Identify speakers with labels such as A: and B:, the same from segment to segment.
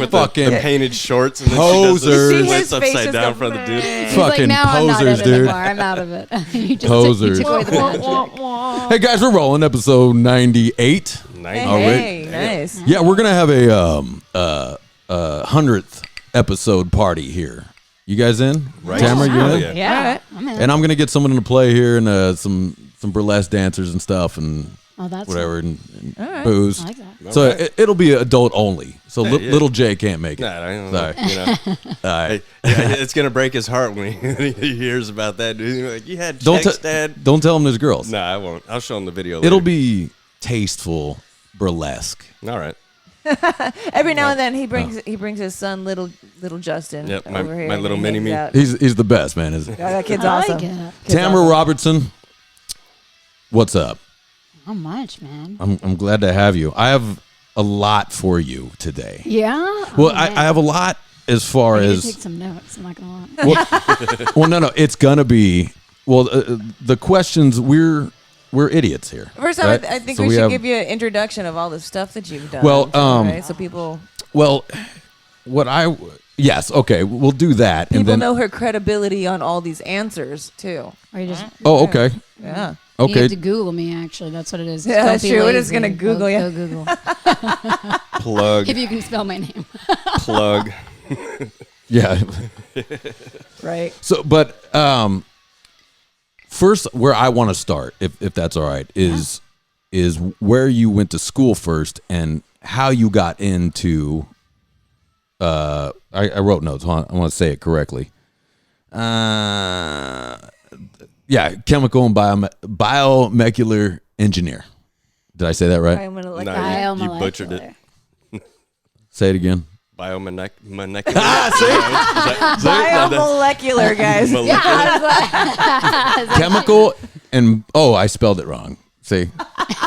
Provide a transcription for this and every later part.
A: with
B: fucking
A: the painted shorts and then
B: posers.
A: she does the splits upside down for the dude.
B: Fucking posers, dude.
C: I'm out of it. You just
B: Posers.
C: took away the magic.
B: Hey guys, we're rolling episode 98.
D: Hey, nice.
B: Yeah, we're gonna have a 100th episode party here. You guys in?
A: Right.
B: Tamara, you in?
D: Yeah.
C: I'm in.
B: And I'm gonna get someone to play here and some burlesque dancers and stuff and
C: That's
B: whatever
C: fun.
B: and booze.
C: I like that.
B: So it'll be adult only. So
A: Yeah.
B: little Jay can't make it.
A: Nah, I don't
B: Sorry.
A: know. You know,
B: All right.
A: it's gonna break his heart when he hears about that. Dude, he's like, you had
B: Don't
A: checks, Dad.
B: don't tell him there's girls.
A: No, I won't. I'll show him the video. Later.
B: It'll be tasteful burlesque.
A: all right.
D: Every now and then he brings his son, little Justin,
A: Yep,
D: over here.
A: my
D: and
A: little
D: he
A: mini
D: hangs
A: me.
D: out.
B: He's the best, man.
D: That kid's
C: I
D: awesome.
C: like it.
D: Kid's
B: Tamara
D: awesome.
B: Robertson, what's up?
C: How much, man?
B: I'm glad to have you. I have a lot for you today.
C: Yeah.
B: Well,
C: Oh,
B: I
C: man.
B: have a lot as far
C: I need to
B: as
C: take some notes. I'm not gonna lie.
B: well, no, it's gonna be the questions. We're idiots here.
D: First off,
B: right?
D: I think
B: So
D: we should
B: have-
D: give you an introduction of all the stuff that you've done.
B: Well,
D: right? So people
B: Well, yes, okay, we'll do that, and then
D: know her credibility on all these answers too.
C: Or you just
B: oh, okay,
D: Yeah.
C: you
B: okay.
C: have to Google me. Actually, that's what it is.
D: Yeah,
C: Don't
D: that's
C: be
D: true. We're
C: lazy.
D: just gonna Google you.
C: Go Google.
A: Plug,
C: If you can spell my name.
A: plug.
B: Yeah.
D: Right.
B: So, but first, where I want to start, if that's all right, is where you went to school first and how you got into. I wrote notes. I want to say it correctly. Yeah, chemical and biomecular engineer. Did I say that right?
D: I'm gonna
A: No, you butchered it.
B: Say it again.
A: Biomolecular.
D: Biomolecular, guys.
B: Chemical and I spelled it wrong. See,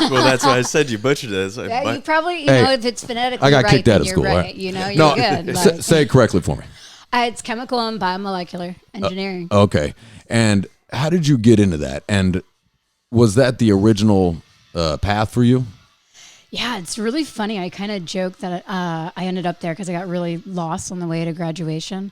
A: Well, that's why I said you butchered it. It's like,
C: Yeah, you probably,
B: Hey,
C: know, if it's phonetically
B: I got
C: right,
B: kicked out
C: then
B: of
C: you're
B: school.
C: right.
B: Right?
C: You know, you're
B: No,
C: good.
B: say it correctly for me.
C: It's chemical and biomolecular engineering.
B: Okay. And how did you get into that? And was that the original path for you?
C: Yeah, it's really funny. I kind of joke that I ended up there because I got really lost on the way to graduation.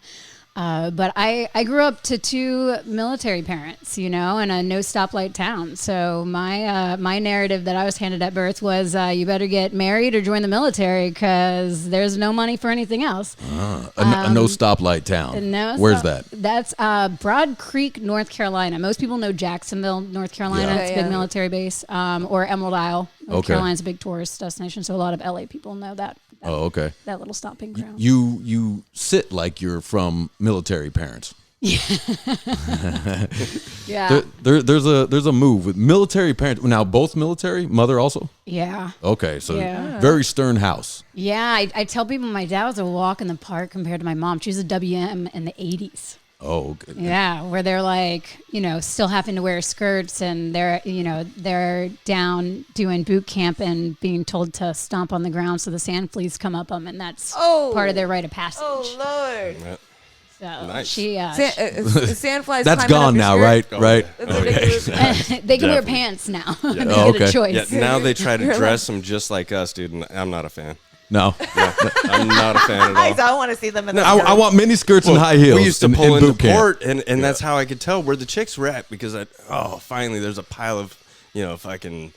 C: But I grew up to two military parents, you know, in a no stoplight town. So my narrative that I was handed at birth was you better get married or join the military because there's no money for anything else.
B: A no stoplight town.
C: No,
B: Where's
C: so-
B: that?
C: That's Broad Creek, North Carolina. Most people know Jacksonville, North Carolina.
B: Yeah.
C: It's a big military base. Or Emerald Isle, North
B: Okay.
C: Carolina's a big tourist destination. So a lot of LA people know that.
B: Oh, okay.
C: That little stomping ground.
B: You sit like you're from military parents.
C: Yeah.
B: There's a move with military parents. Now both military, mother also.
C: Yeah.
B: Okay, so
C: Yeah.
B: very stern house.
C: Yeah. I tell people my dad was a walk in the park compared to my mom. She was a WM in the 80s.
B: Oh, okay.
C: Yeah, where they're like, you know, still having to wear skirts and they're down doing boot camp and being told to stomp on the ground so the sand fleas come up them, and that's part of their rite of passage.
D: Oh Lord.
A: Yeah.
C: So
A: Nice.
C: she,
D: Sandflies.
B: That's
D: climbing
B: gone
D: up your
B: now,
D: skirt.
B: right?
A: Oh,
B: Right.
A: yeah.
D: That's ridiculous.
C: they can wear
A: Definitely.
C: pants now.
A: Yeah.
C: they
B: Oh,
C: get
B: okay.
C: a choice.
A: Yeah, now they try to dress them just like us, dude. And I'm not a fan.
B: No,
A: Yeah, I'm not a fan at all.
D: I want to see them in the.
B: I want mini skirts and high heels.
A: We used to
B: in
A: pull
B: boot
A: into
B: camp.
A: port, and that's how I could tell where the chicks were at because finally there's a pile of fucking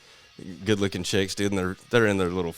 A: good-looking chicks, dude, and they're in their little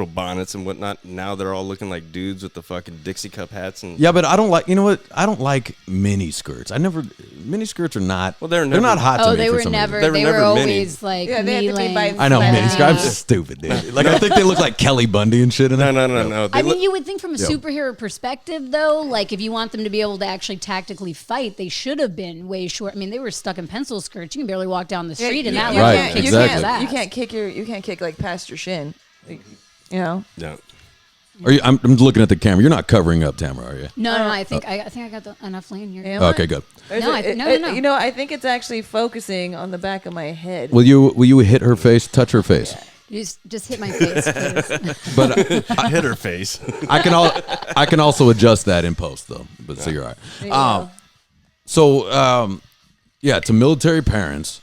A: bonnets and whatnot. Now they're all looking like dudes with the fucking Dixie cup hats and
B: Yeah, but I don't like. You know what? I don't like mini skirts. Mini skirts are not.
A: Well, they're
B: they're not
A: never-
B: hot to
C: Oh,
B: me.
C: they
B: for
C: were
B: some
C: never.
B: reason.
A: They
C: They
A: were
C: were
A: never mini.
C: always like
D: Yeah, they had to be
C: knee
D: by
C: length.
B: I know
D: Yeah.
B: mini skirts. I'm just stupid, dude. Like I think they look like Kelly Bundy and shit. In
A: no,
B: there.
A: no.
C: I mean, you would think from a superhero perspective, though, like if you want them to be able to actually tactically fight, they should have been way short. I mean, they were stuck in pencil skirts. You can barely walk down the street in that.
B: Right,
C: level.
B: exactly.
D: You can't kick like past your shin. You know.
A: No.
B: Are you? I'm looking at the camera. You're not covering up, Tamara, are you?
C: No, I think I got enough lane here.
D: Am I?
B: Okay, good.
C: No, no.
D: You know, I think it's actually focusing on the back of my head.
B: Will you hit her face? Touch her face.
C: Just hit my face, please.
B: But
A: I hit her face.
B: I can also adjust that in post though. But so you're all right. So yeah, to military parents,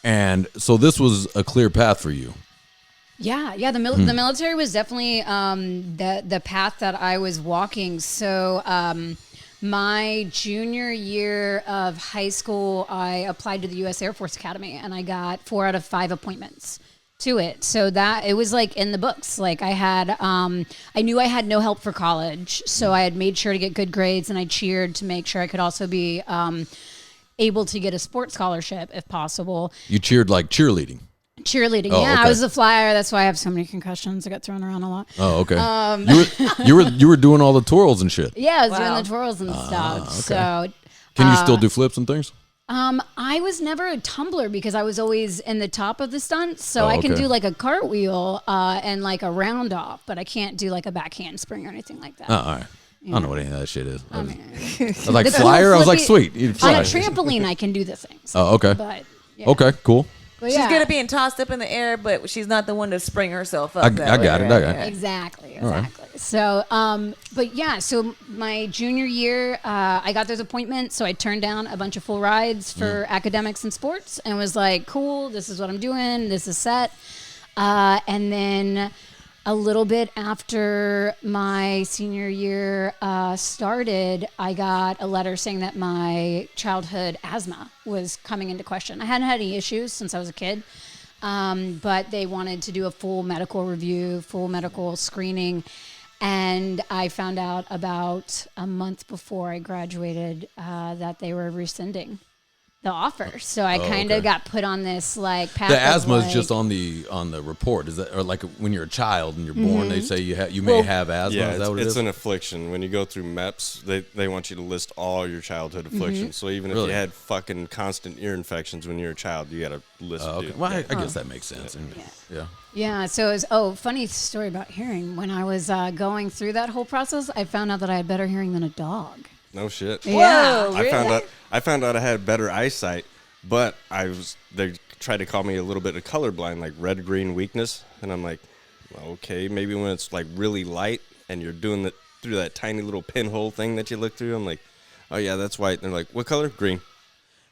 B: and so this was a clear path for you.
C: Yeah. The military was definitely the path that I was walking. So my junior year of high school, I applied to the U.S. Air Force Academy, and I got 4 out of 5 appointments to it. So that it was like in the books. Like I had, I knew I had no help for college, so I had made sure to get good grades, and I cheered to make sure I could also be able to get a sports scholarship if possible.
B: You cheered like cheerleading.
C: Cheerleading,
B: Oh,
C: yeah.
B: okay.
C: I was a flyer. That's why I have so many concussions. I got thrown around a lot.
B: Oh, okay. You were doing all the twirls and shit.
C: Yeah, I was
D: Wow.
C: doing the twirls and stuff.
B: okay.
C: So
B: Can you still do flips and things?
C: I was never a tumbler because I was always in the top of the stunts. So I can
B: okay.
C: do like a cartwheel and like a round off, but I can't do like a back handspring or anything like that.
B: Oh, all right. I don't know what any of that shit is. I was
C: The
B: like
C: cool
B: flyer. I was like,
C: flippy-
B: sweet. You'd
C: On
B: fly.
C: a trampoline, I can do the things.
B: Oh, okay.
C: But yeah.
B: Okay, cool.
C: But
D: She's
C: yeah.
D: good at being tossed up in the air, but she's not the one to spring herself up.
B: I
D: that
B: got
D: way,
B: it, I
D: right?
B: got it.
D: Yeah.
C: Exactly.
B: right.
C: So, but yeah, so my junior year, I got those appointments. So I turned down a bunch of full rides for academics and sports and was like, cool, this is what I'm doing. This is set. And then a little bit after my senior year started, I got a letter saying that my childhood asthma was coming into question. I hadn't had any issues since I was a kid. But they wanted to do a full medical review, full medical screening. And I found out about a month before I graduated that they were rescinding the offer. So I kind of
B: okay.
C: got put on this like path.
B: The
C: of,
B: asthma is
C: like-
B: just on the report. Is that, or like when you're a child and you're born, they say you may have asthma.
A: Yeah,
B: Is that what it
A: it's
B: is?
A: an affliction. When you go through MEPS, they want you to list all your childhood afflictions. So even if
B: Really?
A: you had fucking constant ear infections when you were a child, you got to list
B: Okay.
A: it.
B: Well, I guess that makes sense. Yeah.
C: Yeah, so it was, funny story about hearing. When I was going through that whole process, I found out that I had better hearing than a dog.
A: No shit.
C: Yeah.
D: Whoa,
A: I found
D: really?
A: out I had better eyesight, but they tried to call me a little bit of colorblind, like red green weakness, and I'm like, okay, maybe when it's like really light and you're doing that through that tiny little pinhole thing that you look through, I'm like, oh yeah, that's white. And they're like, what color? Green.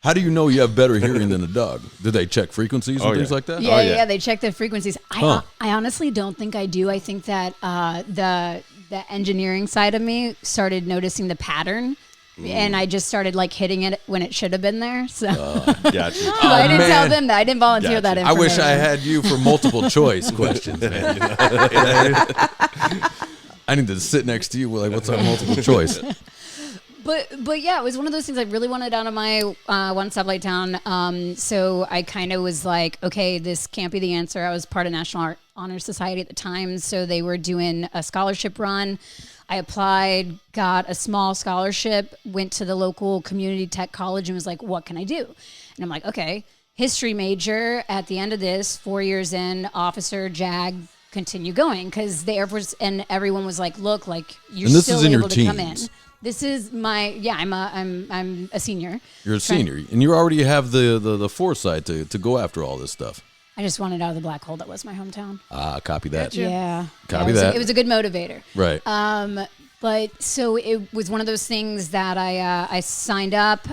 B: How do you know you have better hearing than a dog? Do they check frequencies and
A: Oh,
B: things
A: yeah.
B: like that?
C: Yeah,
A: Oh, yeah.
C: yeah, they check the frequencies.
B: Huh.
C: I honestly don't think I do. I think that the engineering side of me started noticing the pattern, and I just started like hitting it when it should have been there. So
A: Gotcha.
C: so I didn't tell
B: man.
C: them that. I didn't volunteer that
A: Gotcha.
B: I
C: information.
B: wish I had you for multiple choice questions, man. I need to sit next to you. Like, what's our multiple choice?
C: But yeah, it was one of those things I really wanted out of my one stoplight town. So I kind of was like, okay, this can't be the answer. I was part of National Art Honor Society at the time, so they were doing a scholarship run. I applied, got a small scholarship, went to the local community tech college and was like, what can I do? And I'm like, okay, history major at the end of this, 4 years in, officer, JAG, continue going. Because the Air Force and everyone was like, look, like you're
B: And this
C: still
B: is in your
C: able to come in.
B: teens.
C: This is my, I'm a senior.
B: You're a senior, and you already have the foresight to go after all this stuff.
C: I just wanted out of the black hole that was my hometown.
B: Copy that.
C: Yeah.
B: Copy
C: it was
B: that.
C: It was a good motivator.
B: Right.
C: But so it was one of those things that I signed up,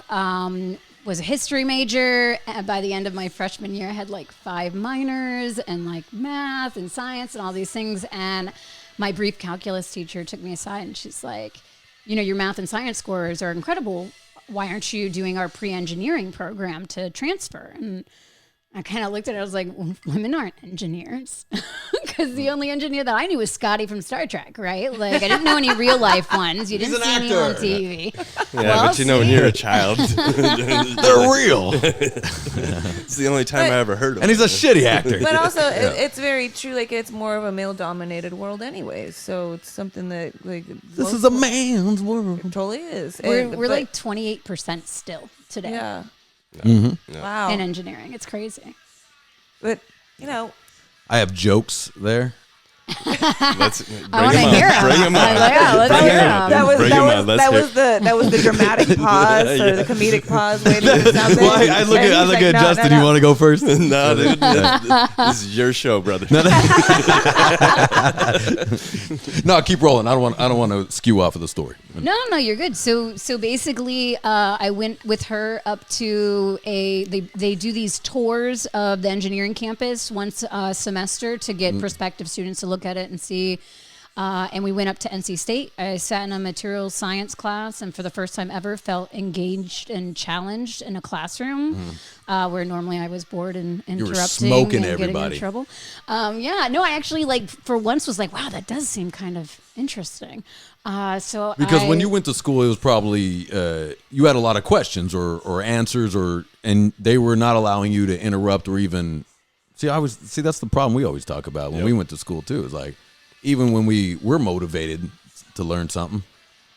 C: was a history major. And by the end of my freshman year, I had like 5 minors and like math and science and all these things. And my brief calculus teacher took me aside and she's like, you know, your math and science scores are incredible. Why aren't you doing our pre-engineering program to transfer? And I kind of looked at it. I was like, well, women aren't engineers. Because the only engineer that I knew was Scotty from Star Trek, right? Like, I didn't know any real life ones. You didn't
B: an
C: see any on
B: actor.
C: TV.
A: Yeah,
C: Well,
A: but you know when
C: see?
A: you're a child,
B: They're real,
A: it's the only time I ever heard of
B: and he's a shitty actor.
D: But also, it's very true. Like, it's more of a male-dominated world, anyways. So it's something that, like,
B: This is a man's world.
D: it totally is.
C: We're
D: But-
C: like 28% still today
D: yeah.
B: Mm-hmm.
D: Wow.
C: in engineering. It's crazy.
D: But you know,
B: I have jokes there.
A: Let's bring
C: I want to
A: him
C: hear
A: on.
C: him.
A: Bring him on.
C: Yeah, let's
A: Bring
C: hear
A: him
C: him.
A: on.
D: that was
A: Bring
D: that
A: him
D: was
A: on. Let's
D: that
A: hear-
D: was the dramatic pause or the comedic pause waiting for something.
B: Well, I look
D: And
B: at
D: he's like, no,
B: Justin.
D: no,
B: You
D: no.
B: want to go first?
A: No, dude, this is your show, brother.
B: No, keep rolling. I don't want to skew off of the story.
C: No, you're good. So basically, I went with her up to they do these tours of the engineering campus once a semester to get prospective students to look at it and see. And we went up to NC State. I sat in a materials science class, and for the first time ever, felt engaged and challenged in a classroom where normally I was bored and interrupting
B: smoking
C: and
B: everybody.
C: getting in trouble. I actually for once was like, wow, that does seem kind of interesting.
B: Because when you went to school, it was probably you had a lot of questions or answers, and they were not allowing you to interrupt or even see. That's the problem we always talk about when we went to school too. It's like, even when we were motivated to learn something,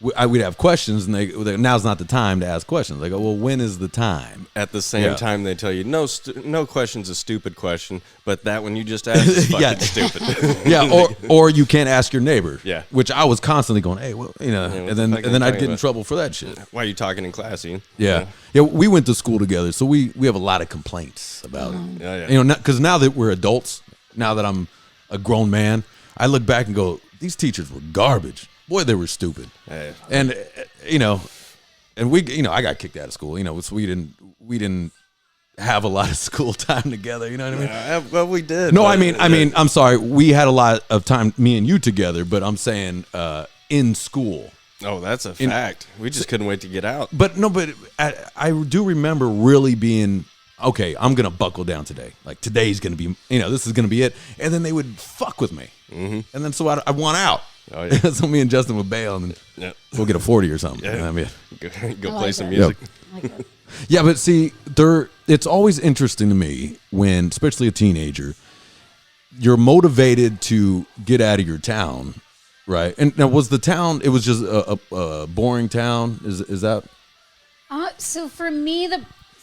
B: we'd have questions, and they now's not the time to ask questions. They go, well, when is the time?
A: At the same time, they tell you, no question's a stupid question, but that one you just asked is fucking stupid.
B: or you can't ask your neighbor.
A: Yeah.
B: Which I was constantly going, hey, well, and then I'd get in trouble for that shit.
A: Why are you talking in class, Ian?
B: Yeah. We went to school together, so we have a lot of complaints about it.
A: Yeah.
B: Because now that we're adults, now that I'm a grown man, I look back and go, these teachers were garbage. Boy, they were stupid.
A: Hey.
B: And and we, I got kicked out of school. So we didn't have a lot of school time together. You know what I mean?
A: Yeah, well, we did.
B: No, I mean, I'm sorry. We had a lot of time, me and you together. But I'm saying in school.
A: Oh, that's a fact. We just couldn't wait to get out.
B: But I do remember really being, okay, I'm going to buckle down today. Like, today's going to be, this is going to be it. And then they would fuck with me. Mm-hmm. And then so I want out. Oh, yeah. So me and Justin would bail, and we'll get a 40 or something.
A: Yeah.
B: I mean,
A: go play some music.
C: Yep.
B: Yeah, but see, it's always interesting to me when, especially a teenager, you're motivated to get out of your town, right? And now, was the town, it was just a boring town? Is that?
C: So for me,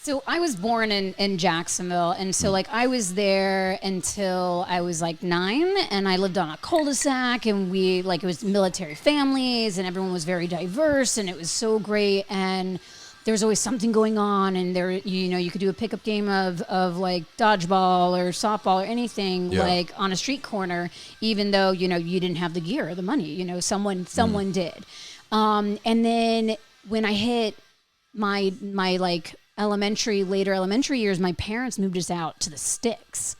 C: So I was born in Jacksonville, and so I was there until I was 9, and I lived on a cul-de-sac, and it was military families, and everyone was very diverse, and it was so great, and there was always something going on, and there you could do a pickup game of dodgeball or softball or anything on a street corner, even though you didn't have the gear or the money, someone did, and then when I hit my later elementary years, my parents moved us out to the sticks.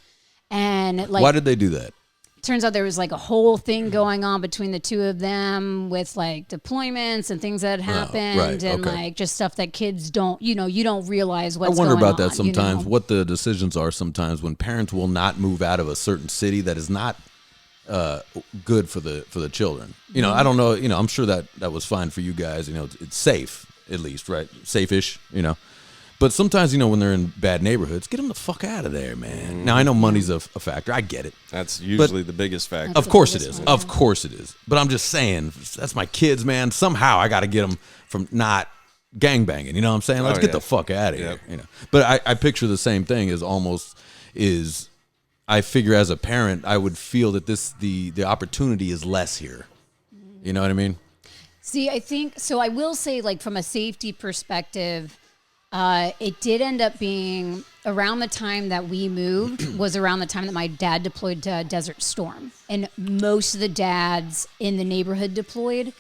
C: And
B: why did they do that?
C: Turns out there was a whole thing going on between the two of them with deployments and things that happened and just stuff that kids don't, you don't realize what's going on.
B: I wonder about that sometimes, what the decisions are sometimes when parents will not move out of a certain city that is not good for the children. I don't know, I'm sure that was fine for you guys. It's safe, at least, right? Safe-ish, But sometimes, when they're in bad neighborhoods, get them the fuck out of there, man. Now, I know money's a factor. I get it.
A: That's usually the biggest factor.
B: Of course it is. Of course it is. But I'm just saying, that's my kids, man. Somehow I got to get them from not gangbanging. You know what I'm saying? Let's get the fuck out of here. But I picture the same thing as I figure as a parent, I would feel that the opportunity is less here. You know what I mean?
C: See, I think, so I will say, from a safety perspective, it did end up being around the time that we moved was around the time that my dad deployed to Desert Storm. And most of the dads in the neighborhood deployed.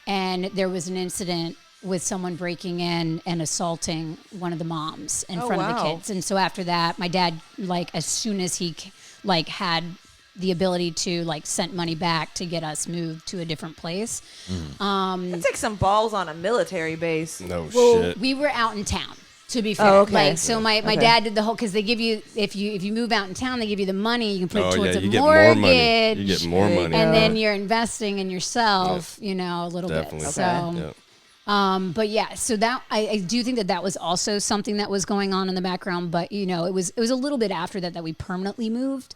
C: And there was an incident with someone breaking in and assaulting one of the moms in front of the kids. And so after that, my dad, as soon as he had the ability to send money back to get us moved to a different place.
D: It takes some balls on a military base.
A: No shit.
C: We were out in town, to be fair.
D: Oh, okay.
C: My dad did the whole, because they give you, if you move out in town, they give you the money, you can put it towards a
A: you
C: mortgage.
A: Get more money. You get more money.
C: And then you're investing in yourself, a little
A: Definitely.
C: bit. So, but yeah, so that I do think that was also something that was going on in the background, but it was a little bit after that we permanently moved.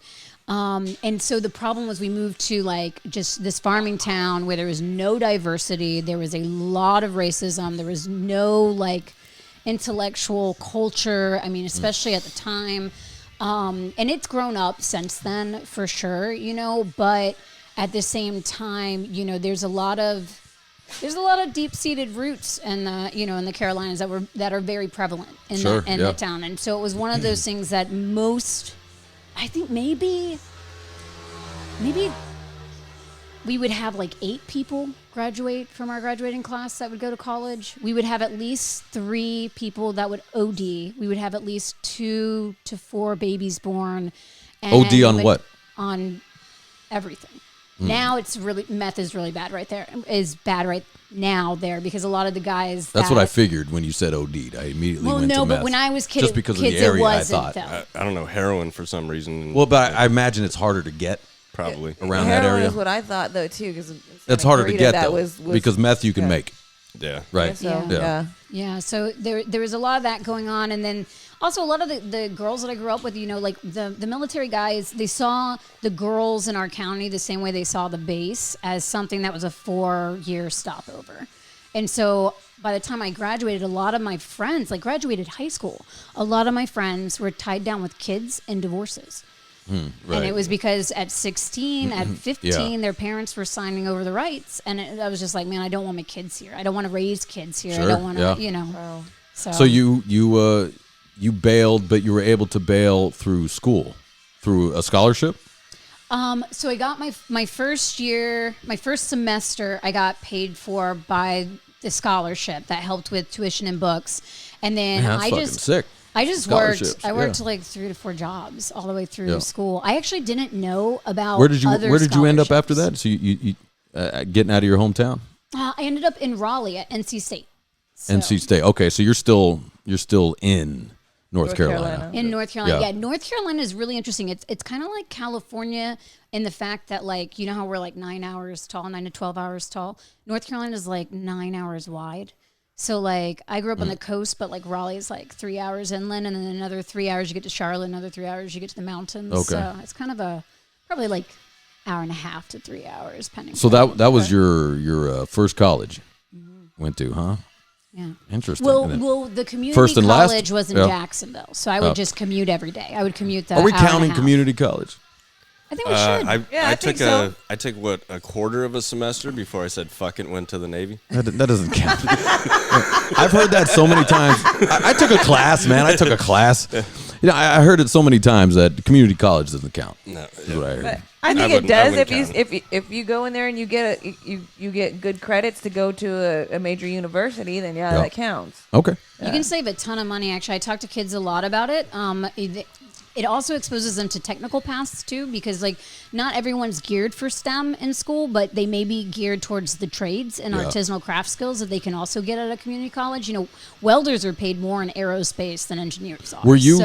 C: And so the problem was we moved to just this farming town where there was no diversity. There was a lot of racism. There was no intellectual culture. I mean, especially at the time. And it's grown up since then for sure, but at the same time, there's a lot of deep-seated roots in the in the Carolinas that are very prevalent in the town. And so it was one of those things that I think maybe we would have 8 people graduate from our graduating class that would go to college, we would have at least 3 people that would OD. We would have at least 2 to 4 babies born. And
B: OD on what?
C: On everything. Now it's meth is really bad right there. Is bad right now there because a lot of the guys.
B: That's what I figured when you said OD'd. I immediately went to meth.
C: No, but when I was
B: just because of the area,
C: it wasn't,
B: I thought.
C: though.
A: I don't know, heroin for some reason.
B: Well, but I imagine it's harder to get
A: probably
B: around that area.
D: Is what I thought though too, because
B: It's harder to get though, because meth you can make.
A: Yeah.
B: Right.
D: So,
C: Yeah. Yeah, so there was a lot of that going on, and then also a lot of the girls that I grew up with, like the military guys, they saw the girls in our county the same way they saw the base, as something that was a 4-year stopover. And so by the time I graduated, a lot of my friends, like graduated high school, a lot of my friends were tied down with kids and divorces.
B: Right.
C: And it was because at 16, at 15, their parents were signing over the rights. And I was just like, man, I don't want my kids here. I don't want to raise kids here.
B: Sure,
C: I don't want to,
B: yeah.
C: So
B: you bailed, but you were able to bail through school, through a scholarship?
C: So I got my first year, my first semester, I got paid for by the scholarship that helped with tuition and books. And then
B: Man, that's fucking sick.
C: I just worked. I worked like 3 to 4 jobs all the way through school. I actually didn't know about
B: Where did you end up after
C: scholarships.
B: that? So you getting out of your hometown?
C: I ended up in Raleigh at NC State. So,
B: NC State. Okay, so you're still in North Carolina.
C: in North Carolina.
B: Yeah.
C: Yeah, North Carolina is really interesting. It's kind of like California in the fact that, like, you know how we're like 9 hours tall, 9 to 12 hours tall. North Carolina is like 9 hours wide. So, like, I grew up on the coast, but, like, Raleigh is, like, 3 hours inland, and then another 3 hours you get to Charlotte, another 3 hours you get to the mountains.
B: Okay.
C: So it's kind of probably, like, hour and a half to 3 hours, depending.
B: So that was your first college went to, huh?
C: Yeah.
B: Interesting.
C: Well, the community
B: First and last?
C: college was in
B: Yeah.
C: Jacksonville, so I would just commute every day. I would commute the
B: Are we
C: hour and a
B: counting
C: half.
B: community college?
C: I think we should.
D: I think so.
A: I took what, a quarter of a semester before I said fuck it and went to the Navy.
B: That doesn't count. I've heard that so many times. I took a class, man. I took a class. I heard it so many times that community college doesn't count.
A: No,
B: That's what I heard.
D: But I think it
A: wouldn't-
D: does
A: I wouldn't
D: if you go in there and you get you get good credits to go to a major university, then that counts.
B: Okay.
C: You can save a ton of money. Actually, I talk to kids a lot about it. It also exposes them to technical paths too, because like not everyone's geared for STEM in school, but they may be geared towards the trades and artisanal craft skills that they can also get at a community college. Welders are paid more in aerospace than engineers are.
B: Were you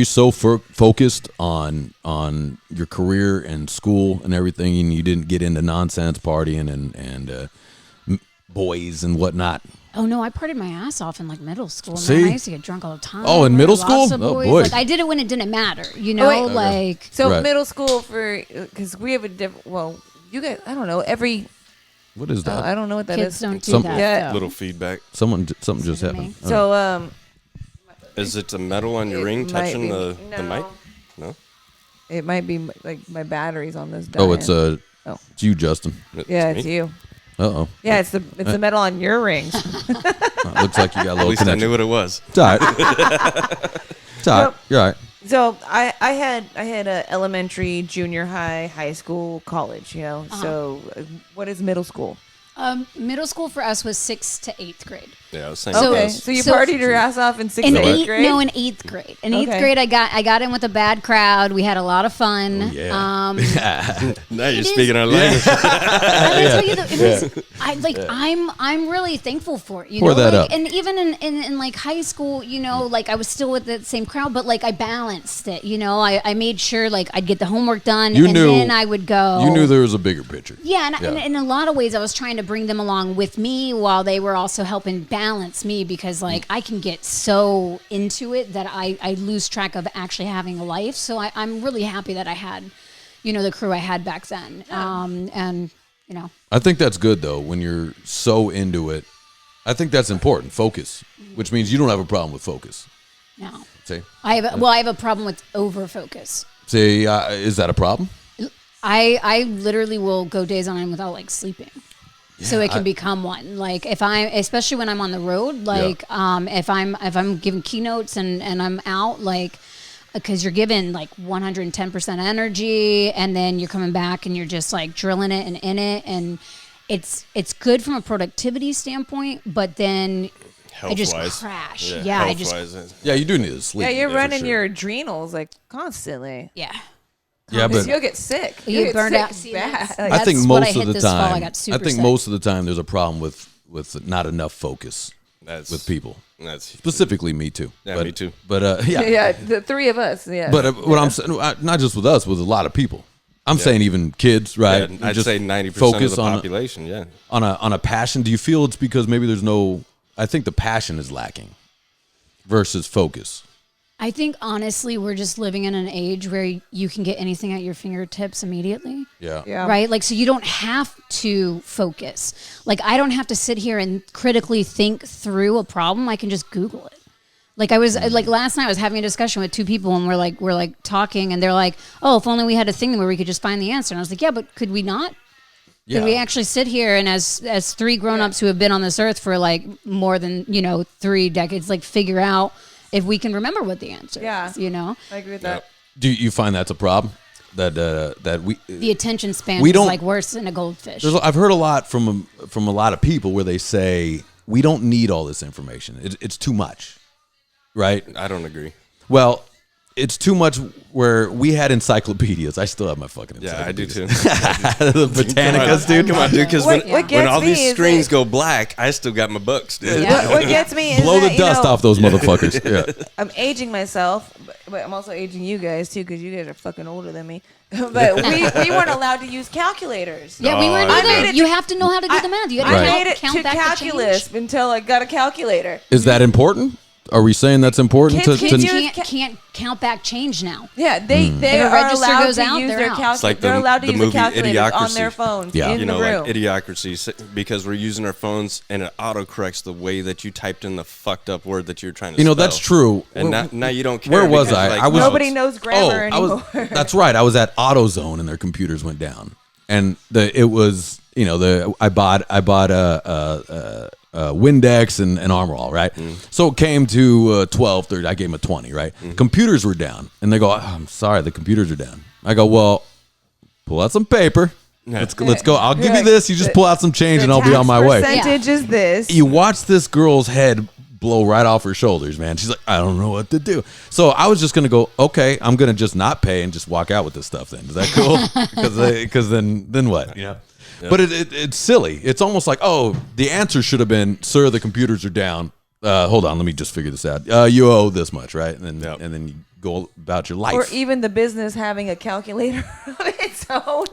B: so focused on your career and school and everything, and you didn't get into nonsense partying and boys and whatnot?
C: Oh no, I partied my ass off in like middle school.
B: See?
C: Man. I used to get drunk all the time.
B: Oh, in middle
C: Lots
B: school?
C: of
B: Oh,
C: boys.
B: boy.
C: Like I did it when it didn't matter.
D: wait.
C: Like
D: So
B: Right.
D: middle school because we have a different. Well, you guys, I don't know.
B: What is that?
D: I don't know what that
C: kids
D: is.
C: don't do
B: Some-
C: that.
D: Yeah.
A: Little feedback.
B: Something just
C: Listen to
B: happened.
C: me.
D: So
A: Is it the metal on your
D: It
A: ring
D: might
A: touching
D: be-
A: the
D: no.
A: mic? No?
D: it might be like my batteries on this.
B: Oh, it's
D: Oh.
B: it's you, Justin.
D: It's
A: me?
D: you.
B: Uh-oh.
D: Yeah, it's the metal on your rings.
B: Looks like you got a
A: At
B: little
A: least I
B: connection.
A: knew what it was.
B: It's all right. It's all right. You're all right.
D: So I had a elementary, junior high, high school, college. So what is middle school?
C: Middle school for us was 6th to 8th grade.
A: Yeah, I was saying.
C: So-
D: Okay,
A: this.
D: so you
C: so-
D: partied your ass off in 6th
C: In
D: and 8th grade?
C: No, in 8th grade. In 8th
D: Okay.
C: grade, I got in with a bad crowd. We had a lot of fun.
B: Oh, yeah.
A: Now you're
C: is-
A: speaking our language.
C: I gotta tell you, it was. I'm really thankful for it.
B: Pour that up.
C: And even in like high school, like I was still with the same crowd, but like I balanced it. I made sure like I'd get the homework done,
B: You
C: and
B: knew-
C: then I would go.
B: You knew there was a bigger picture.
C: Yeah, and in a lot of ways, I was trying to bring them along with me while they were also helping balance me, because like I can get so into it that I lose track of actually having a life. So I'm really happy that I had, the crew I had back then. And
B: I think that's good though when you're so into it. I think that's important. Focus, which means you don't have a problem with focus.
C: no,
B: See,
C: I have a problem with over focus.
B: see, is that a problem?
C: I literally will go days on end without like sleeping. So it can become one. Like especially when I'm on the road, like if I'm giving keynotes and I'm out, like because you're given like 110% energy, and then you're coming back and you're just like drilling it and in it, and it's good from a productivity standpoint, but then I just crash.
B: Yeah, you do need to sleep.
D: Yeah, you're running your adrenals like constantly.
C: Yeah.
B: Yeah, but
D: you'll get sick.
C: You get burned out.
D: Bad.
B: I think most of the time,
C: I got super sick.
B: most of the time there's a problem with not enough focus with people.
A: That's
B: specifically me too.
A: Yeah, me too.
B: But yeah,
D: yeah, the three of us. Yeah.
B: But what I'm saying, not just with us, with a lot of people. I'm saying even kids, right?
A: Yeah, I'd say 90% of the population. Yeah.
B: On a passion. Do you feel it's because maybe there's no? I think the passion is lacking versus focus.
C: I think honestly, we're just living in an age where you can get anything at your fingertips immediately.
B: Yeah.
C: Right? Like, so you don't have to focus. Like, I don't have to sit here and critically think through a problem. I can just Google it. Like, I was like last night I was having a discussion with two people, and we're like talking, and they're like, "Oh, if only we had a thing where we could just find the answer." And I was like, "Yeah, but could we not?
B: Yeah.
C: Could we actually sit here and as three grown-ups who have been on this earth for like more than 3 decades, like figure out if we can remember what the answer is,
D: I agree with that.
B: Do you find that's a problem? That
C: the attention span is like worse than a goldfish.
B: I've heard a lot from a lot of people where they say we don't need all this information. It's too much, right?
A: I don't agree.
B: Well, it's too much where we had encyclopedias. I still have my fucking encyclopedias.
A: Yeah, I do too.
B: The Britannicas, dude.
A: Come on, dude. Because when all these screens go black, I still got my books, dude.
D: Yeah. What gets me is
B: blow the dust off those motherfuckers. Yeah.
D: I'm aging myself, but I'm also aging you guys too, because you guys are fucking older than me. But we weren't allowed to use calculators.
C: Yeah, we weren't either. You have to know how to do the math. You
D: I made
C: to
D: it
C: count
D: to
C: back
D: calculus until I got a calculator.
B: Is that important? Are we saying that's important?
C: Kids can't count back change now.
D: Yeah, they are
C: register
D: allowed
C: goes
D: to
C: out,
D: use
C: they're
D: their
C: out.
D: calculators. They're allowed to use their calculators on their
A: Idiocracy.
D: phones
B: Yeah.
D: in the room.
A: Like Idiocracy, because we're using our phones and it autocorrects the way that you typed in the fucked up word that you're trying to spell.
B: That's true.
A: And now you don't care.
B: Where was I? I was,
D: nobody knows grammar anymore.
B: That's right. I was at AutoZone and their computers went down, and it was I bought a Windex and Armor All, right? So it came to 12, 30. I gave them a 20, right? Computers were down, and they go, I'm sorry, the computers are down. I go, well, pull out some paper. Let's go. I'll give you this. You just pull out some change, and I'll be on my way.
D: The percentage is this.
B: You watch this girl's head blow right off her shoulders, man. She's like, I don't know what to do. So I was just gonna go, okay, I'm gonna just not pay and just walk out with this stuff. Then is that cool? Because then what? Yeah. Yep. But it's silly. It's almost like, the answer should have been, sir, the computers are down. Hold on, let me just figure this out. You owe this much, right? And then you go about your life.
D: Or even the business having a calculator of its own.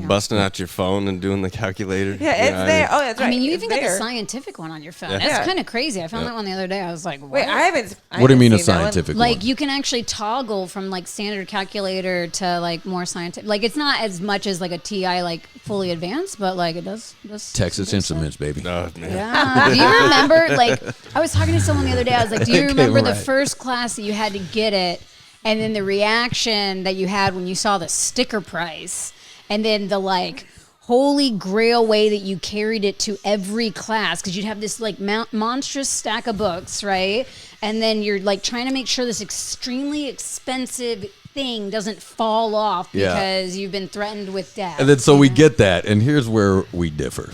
A: Busting out your phone and doing the calculator.
D: Yeah, it's there. Oh, that's right.
C: I mean, you
D: it's
C: even got the scientific one on your phone.
A: Yeah.
C: That's kind of crazy. I found that one the other day. I was like, what?
D: Wait, I haven't.
B: What do you mean a scientific one?
C: Like, you can actually toggle from like standard calculator to like more scientific. Like, it's not as much as like a TI like fully advanced, but like it does
B: Texas Instruments, baby.
A: Oh, man.
C: Yeah. Do you remember? Like, I was talking to someone the other day. I was like, do you remember the first class that you had to get it, and then the reaction that you had when you saw the sticker price? And then the like holy grail way that you carried it to every class, because you'd have this like monstrous stack of books, right? And then you're like trying to make sure this extremely expensive thing doesn't fall off because you've been threatened with death.
B: And then so we get that, and here's where we differ.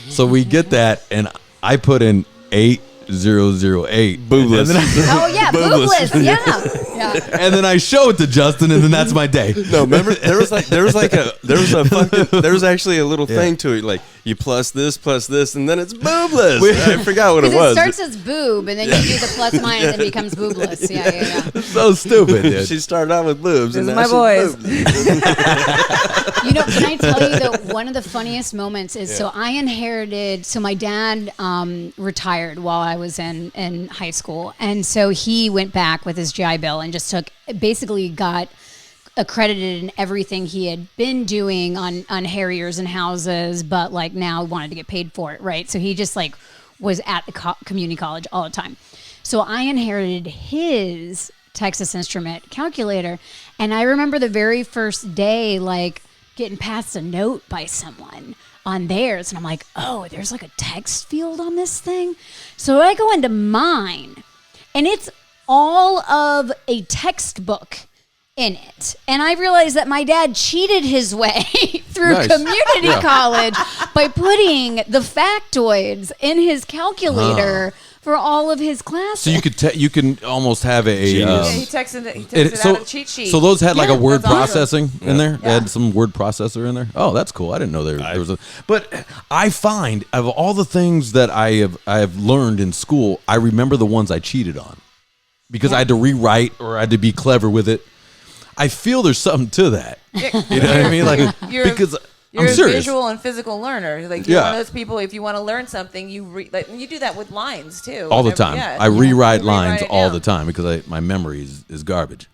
B: So we get that, and I put in 8008.
A: Boobless.
C: Oh yeah, boobless. Yeah.
B: And then I show it to Justin, and then that's my day.
A: No, remember there was actually a little thing to it, like you plus this, and then it's boobless. I forgot what it was.
C: It starts as boob, and then you do the plus minus, and it becomes boobless. Yeah.
B: So stupid, dude.
A: She started out with boobs.
D: This
A: and
D: is
A: now
D: my boys.
C: Can I tell you that one of the funniest moments is so I inherited. So my dad retired while I was in high school, and so he went back with his GI Bill and just basically got accredited in everything he had been doing on Harriers and houses, but like now wanted to get paid for it, right? So he just like was at the community college all the time. So I inherited his Texas Instrument calculator, and I remember the very first day like getting passed a note by someone on theirs, and I'm like, oh, there's like a text field on this thing. So I go into mine, and it's all of a textbook in it. And I realized that my dad cheated his way through community college by putting the factoids in his calculator for all of his classes.
B: So you can almost have a
D: he texted out a cheat sheet.
B: So those had like a word
D: awesome.
B: processing in there. They had some word processor in there. Oh, that's cool. I didn't know there was a. But I find of all the things that I have learned in school, I remember the ones I cheated on because I had to rewrite or I had to be clever with it. I feel there's something to that. You know what I mean? Like because.
D: You're
B: I'm
D: a
B: serious.
D: visual and physical learner. Like you're one of those people. If you want to learn something, you do that with lines too.
B: All the time. I rewrite lines all
D: down.
B: the time because my memory is garbage.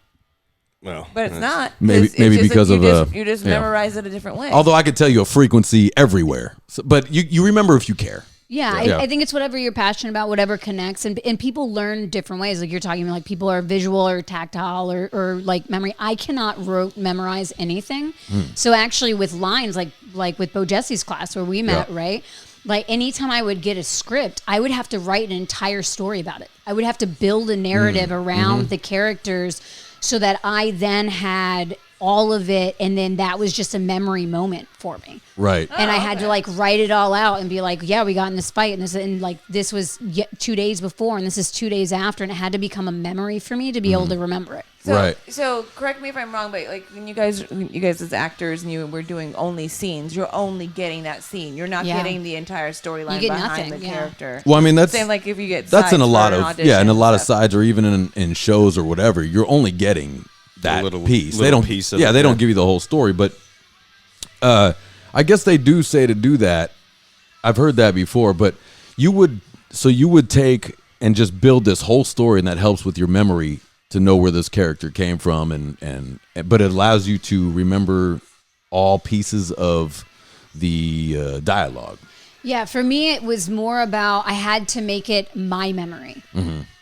A: Well,
D: but it's not.
B: Maybe because
D: you just memorize it a different way.
B: Although I could tell you a frequency everywhere, but you remember if you care.
C: Yeah, I think it's whatever you're passionate about, whatever connects, and people learn different ways. Like you're talking about, like people are visual or tactile or like memory. I cannot memorize anything. So actually, with lines, like with Bo Jesse's class where we met, right? Like anytime I would get a script, I would have to write an entire story about it. I would have to build a narrative around the characters so that I then had all of it, and then that was just a memory moment for me.
B: Right.
C: And I had to like write it all out and be like, yeah, we got in this fight, and this was 2 days before, and this is 2 days after, and it had to become a memory for me to be able to remember it.
D: So correct me if I'm wrong, but like when you guys as actors and you were doing only scenes, you're only getting that scene. You're not getting the entire storyline behind the character.
B: Well, I mean that's
D: same like if you get
B: that's in a lot of in a lot of
D: stuff.
B: sides or even in shows or whatever. You're only getting that piece. They don't piece of they don't give you the whole story, but I guess they do say to do that. I've heard that before, but you would take and just build this whole story, and that helps with your memory to know where this character came from, but it allows you to remember all pieces of the dialogue.
C: Yeah, for me, it was more about I had to make it my memory.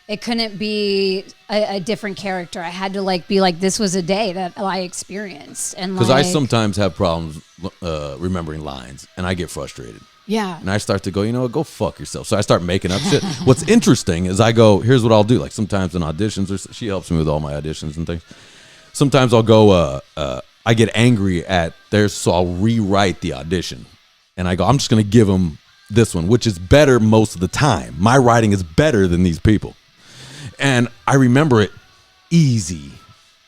C: It couldn't be a different character. I had to be like, this was a day that I experienced. And
B: because I sometimes have problems remembering lines, and I get frustrated.
C: Yeah.
B: And I start to go, go fuck yourself. So I start making up shit. What's interesting is I go, here's what I'll do. Like sometimes in auditions, she helps me with all my auditions and things. Sometimes I'll go, I get angry at theirs, so I'll rewrite the audition. And I go, I'm just going to give them this one, which is better most of the time. My writing is better than these people. And I remember it easy.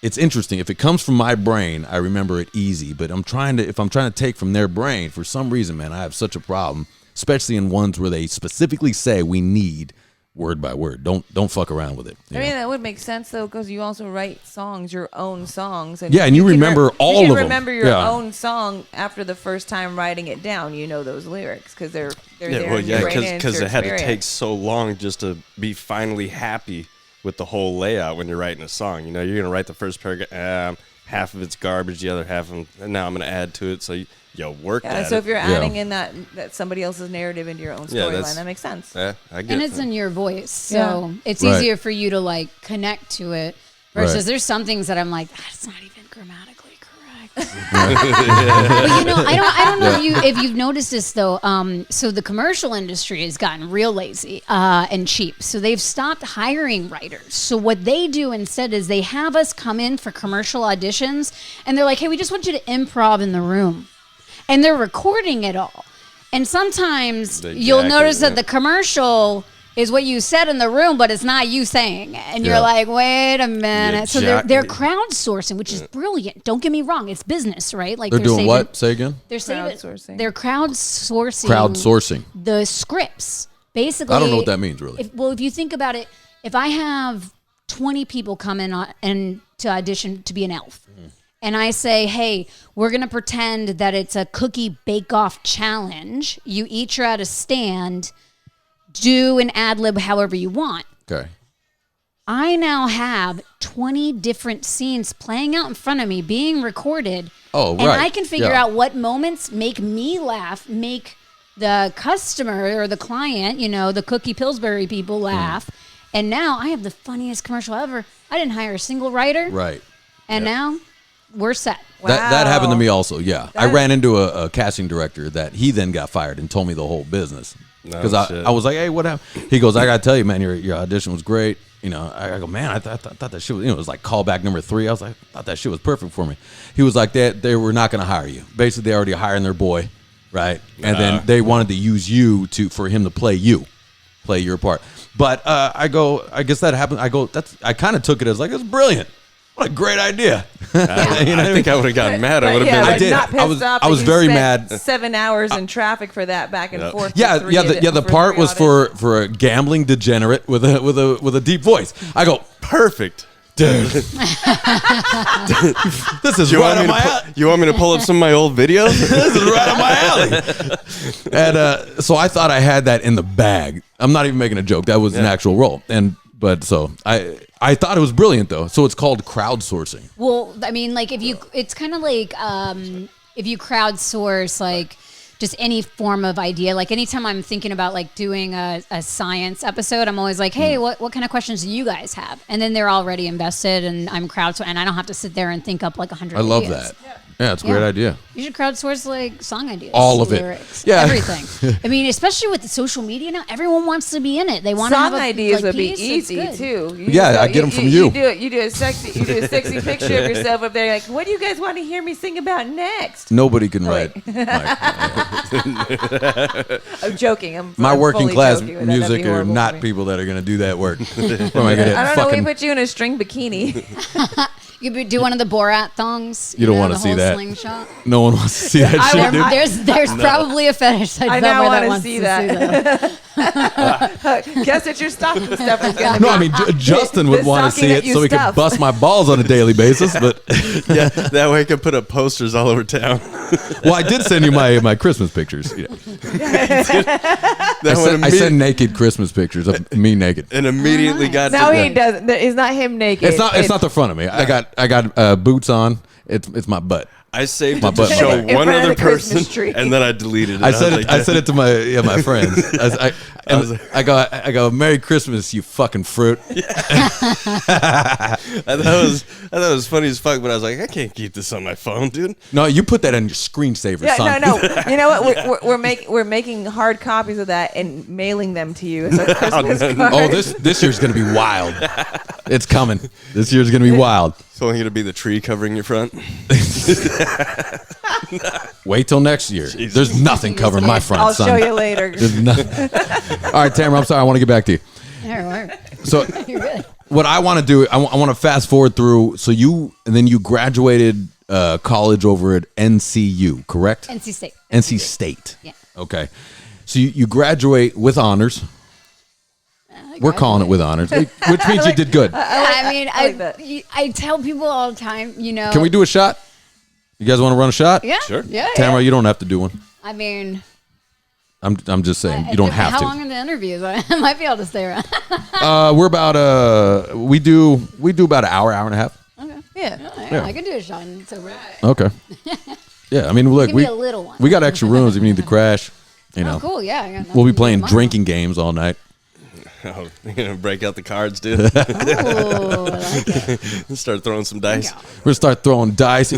B: It's interesting. If it comes from my brain, I remember it easy. But if I'm trying to take from their brain, for some reason, man, I have such a problem, especially in ones where they specifically say we need word by word. Don't fuck around with it.
D: I mean, that would make sense though, because you also write songs, your own songs. And
B: and you remember all of them.
D: You remember your own song after the first time writing it down. You know those lyrics because they're there.
A: Well, because it had to take so long just to be finally happy with the whole layout when you're writing a song. You're going to write the first paragraph, half of it's garbage, the other half, and now I'm going to add to it. So you work at it.
D: So if you're adding in that somebody else's narrative into your own storyline, that makes sense.
A: Yeah, I get it.
C: And it's in your voice, so it's easier for you to connect to it. Versus there's some things that I'm like, that's not even grammatically correct. But I don't know if you've noticed this though. So the commercial industry has gotten real lazy and cheap. So they've stopped hiring writers. So what they do instead is they have us come in for commercial auditions, and they're like, hey, we just want you to improv in the room. And they're recording it all. And sometimes you'll notice that the commercial is what you said in the room, but it's not you saying it. And you're like, wait a minute. So they're crowdsourcing, which is brilliant. Don't get me wrong. It's business, right? Like
B: they're doing what? Say again?
C: They're
D: crowdsourcing.
C: They're crowdsourcing.
B: Crowdsourcing.
C: The scripts. Basically.
B: I don't know what that means, really.
C: If you think about it, if I have 20 people come in and to audition to be an elf, and I say, hey, we're going to pretend that it's a cookie bake-off challenge. You each are at a stand. Do an ad-lib however you want.
B: Okay.
C: I now have 20 different scenes playing out in front of me, being recorded.
B: Oh, right.
C: And I can figure out what moments make me laugh, make the customer or the client, the Cookie Pillsbury people laugh. And now I have the funniest commercial ever. I didn't hire a single writer.
B: Right.
C: And now we're set.
D: Wow.
B: That happened to me also, yeah. I ran into a casting director that he then got fired and told me the whole business. Because I was like, hey, what happened? He goes, I got to tell you, man, your audition was great. I go, man, I thought that shit was, it was like callback number 3. I was like, I thought that shit was perfect for me. He was like, they were not going to hire you. Basically, they already hiring their boy, right? And then they wanted to use you for him to play your part. But I guess that happened. I kind of took it as like, it's brilliant. What a great idea.
A: I think I would have gotten mad. I would have been like,
B: I did.
D: Not pissed off
B: I was
D: that you
B: very
D: spent
B: mad.
D: 7 hours in traffic for that back and forth.
B: Yeah. The part was for a gambling degenerate with a deep voice. I go,
A: perfect.
B: dude. This is right up my alley.
A: You want me to pull up some of my old videos?
B: This is right up my alley. And so I thought I had that in the bag. I'm not even making a joke. That was an actual role. But I thought it was brilliant though. So it's called crowdsourcing.
C: Well, I mean, like it's kind of like if you crowdsource like just any form of idea. Like anytime I'm thinking about like doing a science episode, I'm always like, hey, what kind of questions do you guys have? And then they're already invested, and I'm crowdsourcing, and I don't have to sit there and think up like 100
B: I love
C: ideas.
B: that. Yeah, it's a great idea.
C: You should crowdsource like song ideas,
B: all of
C: lyrics,
B: it,
C: everything. I mean, especially with the social media now, everyone wants to be in it. They want to have
D: song ideas
C: like,
D: would be
C: piece
D: easy too.
B: I get them from you.
D: You do a sexy picture of yourself up there. Like, what do you guys want to hear me sing about next?
B: Nobody can write.
D: I'm joking.
B: My
D: I'm
B: working
D: fully
B: class
D: joking with that. That'd
B: music
D: be
B: are
D: horrible
B: not
D: for me.
B: people that are going to do that work.
D: I don't know. We put you in a string bikini.
C: You could do one of the Borat thongs.
B: You don't want to
C: the
B: see
C: whole
B: that.
C: Slingshot.
B: No one wants to see that shit, dude.
C: There's probably a fetish site
D: I
C: somewhere
D: now
C: that
D: want to
C: wants
D: see
C: to
D: that. Guess what your stocking stuff is going to be.
B: No, I mean Justin would
D: The
B: want to
D: stocking
B: see
D: that
B: it
D: you
B: so he could
D: stuff.
B: bust my balls on a daily basis. But
A: Yeah, that way I could put up posters all over town.
B: well, I did send you my Christmas pictures. Yeah. I sent naked Christmas pictures of me naked.
A: And immediately got
D: No,
A: to
D: he doesn't. It's not him naked.
B: It's not the front of me. I got boots on. It's my butt.
A: I saved
B: My
A: it to
B: butt.
A: show
D: In
A: one
D: front of
A: other
D: the Christmas
A: person,
D: tree.
A: and then I deleted it.
B: I said it to my friends. I go, Merry Christmas, you fucking fruit.
A: I thought it was funny as fuck, but I was like, I can't keep this on my phone, dude.
B: No, you put that on your screensaver,
D: Yeah,
B: son.
D: no. You know what? We're making hard copies of that and mailing them to you as a Christmas card.
B: Oh, this year's gonna be wild. It's coming. This year's gonna be wild.
A: So I want you to be the tree covering your front.
B: Wait till next year.
A: Jesus.
B: There's nothing covering my front,
D: I'll
B: son.
D: show you later.
B: There's nothing. All right, Tamara, I'm sorry. I want to get back to you. So
C: You're good.
B: what I want to do, I want to fast forward through. So you graduated college over at NCU, correct?
C: NC State.
B: NC State.
C: Yeah.
B: Okay. So you graduate with honors. We're calling it with honors, which means you did good.
C: I tell people all the time,
B: Can we do a shot? You guys want to run a shot?
C: Yeah.
A: Sure.
C: Yeah.
B: Tamara, you don't have to do one.
C: I mean,
B: I'm just saying you don't have
C: how
B: to.
C: long are the interviews? I might be able to stay around.
B: We're about we do about an hour and a half.
C: Okay.
D: Yeah.
C: I could do a shot and it's over.
B: Okay. Yeah, I mean, look,
C: Give me a little one.
B: we got extra rooms if you need to crash.
C: Oh, cool. Yeah. I got
B: We'll be
C: nothing
B: playing
C: to do
B: drinking games all night.
A: Oh, you're gonna break out the cards, dude.
C: tomorrow. Oh, I like it.
A: Start throwing some dice.
B: We're gonna start throwing dice.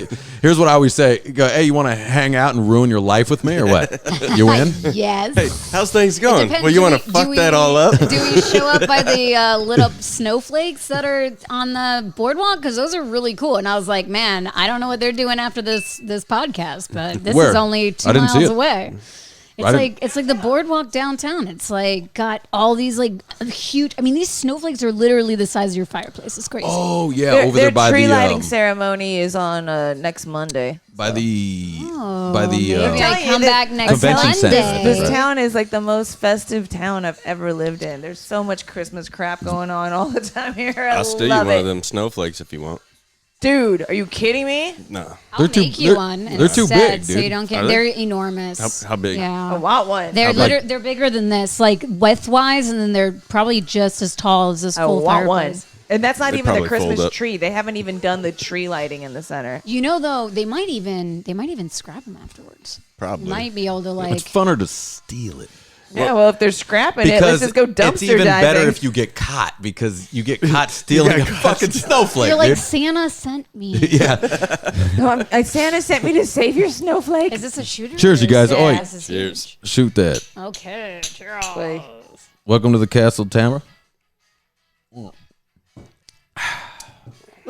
B: Here's what I always say: you go, hey, you want to hang out and ruin your life with me, or what? You in?
C: Yes.
A: Hey, how's things going?
C: Depends.
A: Well, you want to
C: Do
A: fuck
C: we-
A: that all up?
C: Do we show up by the lit up snowflakes that are on the boardwalk? Because those are really cool. And I was like, man, I don't know what they're doing after this podcast, but this
B: Where?
C: is only 2
B: I didn't see
C: miles
B: it.
C: away. It's like the boardwalk downtown. It's like got all these like huge. I mean, these snowflakes are literally the size of your fireplace. It's crazy.
B: Oh yeah,
D: Their
B: over there by
D: tree
B: the
D: lighting ceremony is on next Monday.
B: by the
C: Maybe I come
D: that-
C: back next
B: Convention
C: Monday.
B: center.
D: This
B: Right.
D: town is like the most festive town I've ever lived in. There's so much Christmas crap going on all the time here.
A: I'll steal you
D: love
A: one
D: it.
A: of them snowflakes if you want.
D: Dude, are you kidding me?
A: No.
C: I'll
B: They're
C: make
B: too-
C: you
B: they're-
C: one.
B: they're too
C: instead,
B: big,
C: so
B: dude.
C: you don't get.
A: Are they?
C: They're enormous.
A: How big?
C: Yeah.
D: I want one.
C: They're bigger than this, like width wise, and then they're probably just as tall as this
D: I
C: full
D: want one.
C: fireplace.
D: And that's not
A: They
D: even the
A: probably fold
D: Christmas
A: up.
D: tree. They haven't even done the tree lighting in the center.
C: You know, though, they might even scrap them afterwards.
A: Probably.
C: Might be able to
B: It's funner to steal it.
D: Yeah, well, if they're scrapping it, let's just go dumpster
B: it's even
D: diving.
B: better if you get caught because you get caught stealing a fucking snowflake.
C: You're like,
B: dude.
C: Santa sent me.
B: Yeah.
D: Santa sent me to save your snowflake.
C: Is this a shooter?
B: Cheers,
C: or
B: you guys.
C: is
B: Oi.
C: this is
A: Cheers.
C: huge?
B: Shoot that.
C: Okay, cheers.
D: Wait.
B: Welcome to the castle, Tamara.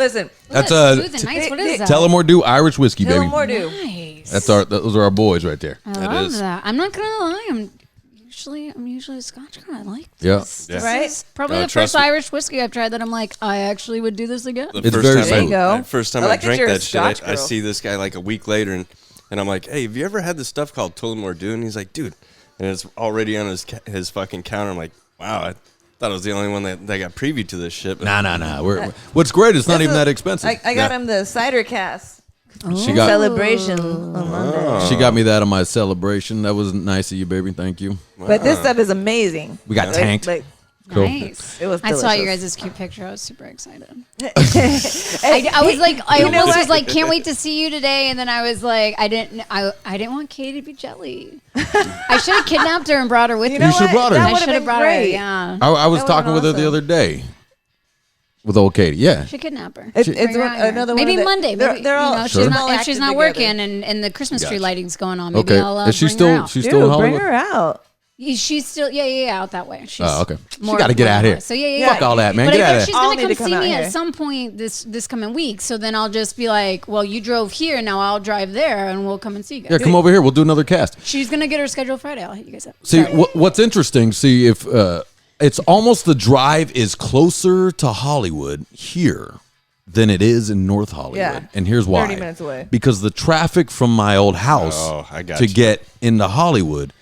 D: Listen,
B: that's
C: smooth and nice. What is that?
B: Tullamore Dew Irish Whiskey, baby.
D: Tullamore Dew.
C: Nice.
B: Those are our boys right there.
C: I love that. I'm not gonna lie. I'm usually a Scotch guy. I like this.
B: Yeah.
C: This
D: Right?
C: is probably the first Irish whiskey I've tried that I'm like, I actually would do this again.
B: It's very
D: There you go.
A: First time
D: I
A: I
D: like that
A: drank
D: you're a
A: that shit,
D: Scotch
A: I
D: girl.
A: see this guy like a week later, and I'm like, hey, have you ever had this stuff called Tullamore Dew? And he's like, dude, and it's already on his fucking counter. I'm like, wow, I thought I was the only one that got privy to this shit. But
B: Nah. What's great, it's not even that expensive.
D: I got him the cider cask.
B: She got
D: Celebration on Monday.
B: She got me that on my celebration. That was nice of you, baby. Thank you.
D: But this stuff is amazing.
B: We got tanked. Cool.
C: Nice.
D: It was
C: I saw you
D: delicious.
C: guys' cute picture. I was super excited. I was like, I almost was like, can't wait to see you today. And then I was like, I didn't want Katie to be jelly. I should have kidnapped her and brought her with me.
D: know
B: You should
D: what?
B: brought her.
D: That
C: I
D: would've
C: should have
D: been
C: brought her.
D: great.
C: Yeah.
B: I was
D: That
B: talking with
D: would've
B: her
D: been
B: the other day. With old Katie, yeah.
C: Should kidnap her.
D: It's
C: Bring her out here.
D: another one.
C: Maybe
D: of the,
C: Monday. Maybe
D: they're all.
C: if
B: Sure.
C: she's not
D: acting
C: working
D: together.
C: and the Christmas tree
B: Gotcha.
C: lighting's going on. Maybe
B: Okay.
C: I'll
B: Is she
C: bring her
B: still
C: out.
B: she's
D: Dude,
B: still in
D: bring
B: Hollywood?
D: her out.
C: She's still out that way. She's
B: Oh, okay. She
C: more-
B: got to get
C: more
B: out here.
C: north. So yeah.
B: Fuck all that, man.
C: But
B: Get
C: I
B: out
C: think
B: of
C: she's
B: here.
D: All
C: gonna
D: need
C: come
D: to come
C: see
D: out
C: me
D: here.
C: at some point this coming week. So then I'll just be like, well, you drove here, now I'll drive there, and we'll come and see you guys.
B: Yeah, come over here. We'll do another cast.
C: She's gonna get her schedule Friday. I'll hit you guys up.
B: See,
C: Sorry.
B: what's interesting, if it's almost the drive is closer to Hollywood here than it is in North Hollywood.
D: Yeah.
B: And here's why.
D: 30 minutes away.
B: Because the traffic from my old house
A: I got
B: to
A: you.
B: get into Hollywood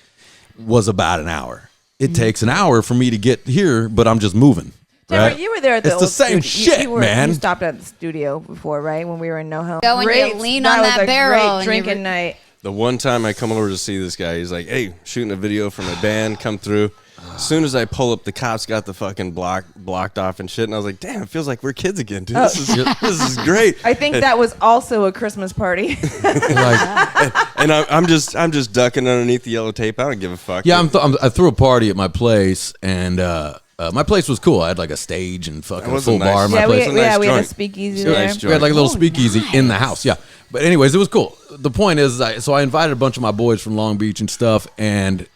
B: was about an hour. It takes an hour for me to get here, but I'm just moving.
D: Tamara,
B: Right?
D: you were there at the
B: It's
D: old
B: the same
D: studio.
B: shit,
D: You
B: man.
D: stopped at the studio before, right? When we were in NoHo.
C: Go and you lean on
D: was
C: that
D: a
C: barrel
D: great
C: and you
D: drinking night.
A: the one time I come over to see this guy, he's like, hey, shooting a video for my band, come through. As soon as I pull up, the cops got the fucking blocked off and shit, and I was like, damn, it feels like we're kids again, dude. This is great.
D: I think that was also a Christmas party.
B: Like,
A: And I'm just ducking underneath the yellow tape. I don't give a fuck.
B: yeah, I threw a party at my place, and my place was cool. I had like a stage and fucking
A: That
B: a
A: was
B: full
A: a nice-
B: bar in my
D: yeah,
B: place.
A: a
D: we
A: nice
D: had a
A: joint.
D: speakeasy
A: It was a
D: there.
A: nice
B: We had like a little
C: Oh,
B: speakeasy in the
C: nice.
B: house, yeah. But anyways, it was cool. The point is, so I invited a bunch of my boys from Long Beach and stuff, and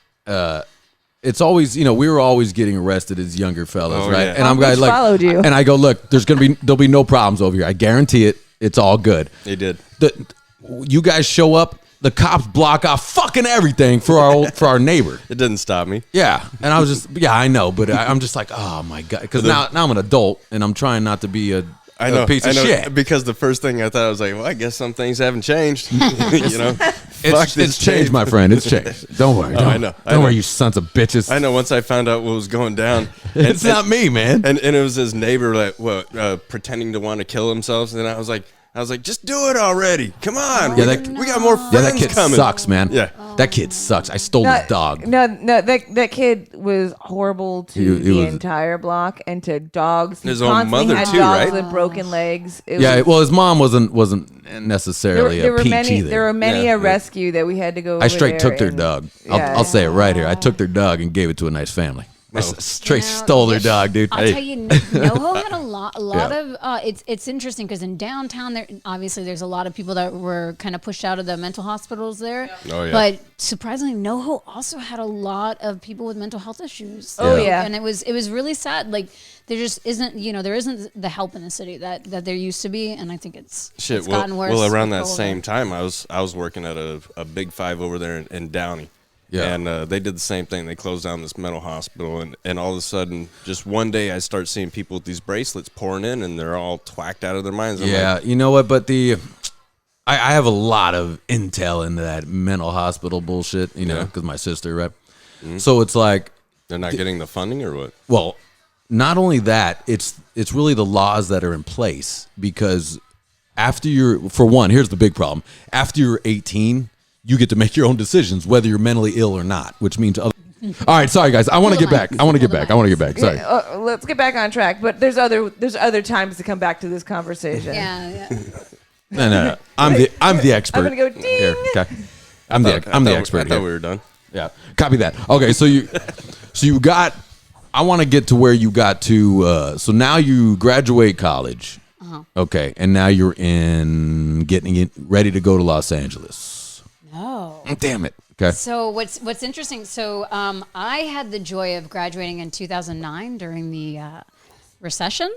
B: it's always, we were always getting arrested as younger fellas,
A: Oh,
B: right?
A: yeah.
B: And I'm
D: Long Beach
B: like,
D: followed you.
B: and I go, look, there'll be no problems over here. I guarantee it. It's all good.
A: They did.
B: You guys show up, the cops block off fucking everything for our neighbor.
A: It didn't stop me.
B: Yeah, and I was just, I know, but I'm just like, oh my god, because now I'm an adult and I'm trying not to be a piece of shit.
A: Because the first thing I thought, I was like, well, I guess some things haven't changed.
B: It's changed, my friend. It's changed. Don't worry.
A: I know.
B: Don't worry, you sons of bitches.
A: I know. Once I found out what was going down,
B: It's not me, man.
A: and it was his neighbor like pretending to want to kill themselves, and I was like, just do it already. Come on,
B: Yeah,
A: we got more friends
B: Yeah, that kid
A: coming.
B: sucks, man.
A: Yeah.
B: That kid sucks. I stole his dog.
D: No, that kid was horrible to
B: He
D: the
B: was-
D: entire block and to dogs. He
A: His own
D: constantly
A: mother
D: had
A: too,
D: dogs
A: right?
D: with broken legs. It
B: Yeah,
D: was-
B: well, his mom wasn't necessarily
D: there
B: a
D: were
B: peach
D: many.
B: either.
D: There were many
A: Yeah,
D: a
A: yeah.
D: rescue that we had to go.
B: I
D: over
B: straight
D: there
B: took their
D: and-
B: dog.
D: Yeah.
B: I'll say it right here. I took their dog and gave it to a nice family. I straight stole their dog, dude.
C: I'll tell you, NoHo had a lot
B: Yeah.
C: of. It's interesting because in downtown, obviously there's a lot of people that were kind of pushed out of the mental hospitals there.
A: Oh, yeah.
C: But surprisingly, NoHo also had a lot of people with mental health issues.
D: Oh,
B: Yeah.
D: yeah.
C: and it was really sad. Like there just isn't, there isn't the help in the city that there used to be, and I think it's gotten worse.
A: Well, around
C: with
A: that
C: COVID.
A: same time, I was working at a Big Five over there in Downey.
B: Yeah.
A: And they did the same thing. They closed down this mental hospital, and all of a sudden, just one day, I start seeing people with these bracelets pouring in, and they're all twacked out of their minds. I'm
B: Yeah,
A: like,
B: you know what? But I have a lot of intel into that mental hospital bullshit,
A: Yeah.
B: because my sister, right? So it's like,
A: they're not getting the funding or what?
B: well, not only that, it's really the laws that are in place, because for one, here's the big problem. After you're 18, you get to make your own decisions, whether you're mentally ill or not, which means all right, sorry guys. I want to get back. Sorry.
D: Let's get back on track. But there's other times to come back to this conversation.
C: Yeah.
B: No. I'm the expert.
D: I'm gonna go ding.
B: Here, okay. I'm the expert.
A: I thought
B: here.
A: we were done.
B: Yeah, copy that. Okay, so you got. I want to get to where you got to. So now you graduate college. Okay, and now you're getting it ready to go to Los Angeles.
C: No.
B: Damn it. Okay.
C: So what's interesting? So I had the joy of graduating in 2009 during the recession,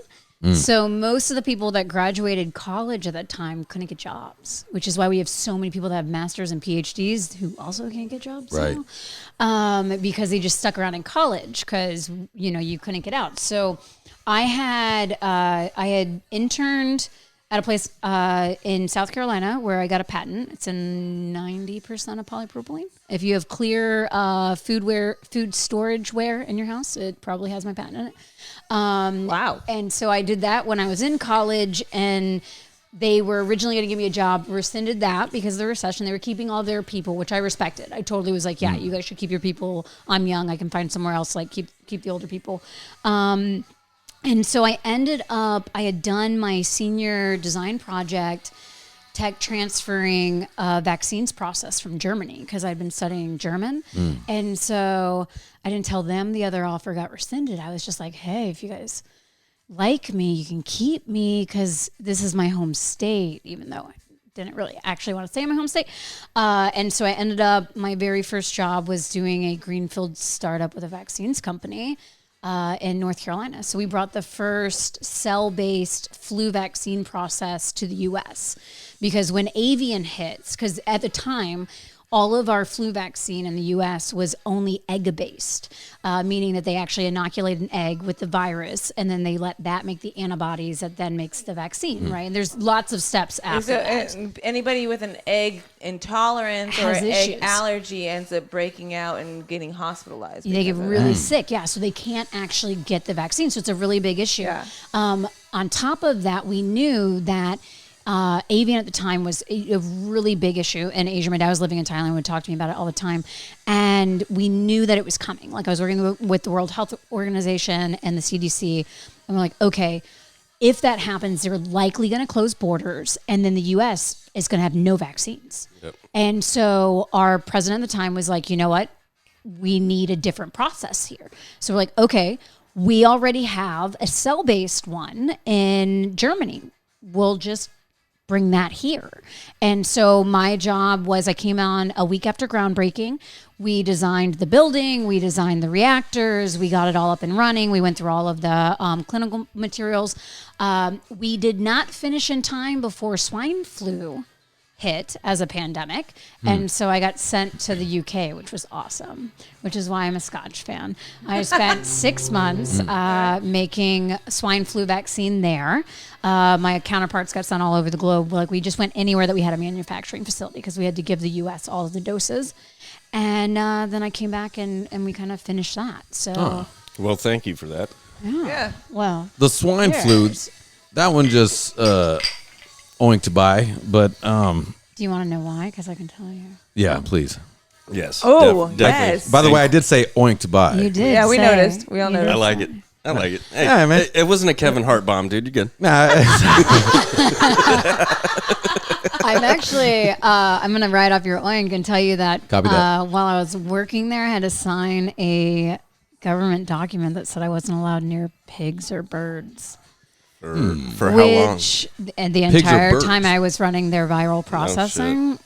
C: So most of the people that graduated college at that time couldn't get jobs, which is why we have so many people that have masters and PhDs who also can't get jobs
B: Right.
C: now, because they just stuck around in college because, you couldn't get out. So I had interned at a place in South Carolina where I got a patent. It's in 90% of polypropylene. If you have clear food storage ware in your house, it probably has my patent in it.
D: Wow.
C: And so I did that when I was in college, and they were originally going to give me a job, rescinded that because of the recession. They were keeping all their people, which I respected. I totally was like, yeah, you guys should keep your people. I'm young. I can find somewhere else, like keep the older people. And so I ended up, I had done my senior design project, tech transferring vaccines process from Germany because I'd been studying German. And so I didn't tell them the other offer got rescinded. I was just like, hey, if you guys like me, you can keep me because this is my home state, even though I didn't really actually want to stay in my home state. And so I ended up, my very first job was doing a greenfield startup with a vaccines company in North Carolina. So we brought the first cell-based flu vaccine process to the U.S. because when avian hits, because at the time, all of our flu vaccine in the U.S. was only egg-based, meaning that they actually inoculate an egg with the virus, and then they let that make the antibodies that then makes the vaccine, right? And there's lots of steps after that.
D: Anybody with an egg intolerance or
C: Has
D: egg
C: issues.
D: allergy ends up breaking out and getting hospitalized.
C: They get
D: because of
C: really
D: that.
C: sick, so they can't actually get the vaccine. So it's a really big issue.
D: Yeah.
C: On top of that, we knew that avian at the time was a really big issue in Asia. My dad was living in Thailand, would talk to me about it all the time. And we knew that it was coming. Like I was working with the World Health Organization and the CDC. And we're like, okay, if that happens, they're likely going to close borders. And then the U.S. is going to have no vaccines. Yep. And so our president at the time was like, you know what? We need a different process here. So we're like, okay, we already have a cell-based one in Germany. We'll just bring that here. And so my job was I came on a week after groundbreaking. We designed the building, we designed the reactors, we got it all up and running. We went through all of the clinical materials. We did not finish in time before swine flu hit as a pandemic. And so I got sent to the UK, which was awesome, which is why I'm a Scotch fan. I spent 6 months making swine flu vaccine there. My counterparts got sent all over the globe. Like we just went anywhere that we had a manufacturing facility because we had to give the US all of the doses. And then I came back and we kind of finished that. So,
A: Well, thank you for that.
D: Yeah.
C: well,
B: The swine flu, that one just oink to buy, but
C: do you want to know why? Because I can tell you.
B: yeah, please.
A: Yes.
D: Oh,
A: definitely.
D: yes.
B: By the way, I did say oink to buy.
C: You did.
D: Yeah, we
C: say
D: noticed. We all
C: you
D: noticed.
A: I
C: did
A: like
C: say
A: it. I like it. Hey,
B: Yeah, man.
A: it wasn't a Kevin Hart bomb, dude. You're good.
B: Nah,
C: I'm actually, I'm going to write off your oink and tell you that,
B: Copy that.
C: While I was working there, I had to sign a government document that said I wasn't allowed near pigs or birds.
A: For how long?
C: Which, and the
B: Pigs or
C: entire
B: birds?
C: time I was running their viral processing.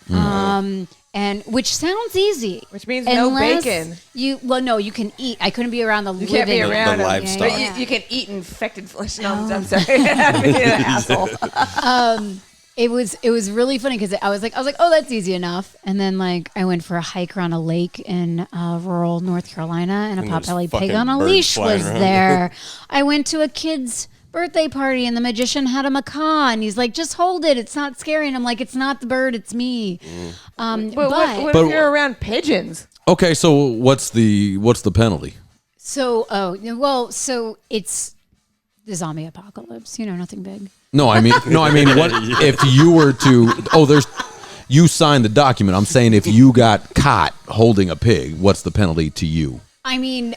C: And which sounds easy.
D: Which means no bacon.
C: No, you can eat. I couldn't be around the
D: You can't be around
A: the
D: them.
A: livestock.
D: But you can eat infected flesh. No, I'm sorry. I'm being an asshole.
C: It was really funny because I was like, oh, that's easy enough. And then like I went for a hike around a lake in rural North Carolina, and a
A: there's
C: potbelly pig
A: fucking
C: on a
A: birds
C: leash
A: flying
C: was
A: around.
C: there. I went to a kid's birthday party, and the magician had a macaw, and he's like, just hold it, it's not scary. And I'm like, it's not the bird, it's me.
D: But what if you're around pigeons?
B: okay, so what's the penalty?
C: So it's the zombie apocalypse. Nothing big.
B: No, I mean, what if you were to? You signed the document. I'm saying if you got caught holding a pig, what's the penalty to you?
C: I mean,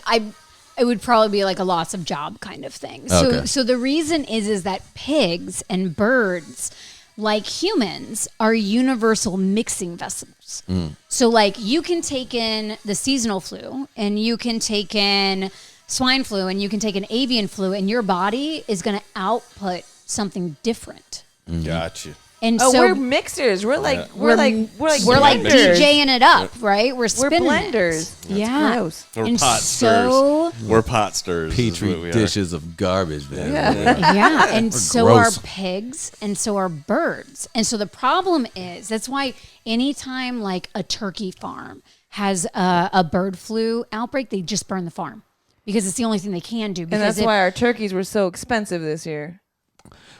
C: it would probably be like a loss of job kind of thing.
B: Okay.
C: So the reason is that pigs and birds, like humans, are universal mixing vessels. So like you can take in the seasonal flu, and you can take in swine flu, and you can take an avian flu, and your body is going to output something different.
A: Gotcha.
C: And
D: Oh,
C: so
D: we're mixers. We're like
C: DJing it up, right? We're spinning
D: blenders.
C: It. Yeah.
D: Gross.
A: We're
C: And
A: pot
C: so-
A: stirrers. We're pot stirrers. is
B: Petri
A: what we are.
B: dishes of garbage, man.
C: Yeah, and so
B: gross.
C: are pigs, and so are birds. And so the problem is that's why anytime like a turkey farm has a bird flu outbreak, they just burn the farm because it's the only thing they can do.
D: And that's why our turkeys were so expensive this year.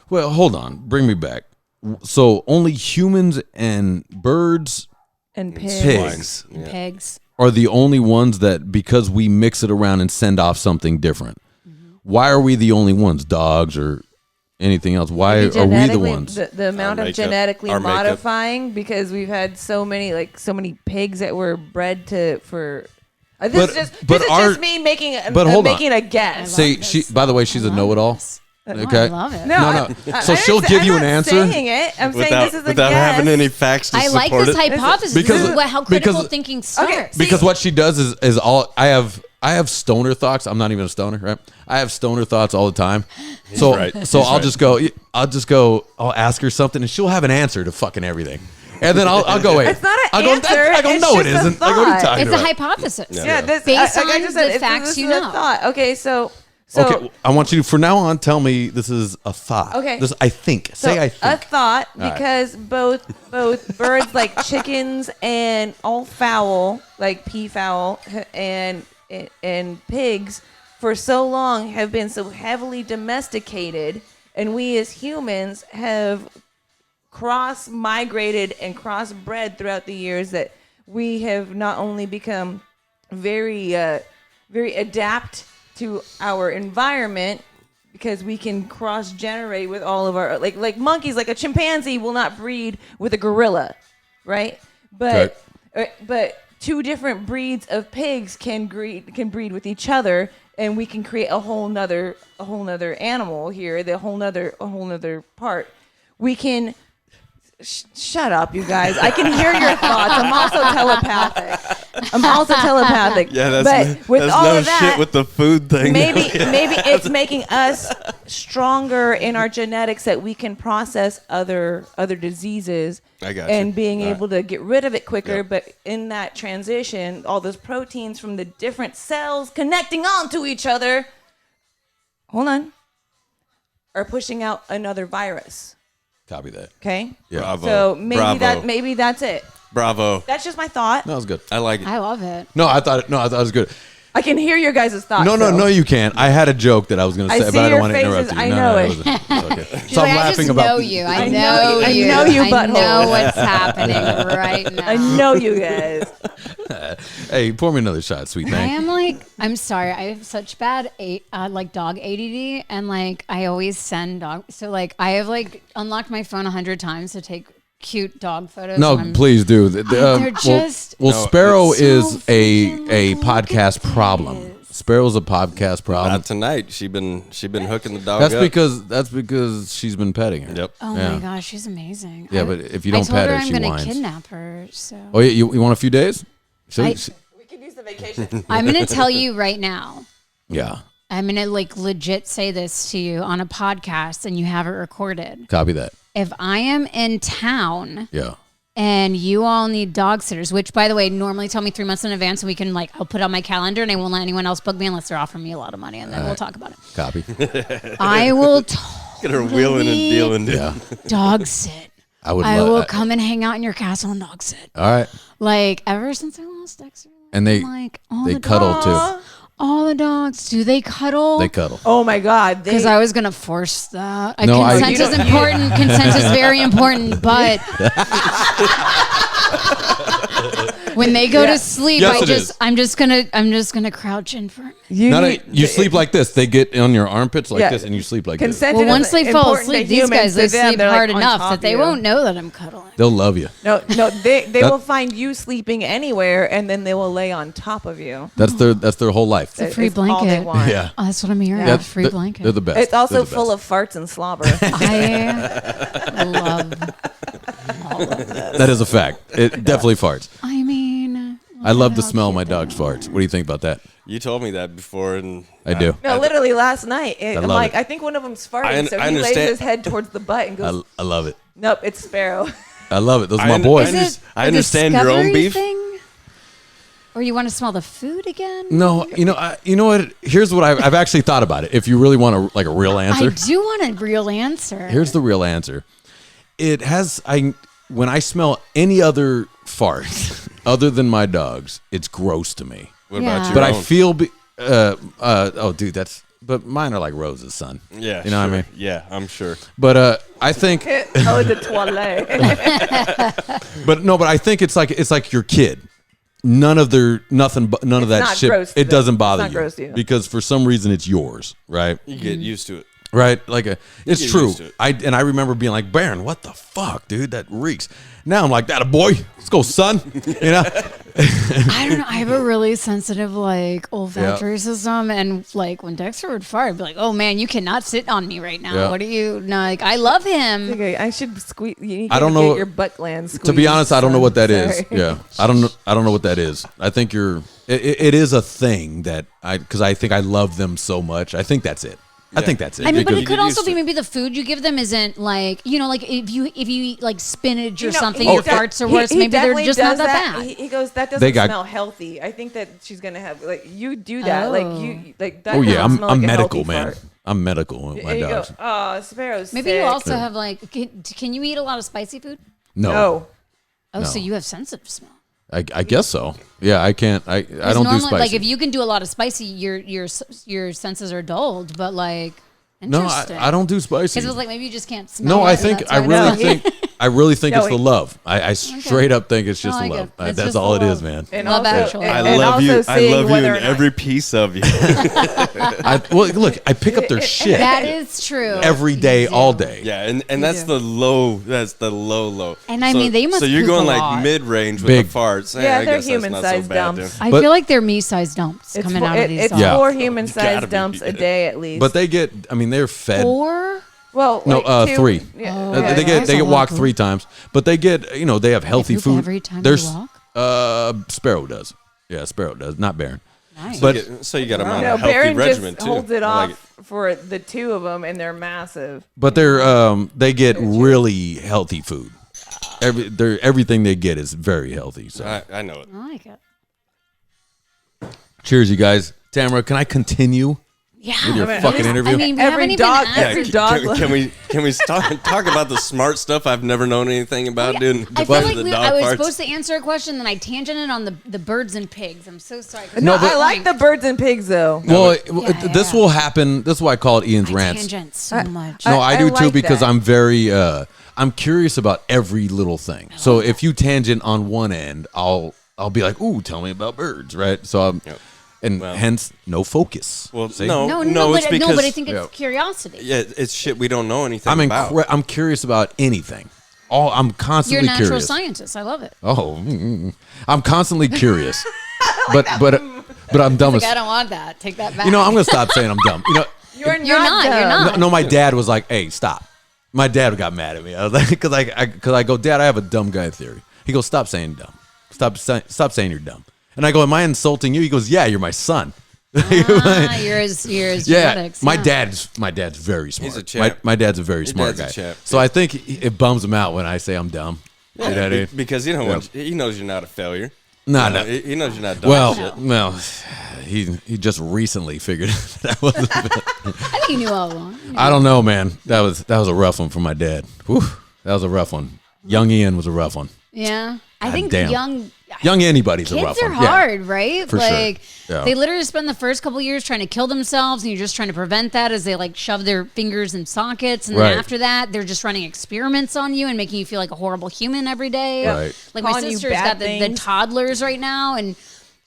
B: Well, hold on. Bring me back. So only humans and birds
D: And pigs.
B: pigs
A: Yeah.
C: pigs.
B: are the only ones that, because we mix it around and send off something different. Why are we the only ones? Dogs or anything else? Why are we the
D: Genetically,
B: ones?
D: The amount
A: Our
D: of
A: makeup.
D: genetically
A: Our makeup.
D: modifying because we've had so many pigs that were bred for. This
B: But-
D: is
B: but
D: just me making
B: but hold on.
D: making a guess.
B: Say she. By the way, she's a know-it-all. Okay.
C: I love it.
B: No. So she'll give you an answer
D: I'm saying it. I'm saying
A: Without,
D: this is a
A: without
D: guess.
A: having any facts to
C: I like
A: support
C: this
A: it.
C: hypothesis.
B: Because-
C: This is how critical
B: because-
C: thinking starts.
B: Because what she does is all I have stoner thoughts. I'm not even a stoner, right? I have stoner thoughts all the time. So
A: right.
B: so
A: He's
B: I'll just go I'll ask her something and she'll have an answer to fucking everything. And then I'll go, wait.
D: It's not an
B: I go,
D: answer,
B: I go,
D: it's
B: no, it
D: just a
B: isn't. I go, what are you
D: thought.
B: talking
C: It's a
B: about?
C: hypothesis.
D: Yeah, this,
C: Based
D: like I
C: on
D: just said,
C: the facts
D: this
C: you
D: is a
C: know.
D: thought. Okay, so
B: Okay, I want you to, for now on, tell me this is a thought.
D: Okay.
B: This, I think. Say I
D: a
B: think.
D: thought
B: right.
D: because both birds like chickens and all fowl like peafowl and pigs for so long have been so heavily domesticated, and we as humans have cross-migrated and cross-bred throughout the years that we have not only become very adept to our environment because we can cross-generate with all of our like monkeys. Like a chimpanzee will not breed with a gorilla, right? But two different breeds of pigs can breed with each other, and we can create a whole nother animal here. A whole nother part. We can. Shut up, you guys. I can hear your thoughts. I'm also telepathic.
A: Yeah, that's,
D: but with
A: that's
D: all
A: no
D: of that,
A: shit with the food thing.
D: maybe it's making us stronger in our genetics that we can process other diseases
A: I got
D: and
A: you.
D: being
A: All
D: able to get rid of it quicker.
A: Yep.
D: But in that transition, all those proteins from the different cells connecting on to each other, are pushing out another virus.
B: Copy that.
D: Okay.
B: Yeah.
A: Bravo.
D: So
A: Bravo.
D: maybe that's it.
A: Bravo.
D: That's just my thought.
B: That was good.
A: I like it.
C: I love it.
B: No, I thought it was good.
D: I can hear your guys' thoughts.
B: No, you can't. I had a joke that I was going to
D: I
B: say,
D: see
B: but I don't
D: your
B: want to interrupt
D: faces.
B: you.
D: I
B: No,
D: know
B: no,
D: it.
B: it's okay.
C: She's like, I just know you. I know you.
D: I know you,
C: I
D: butthole.
C: know what's happening right now.
D: I know you guys.
B: Hey, pour me another shot, sweet
C: I
B: thing.
C: I'm sorry. I have such bad dog ADD, and like I always send dog. So like I have like unlocked my phone 100 times to take cute dog photos.
B: No,
C: and I'm-
B: please do.
C: They're just
B: well,
A: No,
B: Sparrow
C: it's so
B: is a
C: freaking
B: podcast problem. Sparrow's a podcast problem.
A: Not tonight. She been hooking the dog
B: That's
A: up.
B: because she's been petting her.
A: Yep.
C: Oh
B: Yeah.
C: my gosh, she's amazing.
B: Yeah, but if you don't
C: I told
B: pet her,
C: I'm
B: she
C: gonna
B: whines.
C: kidnap her. So
B: Oh yeah, you want a few days?
C: I-
D: We could use the vacation.
C: I'm gonna tell you right now.
B: Yeah,
C: I'm gonna like legit say this to you on a podcast, and you have it recorded.
B: copy that.
C: If I am in town
B: Yeah.
C: and you all need dog sitters, which by the way, normally tell me 3 months in advance, and we can I'll put it on my calendar, and I won't let anyone else book me unless they're offering me a lot of money, and then we'll talk about it.
B: Copy.
C: I will
A: Get her wheeling and dealing. Dude.
B: Yeah.
C: dog sit.
B: I would
C: I
B: love
C: will come and hang out in your castle and dog sit.
B: All right.
C: Like ever since I lost Dexter,
B: And they
C: I'm like all
B: they
C: the
B: cuddle
C: dogs,
B: too.
C: All the dogs, do they cuddle?
B: They cuddle.
D: Oh my God.
C: Because I was gonna force that.
B: No,
C: Consent
D: You
C: is
D: don't-
C: important. Consent is very important. But when they go to sleep,
B: Yes, it is.
C: I'm just gonna crouch in for.
B: You sleep like this. They get on your armpits like
D: Yeah.
B: this, and you sleep like
D: Consent
C: Well,
D: is
C: once they fall
D: important
C: asleep,
D: to
C: these
D: humans,
C: guys
D: to
C: they
D: them,
C: sleep
D: they're,
C: hard
D: like, on
C: enough
D: top
C: that they
D: of you.
C: won't know that I'm cuddling.
B: this. They'll love you.
D: No, they will find you sleeping anywhere, and then they will lay on top of you.
B: That's their whole life.
C: a free
D: It's all they
C: blanket.
D: want.
B: Yeah.
C: Oh, that's what I'm hearing.
B: Yeah,
C: A free
B: they're-
C: blanket.
B: They're the best.
D: It's also
B: They're the
D: full
B: best.
D: of farts and slobber.
C: I love all of this.
B: That is a fact. It definitely farts.
C: I mean,
B: I love the
C: how
B: smell of my
C: cute they
B: dog's
C: are.
B: farts. What do you think about that?
A: You told me that before, and
B: I do.
D: No, literally last night. I'm
B: love
D: like,
B: it.
D: I think one of them's farting,
A: I
D: so he lays
A: understand.
D: his head towards the butt and goes.
B: I love it.
D: Nope, it's Sparrow.
B: I love it. Those are my boys.
A: I understand your own beef.
C: Thing? Or you want to smell the food again?
B: No, you know what? Here's what I've actually thought about it. If you really want a real answer,
C: I do want a real answer.
B: Here's the real answer. When I smell any other fart other than my dog's, it's gross to me.
A: What about your
B: But
A: own?
B: I feel, but mine are like roses, son.
A: Yeah,
B: you know what I mean.
A: Yeah, I'm sure.
B: But I think,
D: The toilet.
B: but I think it's like your kid. None of that
D: not
B: shit.
D: gross to
B: It
D: them.
B: doesn't bother
D: It's not gross to you.
B: because for some reason it's yours, right?
A: You get used to it.
B: Right, it's
A: get
B: true.
A: used to it.
B: I remember being like, Baron, what the fuck, dude? That reeks. Now I'm like, that a boy. Let's go, son. You know.
C: I don't know. I have a really sensitive olfactory system, and when Dexter would fart, I'd be like, "Oh man, you cannot sit on me right now.
B: Yeah.
C: What are you I love him.
D: Okay, I should squeeze. You
B: I don't
D: get
B: know-
D: your butt gland squeezed.
B: To be honest, I don't know what that is.
D: Sorry.
B: Yeah, I don't know what that is. I think it is a thing that because I think I love them so much. I think that's it. I think that's it.
C: I mean, but
B: Because-
C: it could
A: get
C: also
A: used
C: be
A: to it.
C: maybe the food you give them isn't if you eat like spinach or something,
D: he
C: your
D: de-
C: farts are
D: he-
C: worse.
D: he
C: Maybe they're
D: definitely
C: just
D: does
C: not that bad.
D: He goes, that
B: They
D: doesn't
B: got-
D: smell healthy. I think that she's gonna have you do that. That.
B: oh yeah,
D: doesn't smell
B: I'm
D: like a
B: medical,
D: healthy
B: man.
D: fart.
B: I'm medical with my
D: And you go,
B: dogs.
D: oh, Sparrow's
C: Maybe
D: sick.
C: you also have can you eat a lot of spicy food?
B: No,
C: Oh, so you have sensitive smell.
B: I guess so. Yeah, I can't. I don't do
C: Normally,
B: spicy.
C: if you can do a lot of spicy, your senses are dulled. But
B: no,
C: interesting.
B: I don't do spicy.
C: Because it was maybe you just can't smell.
B: No,
C: it,
B: I
C: and
B: think
C: that's
B: I
C: why
B: really
C: know.
B: think I really think
D: No,
B: it's the love. I straight up think it's just
C: No, I
B: the
C: get
B: love.
C: it. It's
B: That's
C: just
B: all
C: the
B: it is,
C: love.
B: man.
D: And
C: Love
D: also,
C: Actually.
D: and,
A: I
D: and
A: love
D: also
A: you. I
D: seeing
A: love you
D: whether
A: in
D: or not-
A: every piece of you.
B: Well, look, I pick up their shit
C: That is true.
B: every day,
C: You do.
B: all day.
A: Yeah, and that's
C: do.
A: the low. That's the low.
C: And I mean, they must
A: So you're
C: poop
A: going
C: a
A: like
C: lot.
A: mid range with
B: Big.
A: the farts.
D: Yeah,
A: I
D: they're
A: guess that's not so
D: human-sized
A: bad,
D: dumps.
A: dude.
C: I
B: But-
C: feel like they're me-sized dumps
D: It's
C: coming
D: four,
C: out of these.
D: it's
C: dogs.
B: Yeah.
D: 4
A: Gotta
D: human-sized
A: be.
D: dumps a day at least.
B: But they get. I mean, they're fed.
C: 4?
D: well,
B: No,
D: like 2,
B: 3.
D: Yeah,
C: Oh.
D: yeah.
B: They
C: That's
B: get
C: a lot
B: walked
C: of
B: 3 times, but they get they have healthy
C: poop
B: food.
C: every time they
B: There's
C: walk?
B: Sparrow does. Yeah, Sparrow does, not Baron.
C: Nice.
B: But
A: So you got them on
D: No,
A: a healthy
D: Baron
A: regimen
D: just
A: too.
D: holds it
A: I
D: off
A: like
D: for the 2 of them, and they're massive.
B: but they get really healthy food. Everything they get is very healthy. So
A: I know it.
C: I like it.
B: cheers, you guys. Tamara, can I continue
C: Yeah.
B: with your
D: I mean,
B: fucking interview?
C: I mean, we
D: Every
C: haven't even
D: dog-
C: asked-
D: every dog-
A: Can we talk about the smart stuff I've never known anything about, dude?
C: I feel like
A: the
C: I
A: dog
C: was
A: farts?
C: supposed to answer a question, then I tangented on the birds and pigs. I'm so sorry.
D: No,
B: but-
D: I like the birds and pigs though.
B: well,
C: Yeah,
B: this
C: yeah.
B: will happen. This is why I call it Ian's
C: I
B: rants.
C: tangent so much.
B: No, I do too
D: like
B: because
D: that.
B: I'm very I'm curious about every little thing. So if you tangent on one end, I'll be like, "Ooh, tell me about birds," right? So and
A: Well-
B: hence no focus.
A: Well,
B: See?
A: no,
C: but,
A: it's because
C: but I think it's
B: Yeah.
C: curiosity.
A: yeah, it's shit we don't know anything
B: I'm
A: about.
B: I'm curious about anything. I'm
C: You're a
B: constantly
C: natural
B: curious.
C: scientist. I love it.
B: Oh, I'm constantly curious. but I'm dumb as
C: I don't want that. Take that back.
B: I'm gonna stop saying I'm dumb.
D: You're
C: You're not, you're
D: dumb.
C: not.
B: No, my dad was like, "Hey, stop." My dad got mad at me. I was like, because I go, "Dad, I have a dumb guy theory." He goes, "Stop saying dumb. Stop saying you're dumb." And I go, "Am I insulting you?" He goes, "Yeah, you're my son."
C: You're his
B: Yeah,
C: genetics.
B: my dad's very smart.
A: He's a champ.
B: My dad's a very
A: Your
B: smart
A: dad's
B: guy.
A: a champ,
B: So I think it bums him out when I say I'm dumb. You know what I mean?
A: Because he knows you're not a failure.
B: No,
A: You know,
B: no.
A: he knows you're not dumb. shit.
B: Well, he just recently figured that wasn't.
C: I think you knew all along.
B: I don't know, man. That was a rough one for my dad. Whew, that was a rough one. Young Ian was a rough one.
C: Yeah. I think
B: damn.
C: young
B: anybody's a
C: kids
B: rough
C: are
B: one. Yeah.
C: hard, right?
B: For sure.
C: like
B: Yeah.
C: they literally spend the first couple years trying to kill themselves, and you're just trying to prevent that as they shove their fingers in sockets, and
B: Right.
C: then after that, they're just running experiments on you and making you feel like a horrible human every day.
B: Right.
C: Like my
D: Calling you
C: sister's
D: bad
C: got the
D: things.
C: toddlers right now, and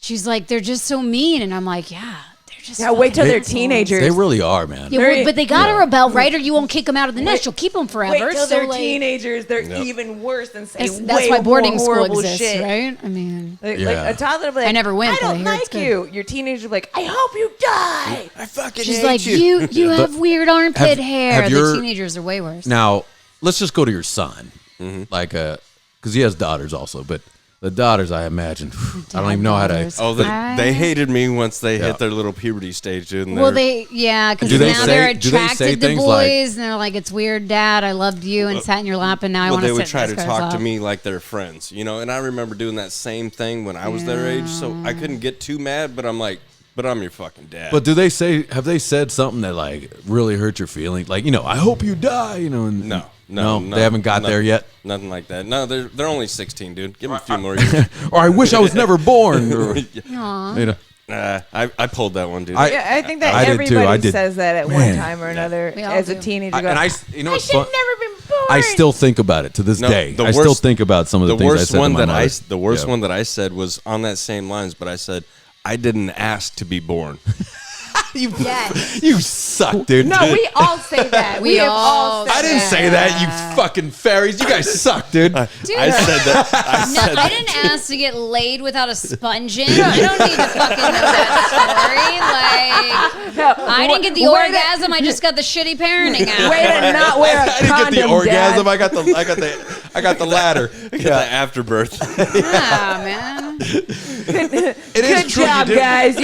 C: she's like, they're just so mean, and I'm like, yeah. Just
D: Yeah, wait till
C: fucking
D: they're
C: assholes.
D: teenagers.
B: They really are, man.
C: Yeah,
D: They're-
C: but they gotta rebel, right? Or you won't kick them out of the nest. You'll keep them
D: Wait
C: forever.
D: till
C: so
D: they're
C: like,
D: teenagers. They're even worse than saying
C: that's
D: way
C: why boarding
D: more
C: school
D: horrible
C: exists,
D: shit.
C: right? I mean,
D: Like
B: Yeah.
D: a toddler will be like,
C: I never went,
D: I
C: but I
D: don't
C: hear it's
D: like
C: good.
D: you. Your teenager will be like, I hope you die.
A: I fucking
C: she's
A: hate
C: like,
A: you.
C: you have weird armpit hair.
B: have
C: The
B: your-
C: teenagers are way worse.
B: Now, let's just go to your son. Like, because he has daughters also, but The daughters, I imagine. I don't even know how to.
A: Oh, they hated me once they hit their little puberty stage, dude.
C: Well, because now they're attracted to boys, and they're like, "It's weird, Dad. I loved you and sat in your lap, and now I want to sit."
A: Well, they would try to talk to me like they're friends, you know. And I remember doing that same thing when I was their age, so I couldn't get too mad. But I'm like, "But I'm your fucking dad."
B: But have they said something that like really hurt your feelings? Like, I hope you die, And, No, they haven't got there yet.
A: Nothing like that. No, they're only 16, dude. Give them a few more years.
B: Or I wish I was never born.
A: I pulled that one, dude.
D: I think that everybody says that at one time or another as a teenager.
A: I
D: should have never been born.
B: I still think about it to this day. I still think about some of the things I said to my mother.
A: The worst one that I said was on that same lines, but I said, I didn't ask to be born.
B: You suck, dude.
D: No, we all say that. We have all said that.
B: I didn't say that, you fucking fairies. You guys suck, dude.
A: I said that.
C: I didn't ask to get laid without a sponge in. I don't need to fucking know that story. I didn't get the orgasm. I just got the shitty parenting out.
D: Way to not wear a condom,
B: I didn't get the orgasm.
D: Dad.
B: I got the ladder.
A: I got the afterbirth.
C: Yeah, man.
D: Good job, guys.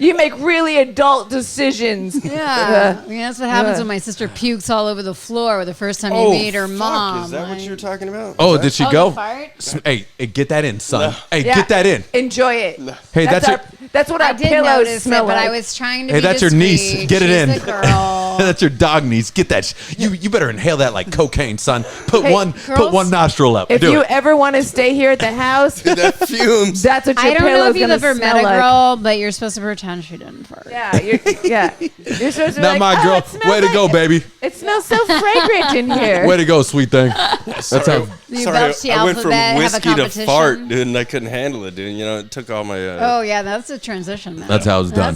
D: You make really adult decisions.
C: Yeah, that's what happens when my sister pukes all over the floor the first time you meet her mom.
A: Is that what you're talking about?
B: Oh, did she go?
C: Fart?
B: Hey, get that in, son. Hey, get that in.
D: Enjoy it.
B: Hey,
D: that's what our pillows smell like.
C: But I was trying to
B: Hey,
C: be
B: that's
C: discreet.
B: your niece. Get it in.
C: She's the girl.
B: That's your dog niece. Get that. You better inhale that like cocaine, son. Put one nostril up.
D: If you ever want to stay here at the house,
A: that fumes.
D: that's what your
C: I don't know
D: pillow's
C: if you've
D: gonna
C: ever met
D: smell
C: a
D: like.
C: girl, but you're supposed to pretend she didn't fart.
D: Yeah, you're supposed to be
B: Not
D: like,
B: my girl.
D: it smells
B: Way to go,
D: like-
B: baby.
D: It smells so fragrant in here.
B: Way to go, sweet thing. That's how.
C: You
A: Sorry,
C: belch the
A: I went from
C: alphabet, have a
A: whiskey to
C: competition.
A: fart, dude, and I couldn't handle it, dude. It took all my.
C: Oh yeah, that's a transition. Man.
B: That's how it's done.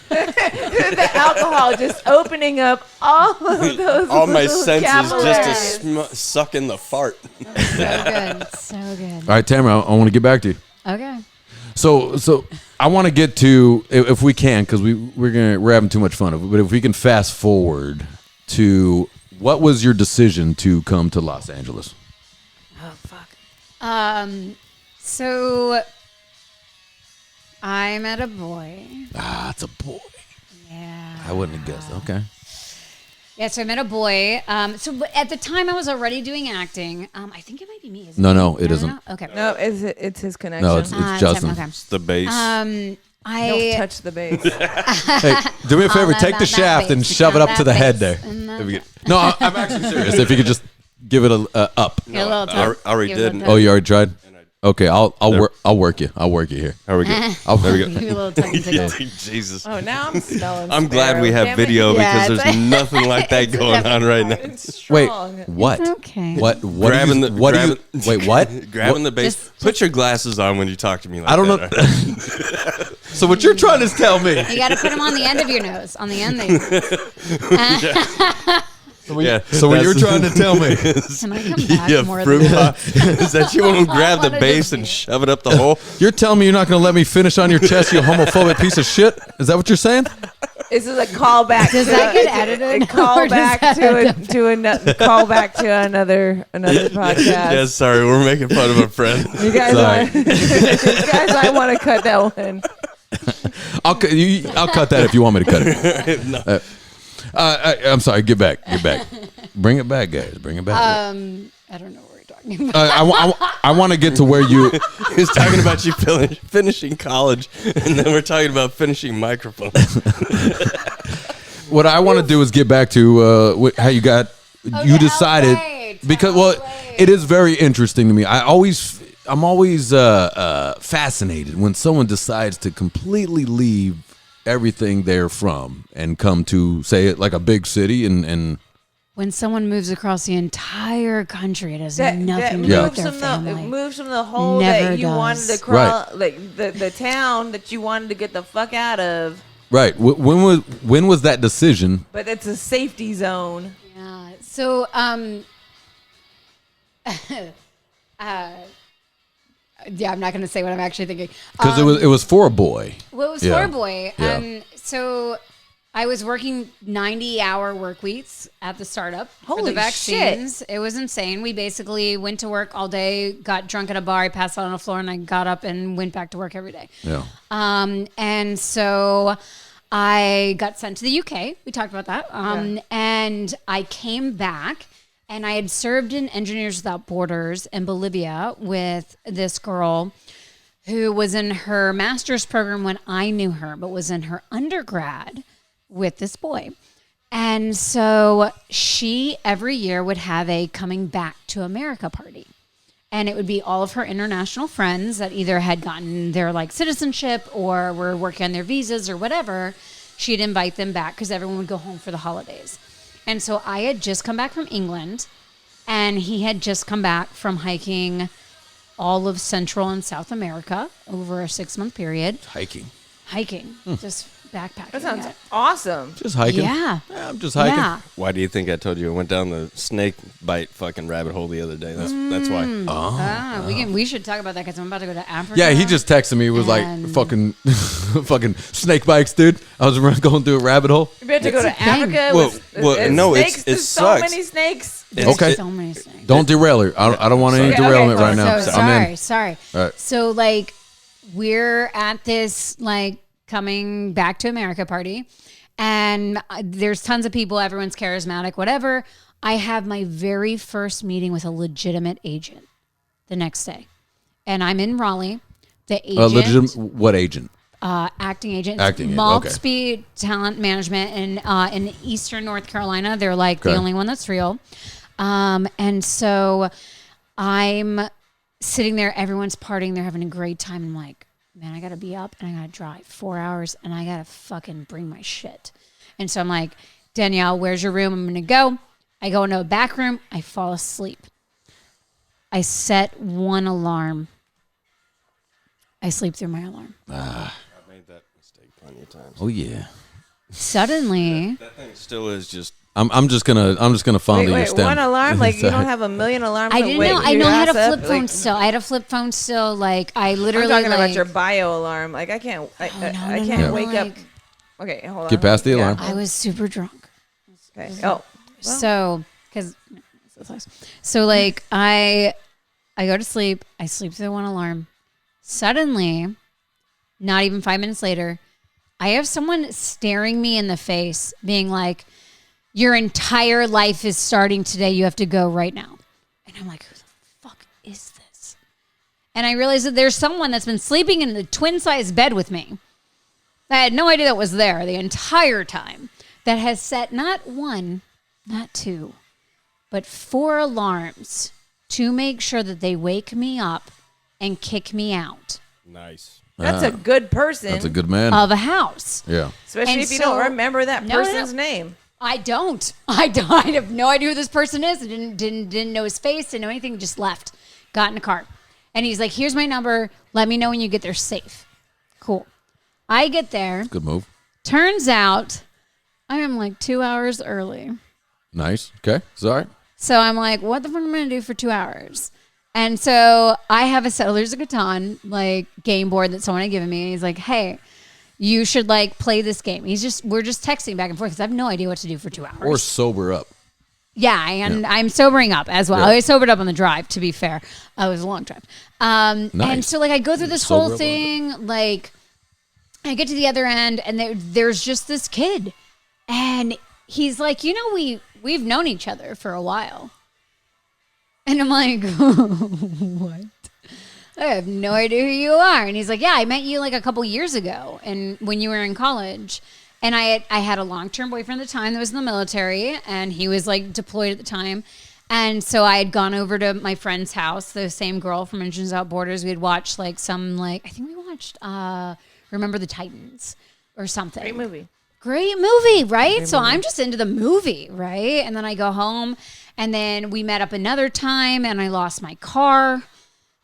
D: The alcohol just opening up all of those
A: all my
D: little
A: senses
D: capillaries.
A: just to suck in the fart.
C: So good, so good.
B: All right, Tamara, I want to get back to you.
C: Okay.
B: So I want to get to, if we can, because we're having too much fun. But if we can fast forward to what was your decision to come to Los Angeles?
C: Oh fuck. So I met a boy.
B: It's a boy.
C: Yeah.
B: I wouldn't have guessed. Okay.
C: Yeah, so I met a boy. So at the time I was already doing acting. I think it might be me.
B: No, it isn't.
C: Okay.
D: No, it's his connection.
B: No, it's Justin.
C: Okay.
A: It's the bass.
D: Don't touch the base.
B: Hey, do me a favor. Take the shaft and shove it up to the head there. No, I'm actually serious. If you could just give it a up.
A: I already did.
B: Oh, you already tried? Okay, I'll work you. I'll work you here.
A: There we go.
B: There we go.
C: Give you a little tongue tickle.
A: Jesus.
D: Oh, now I'm smelling.
A: I'm glad we have video because there's nothing like that going on right now.
B: Wait, what?
C: It's okay.
B: What?
A: Grabbing the
B: Wait, what?
A: Grabbing the base. Put your glasses on when you talk to me like that.
B: I don't know. So what you're trying to tell me?
C: You got to put them on the end of your nose. On the end.
B: So what you're trying to tell me?
C: Can I come back more
A: fruit
C: than
A: pop. Is that you won't grab the base and shove it up the hole?
B: You're telling me you're not going to let me finish on your chest, you homophobic piece of shit? Is that what you're saying?
D: This is a callback.
C: Does that get edited?
D: A callback to another podcast.
A: Yeah, sorry, we're making fun of a friend.
D: You guys, I want to cut that one.
B: I'll cut that if you want me to cut it. No. I'm sorry. Get back. Bring it back, guys. Bring it back.
C: I don't know what we're talking about.
B: I want to get to where you.
A: He was talking about you finishing college, and then we're talking about finishing microphones.
B: What I want to do is get back to how you got. You decided because it is very interesting to me. I'm always fascinated when someone decides to completely leave everything they're from and come to, say it like a big city and
C: when someone moves across the entire country, it has nothing to do with their family.
D: It moves from the hole
C: Never
D: that you
C: does.
D: wanted to crawl, like the town that you wanted to get the fuck out of.
B: Right. When was that decision?
D: But it's a safety zone.
C: Yeah. So yeah, I'm not going to say what I'm actually thinking.
B: Because it was for a boy.
C: Well, it was
B: Yeah.
C: for a boy.
B: Yeah.
C: So I was working 90-hour work weeks at the startup for
D: Holy
C: the vaccines. Shit. It was insane. We basically went to work all day, got drunk at a bar, I passed out on the floor, and I got up and went back to work every day.
B: Yeah.
C: And so I got sent to the UK. We talked about that. And I came back, and I had served in Engineers Without Borders in Bolivia with this girl who was in her master's program when I knew her, but was in her undergrad with this boy. And so she every year would have a coming back to America party. And it would be all of her international friends that either had gotten their like citizenship or were working on their visas or whatever. She'd invite them back because everyone would go home for the holidays. And so I had just come back from England, and he had just come back from hiking all of Central and South America over a 6-month period.
B: Hiking.
C: Just backpacking.
D: That sounds awesome.
B: Just hiking.
C: Yeah.
B: I'm just hiking.
C: Yeah.
A: Why do you think I told you I went down the snake bite fucking rabbit hole the other day? That's why.
C: We should talk about that because I'm about to go to Africa.
B: Yeah, he just texted me. It was like fucking snake bites, dude. I was going through a rabbit hole.
D: You better go to Africa
A: no,
D: snakes.
A: it
D: There's
A: sucks.
D: so many snakes.
B: Okay.
C: So many snakes.
B: Don't derail her. I don't want any derailment right now.
C: So
B: I'm in.
C: sorry.
B: All right.
C: So like we're at this like coming back to America party, and there's tons of people. Everyone's charismatic, whatever. I have my very first meeting with a legitimate agent the next day, and I'm in Raleigh. The agent,
B: what agent?
C: Acting agent.
B: Acting agent,
C: Maltsby Talent Management in Eastern North Carolina. They're like the only one that's real. And so I'm sitting there, everyone's partying, they're having a great time. I'm like, man, I got to be up and I got to drive 4 hours and I got to fucking bring my shit. And so I'm like, Danielle, where's your room? I'm going to go. I go into a back room. I fall asleep. I set one alarm. I sleep through my alarm.
A: I've made that mistake plenty of times.
B: Oh yeah.
C: Suddenly,
A: That thing still is just.
B: I'm just gonna fondle your stem.
D: One alarm? Like you don't have a million alarms?
C: I didn't know. I know I had a flip phone still. I had a flip phone still. Like I literally.
D: I'm talking
C: like,
D: about your bio alarm. Like I can't. I can't wake up. Okay, hold on.
B: Get past the alarm.
C: I was super drunk.
D: Okay. Oh.
C: So, like I go to sleep. I sleep through one alarm. Suddenly, not even 5 minutes later, I have someone staring me in the face, being like, "Your entire life is starting today. You have to go right now." And I'm like, "Who the fuck is this?" And I realized that there's someone that's been sleeping in the twin-sized bed with me. I had no idea that was there the entire time. That has set not one, not two, but 4 alarms to make sure that they wake me up and kick me out.
A: Nice.
D: That's a good person.
B: That's a good man.
C: Of a house.
B: Yeah.
D: Especially if you don't remember that person's name.
C: I don't. I have no idea who this person is. I didn't know his face, didn't know anything, just left. Got in a car. And he's like, "Here's my number. Let me know when you get there safe." Cool. I get there.
B: Good move.
C: Turns out I am like 2 hours early.
B: Nice. Okay. Sorry.
C: So I'm like, what the fuck am I going to do for 2 hours? And so I have a Settlers of Catan like game board that someone had given me. And he's like, "Hey, you should like play this game." We're just texting back and forth because I have no idea what to do for 2 hours.
B: Or sober up.
C: Yeah, and I'm sobering up as well.
B: Yeah.
C: I sobered up on the drive, to be fair. It was a long drive.
B: Nice.
C: And so like I go through this
B: Sober
C: whole
B: up
C: thing, like I get to the other end and there's just this kid. And he's like, we've known each other for a while. And I'm like, what? I have no idea who you are. And he's like, "Yeah, I met you like a couple years ago, and when you were in college." And I had a long-term boyfriend at the time that was in the military, and he was like deployed at the time. And so I had gone over to my friend's house, the same girl from Engineers Without Borders. We had watched like some I think we watched Remember the Titans or something.
D: Great movie,
C: right? So I'm just into the movie, right? And then I go home, and then we met up another time, and I lost my car.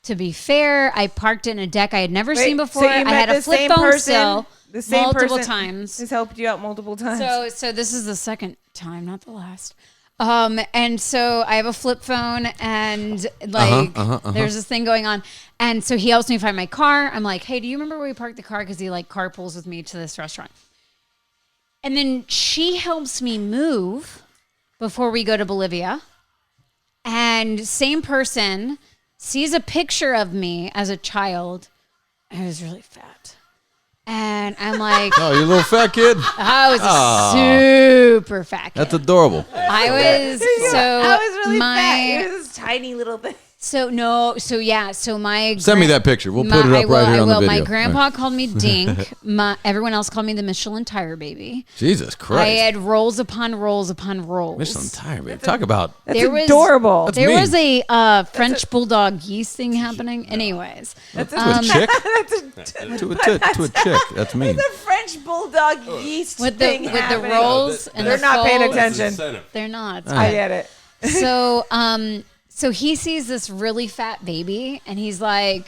C: To be fair, I parked in a deck I had never seen before.
D: So you
C: I
D: met
C: had a flip phone still.
D: The same
C: multiple
D: person
C: times.
D: Has helped you out multiple times.
C: So this is the second time, not the last. And so I have a flip phone, and like there's this thing going on. And so he helps me find my car. I'm like, "Hey, do you remember where we parked the car?" Because he like carpools with me to this restaurant. And then she helps me move before we go to Bolivia. And same person sees a picture of me as a child. I was really fat. And I'm like,
B: Oh, you little fat kid.
C: I was a super fat kid.
B: That's adorable.
C: I was
D: really
C: my
D: fat. It was this tiny little thing.
C: So my
B: Send me that picture. We'll put it up right here on the video.
C: My grandpa called me Dink. Everyone else called me the Michelin Tire Baby.
B: Jesus Christ.
C: I had rolls upon rolls upon rolls.
B: Michelin Tire Baby. Talk about.
D: That's adorable.
B: That's
C: There
B: mean.
C: was a French bulldog geese thing happening. Anyways,
B: to a chick. To a chick. That's mean.
D: It's a French bulldog yeast
C: with
D: thing
C: the
D: happening.
C: rolls and
D: They're
C: the
D: not paying
C: folds,
D: attention.
C: They're not.
D: I get it.
C: So he sees this really fat baby, and he's like,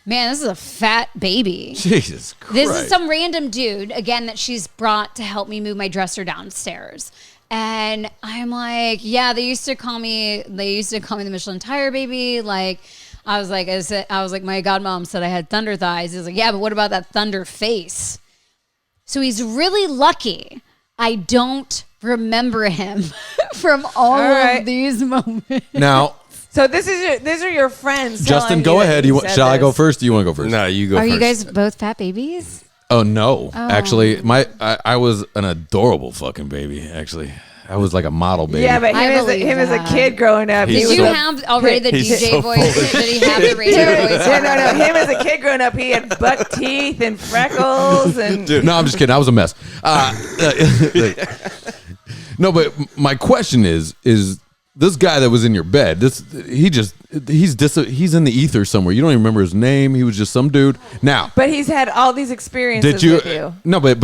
C: "Man, this is a fat baby."
B: Jesus Christ.
C: This is some random dude, again, that she's brought to help me move my dresser downstairs. And I'm like, yeah, they used to call me the Michelin Tire Baby. Like, I was like, my godmom said I had thunder thighs. He's like, yeah, but what about that thunder face? So he's really lucky I don't remember him from all of these moments.
B: Now,
D: So these are your friends.
B: Justin, go ahead. Shall I go first? Or you want to go first?
A: No, you go first.
C: Are you guys both fat babies?
B: Oh no, actually, I was an adorable fucking baby. Actually, I was like a model baby.
D: Yeah, but him
C: believe
D: as a
C: that.
D: kid growing up.
A: He's
C: Did
D: he
C: you
D: was
C: have already the
A: he's
C: DJ
A: so
C: voice? Did he have the radio voice?
D: no. Him as a kid growing up, he had buck teeth and freckles and.
B: No, I'm just kidding. I was a mess. No, but my question is this guy that was in your bed? He's in the ether somewhere. You don't even remember his name. He was just some dude. Now,
D: But he's had all these experiences
B: did you?
D: with you.
B: No, but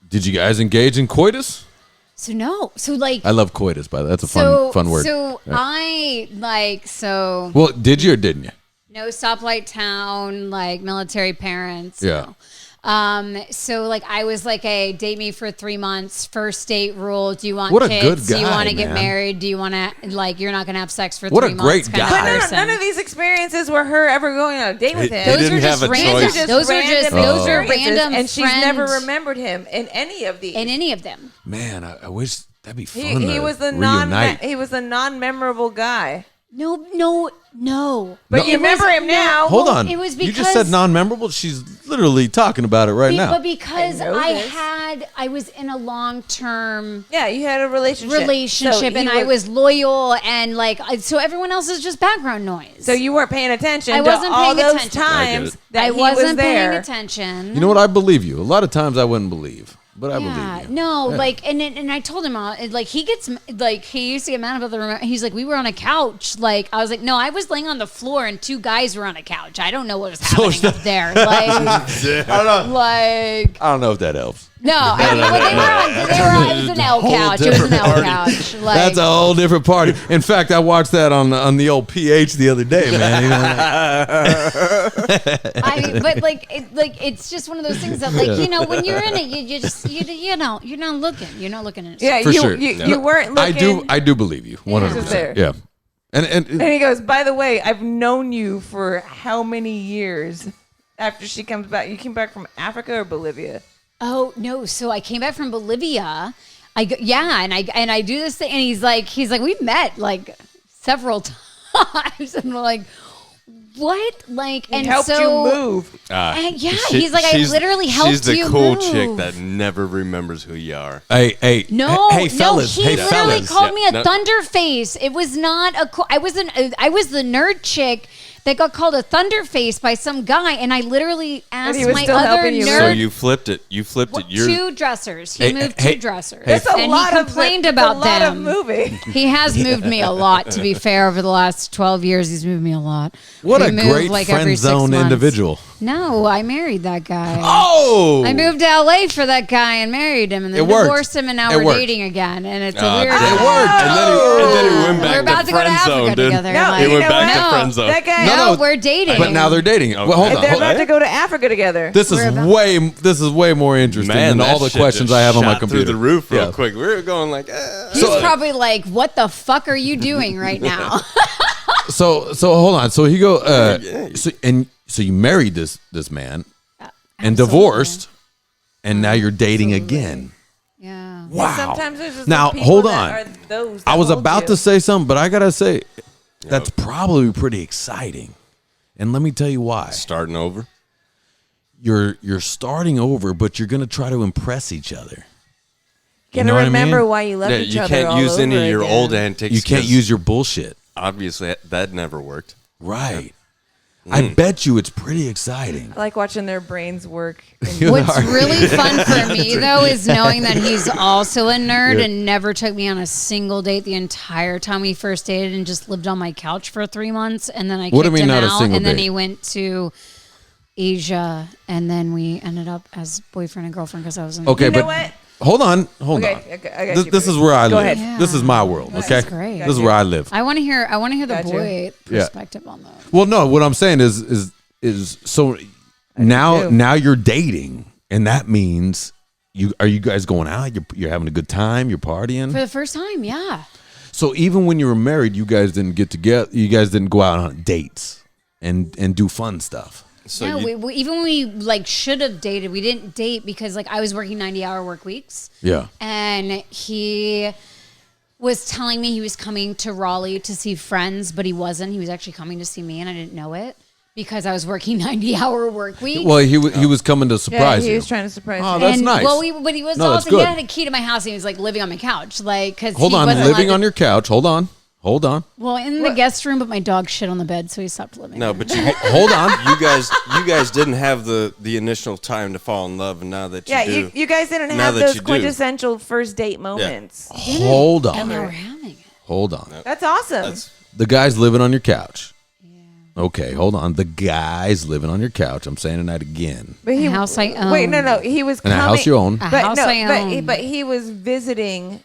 B: did you guys engage in coitus?
C: So no. So like.
B: I love coitus, by the way. That's a fun word.
C: So
B: Yeah. Well, did you or didn't you?
C: No stoplight town, like military parents.
B: Yeah.
C: No. So like I was like a date me for 3 months, first date rule. Do you want
B: What a
C: kids?
B: good
C: Do you
B: guy,
C: want to get
B: man.
C: married? Do you want to like you're not gonna have sex for
B: What a
C: 3
B: great
C: months? kind of
B: guy.
D: But
C: person.
D: none of these experiences were her ever going on a date with him.
A: He
C: Those
A: didn't
C: are just
A: have a
C: random.
A: choice.
C: Those are just random
D: and she's
C: friends
D: never remembered him in any of these.
C: in any of them.
B: Man, I wish that'd be fun.
D: he
B: to
D: was the
B: reunite.
D: non-memorable guy.
C: No.
D: But you remember him now.
B: Hold on.
C: It was
B: you just
C: because-
B: said non-memorable. She's literally talking about it right now.
C: But because
D: I know this.
C: I was in a long-term
D: Yeah, you had a relationship. So
C: and I was loyal and like so everyone else is just background noise.
D: So you weren't paying attention
C: I wasn't
D: to all
C: paying
D: those
C: attention.
D: times that
C: I
D: he
C: wasn't
D: was there.
C: paying attention.
B: You know what? I believe you. A lot of times I wouldn't believe, but I believe you.
C: No,
B: Yeah.
C: like, and I told him, like, he gets, like, he used to get mad about the remote. He's like, we were on a couch. Like, I was like, no, I was laying on the floor and 2 guys were on a couch. I don't know what was happening up there. Like,
B: I don't know.
C: like,
B: I don't know if that helps.
C: no, I mean, well, they were on, it was an L couch. It was an L couch. Like,
B: That's a whole different party. In fact, I watched that on the old PH the other day, man. You know,
C: but like, it's just one of those things that, like, you know, when you're in it, you just, you know, you're not looking at it.
D: Yeah,
B: For
D: you,
B: sure.
D: you weren't looking.
B: I do believe you, 100%.
D: just there.
B: Yeah, and
D: And he goes, by the way, I've known you for how many years after she comes back? You came back from Africa or Bolivia?
C: Oh no! So I came back from Bolivia. And I do this thing, and he's like, we've met like several times, and we're like, what? Like, and
D: helped
C: so
D: you move.
C: and he's like, I literally helped you.
A: She's the cool
C: move.
A: chick that never remembers who you are.
B: hey,
C: No,
B: hey, fellas,
C: no,
B: hey,
C: he literally
B: fellas.
C: called me a
A: no.
C: thunderface. It was not a. I was the nerd chick that got called a thunderface by some guy, and I literally asked
D: he was
C: my
D: still
C: other
D: helping you move.
C: nerd.
A: So you flipped it. You flipped it. You're
C: 2 dressers. He
B: Hey,
C: moved
B: hey,
C: 2 dressers.
B: hey,
D: That's a
C: and
D: lot
C: he
D: of
C: complained
D: that's
C: about
D: a lot
C: them.
D: of moving.
C: He has moved me a lot, to be fair. Over the last 12 years, he's moved me a lot.
B: What
C: We
B: a
C: moved,
B: great
C: like,
B: friend
C: every 6
B: zone
C: months.
B: individual.
C: No, I married that guy.
B: Oh,
C: I moved to LA for that guy and married him, and then
B: It worked.
C: divorced him, and now
B: It
C: we're
B: worked.
C: dating again. And it's a
A: it
C: weird.
B: worked.
A: And then he went back
C: We're about to go to
A: friend
C: Africa
A: zone, dude.
C: together.
D: No,
C: like,
A: He went
D: know
A: back
D: what?
A: to friend zone.
D: That guy.
C: no,
B: no.
C: we're dating.
B: But now they're dating. Well, hold on.
D: They're
B: hold
D: about
B: on.
D: to go to Africa together.
B: This is way more interesting
A: Man,
B: than all
A: that
B: the
A: shit
B: questions
A: just
B: I have on my
A: shot
B: computer.
A: through the roof real
B: Yeah.
A: quick. We were going like,
C: He's probably like, "What the fuck are you doing right now?"
B: So hold on. So he go.
A: Yeah.
B: So you married this man and
C: Absolutely.
B: divorced, and now you're dating again.
C: Yeah.
B: Wow.
D: Sometimes there's just
B: Now,
D: people
B: hold
D: that
B: on.
D: are those that
B: I was
D: hold
B: about
D: you.
B: to say something, but I gotta say that's probably pretty exciting. And let me tell you why.
A: Starting over.
B: You're starting over, but you're gonna try to impress each other.
D: Gotta
B: know what I
D: remember
B: mean?
D: why you love
A: Yeah,
D: each
A: you
D: other.
A: can't
D: all
A: use any
D: over
A: of your
D: again.
A: old antics.
B: You can't
A: 'cause
B: use your bullshit.
A: Obviously, that never worked.
B: Right. I bet you it's pretty exciting.
D: I like watching their brains work.
C: What's really fun for me though is knowing that he's also a nerd and never took me on a single date the entire time we first dated and just lived on my couch for 3 months and then I
B: What do you
C: kicked
B: mean
C: him
B: not a
C: out
B: single
C: and then
B: date?
C: he went to Asia and then we ended up as boyfriend and girlfriend because I was in
B: Okay,
D: You know
B: but
D: what?
B: hold on.
D: Okay, I got you,
B: This is
D: baby.
B: where I
D: Go
B: live.
D: ahead.
B: This is my world.
C: This
B: Okay,
C: is great.
B: This is where I live.
C: I want to hear the
D: Gotcha.
C: boy
B: Yeah.
C: perspective on that.
B: Well, no, what I'm saying is so now
D: too.
B: now you're dating, and that means are you guys going out? You're having a good time. You're partying.
C: For the first time, yeah.
B: So even when you were married, you guys didn't get together. You guys didn't go out on dates and do fun stuff.
A: So
C: No,
A: you,
C: we even when we like should have dated, we didn't date because like I was working 90-hour work weeks.
B: Yeah.
C: And he was telling me he was coming to Raleigh to see friends, but he wasn't. He was actually coming to see me, and I didn't know it because I was working 90-hour work weeks.
B: Well, he was coming to surprise
D: he
B: you.
D: was trying to surprise
B: Oh,
D: me.
B: that's
C: and,
B: nice.
C: Well, but he was
B: No, that's
C: also he
B: good.
C: had a key to my house, and he was like living on my couch, like because
B: Hold on, living on your couch. Hold on.
C: Well, in the guest room, but my dog shit on the bed, so he stopped living.
A: no,
C: there.
A: but you
B: Hold on.
A: you guys didn't have the initial time to fall in love, and now that you
D: Yeah,
A: do,
D: you guys didn't
A: Now
D: have
A: that
D: those
A: you do.
D: quintessential first date moments.
B: Hold
C: and now we're
B: on.
C: having it.
B: Hold on.
D: That's awesome.
A: that's
B: The guy's living on your couch. Okay, hold on. The guy's living on your couch. I'm saying that again.
D: But
C: A house I own.
D: Wait, no. He was
B: And a
D: coming.
B: house you own.
C: A
D: But
C: house
D: no,
C: I own.
D: but he was visiting.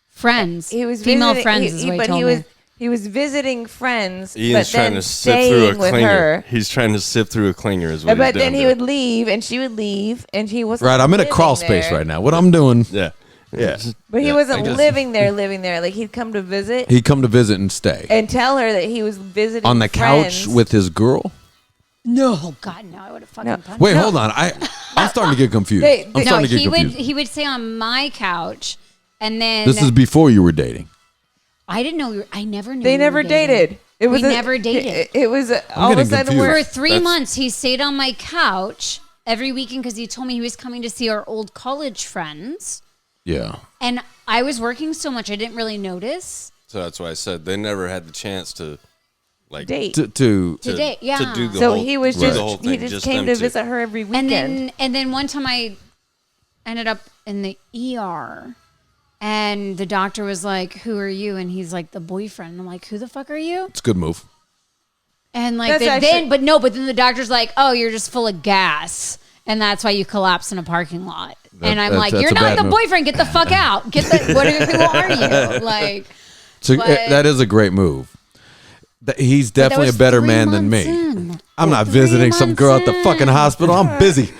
C: Friends.
D: He was
C: female
D: visiting,
C: friends is what he
D: but
C: told
D: he
C: me.
D: was he was visiting friends.
A: Ian's
D: but then
A: trying to sift through a
D: staying with
A: clinger.
D: her.
A: He's trying to sift through a clinger, is what
D: But
A: he's
D: then
A: doing
D: he
A: there.
D: would leave, and she would leave, and he wasn't.
B: Right, I'm in a
D: living
B: crawl space
D: there.
B: right now. What I'm doing,
A: Yeah.
D: But he
A: Yeah,
D: wasn't
B: I just-
D: living there. Like he'd come to visit
B: he'd come to visit and stay
D: and tell her that he was visiting
B: on the couch
D: friends.
B: with his girl.
C: No, oh God, no! I would have fucking
D: No.
C: punched
B: Wait,
C: him.
B: hold on. I'm starting to get confused. I'm
C: No,
B: starting to get
C: he
B: confused.
C: would stay on my couch, and then
B: This is before you were dating.
C: I didn't know. I never knew.
D: They
C: we were
D: never
C: dating.
D: dated. It was
C: We never dated.
D: It was all of a
B: getting
D: sudden
B: confused.
C: For
D: we're
C: 3
A: That's-
C: months, he stayed on my couch every weekend because he told me he was coming to see our old college friends.
B: Yeah.
C: And I was working so much, I didn't really notice.
A: So that's why I said they never had the chance to, like,
D: date.
B: To
C: To date, yeah.
A: to do the
D: So
A: whole,
D: he was
A: do the
D: just
A: whole
D: he
A: thing,
D: just came
A: them
D: to
A: two.
D: visit her every weekend.
C: And then one time I ended up in the ER, and the doctor was like, "Who are you?" And he's like, "The boyfriend." And I'm like, "Who the fuck are you?"
B: it's a good move.
C: And like
D: That's
C: then,
D: actually-
C: but then the doctor's like, "Oh, you're just full of gas, and that's why you collapse in a parking lot." And I'm like,
B: that's
C: "You're
B: a
C: not
B: bad
C: the
B: move.
C: boyfriend. Get the fuck out. Get the who are you?" Like,
B: So
C: But-
B: that is a great move. He's
C: that
B: definitely a
C: was
B: better
C: 3
B: man than me.
C: months in.
B: I'm not
C: 3
B: visiting some girl at the
C: months
B: fucking
C: in.
B: hospital. I'm busy.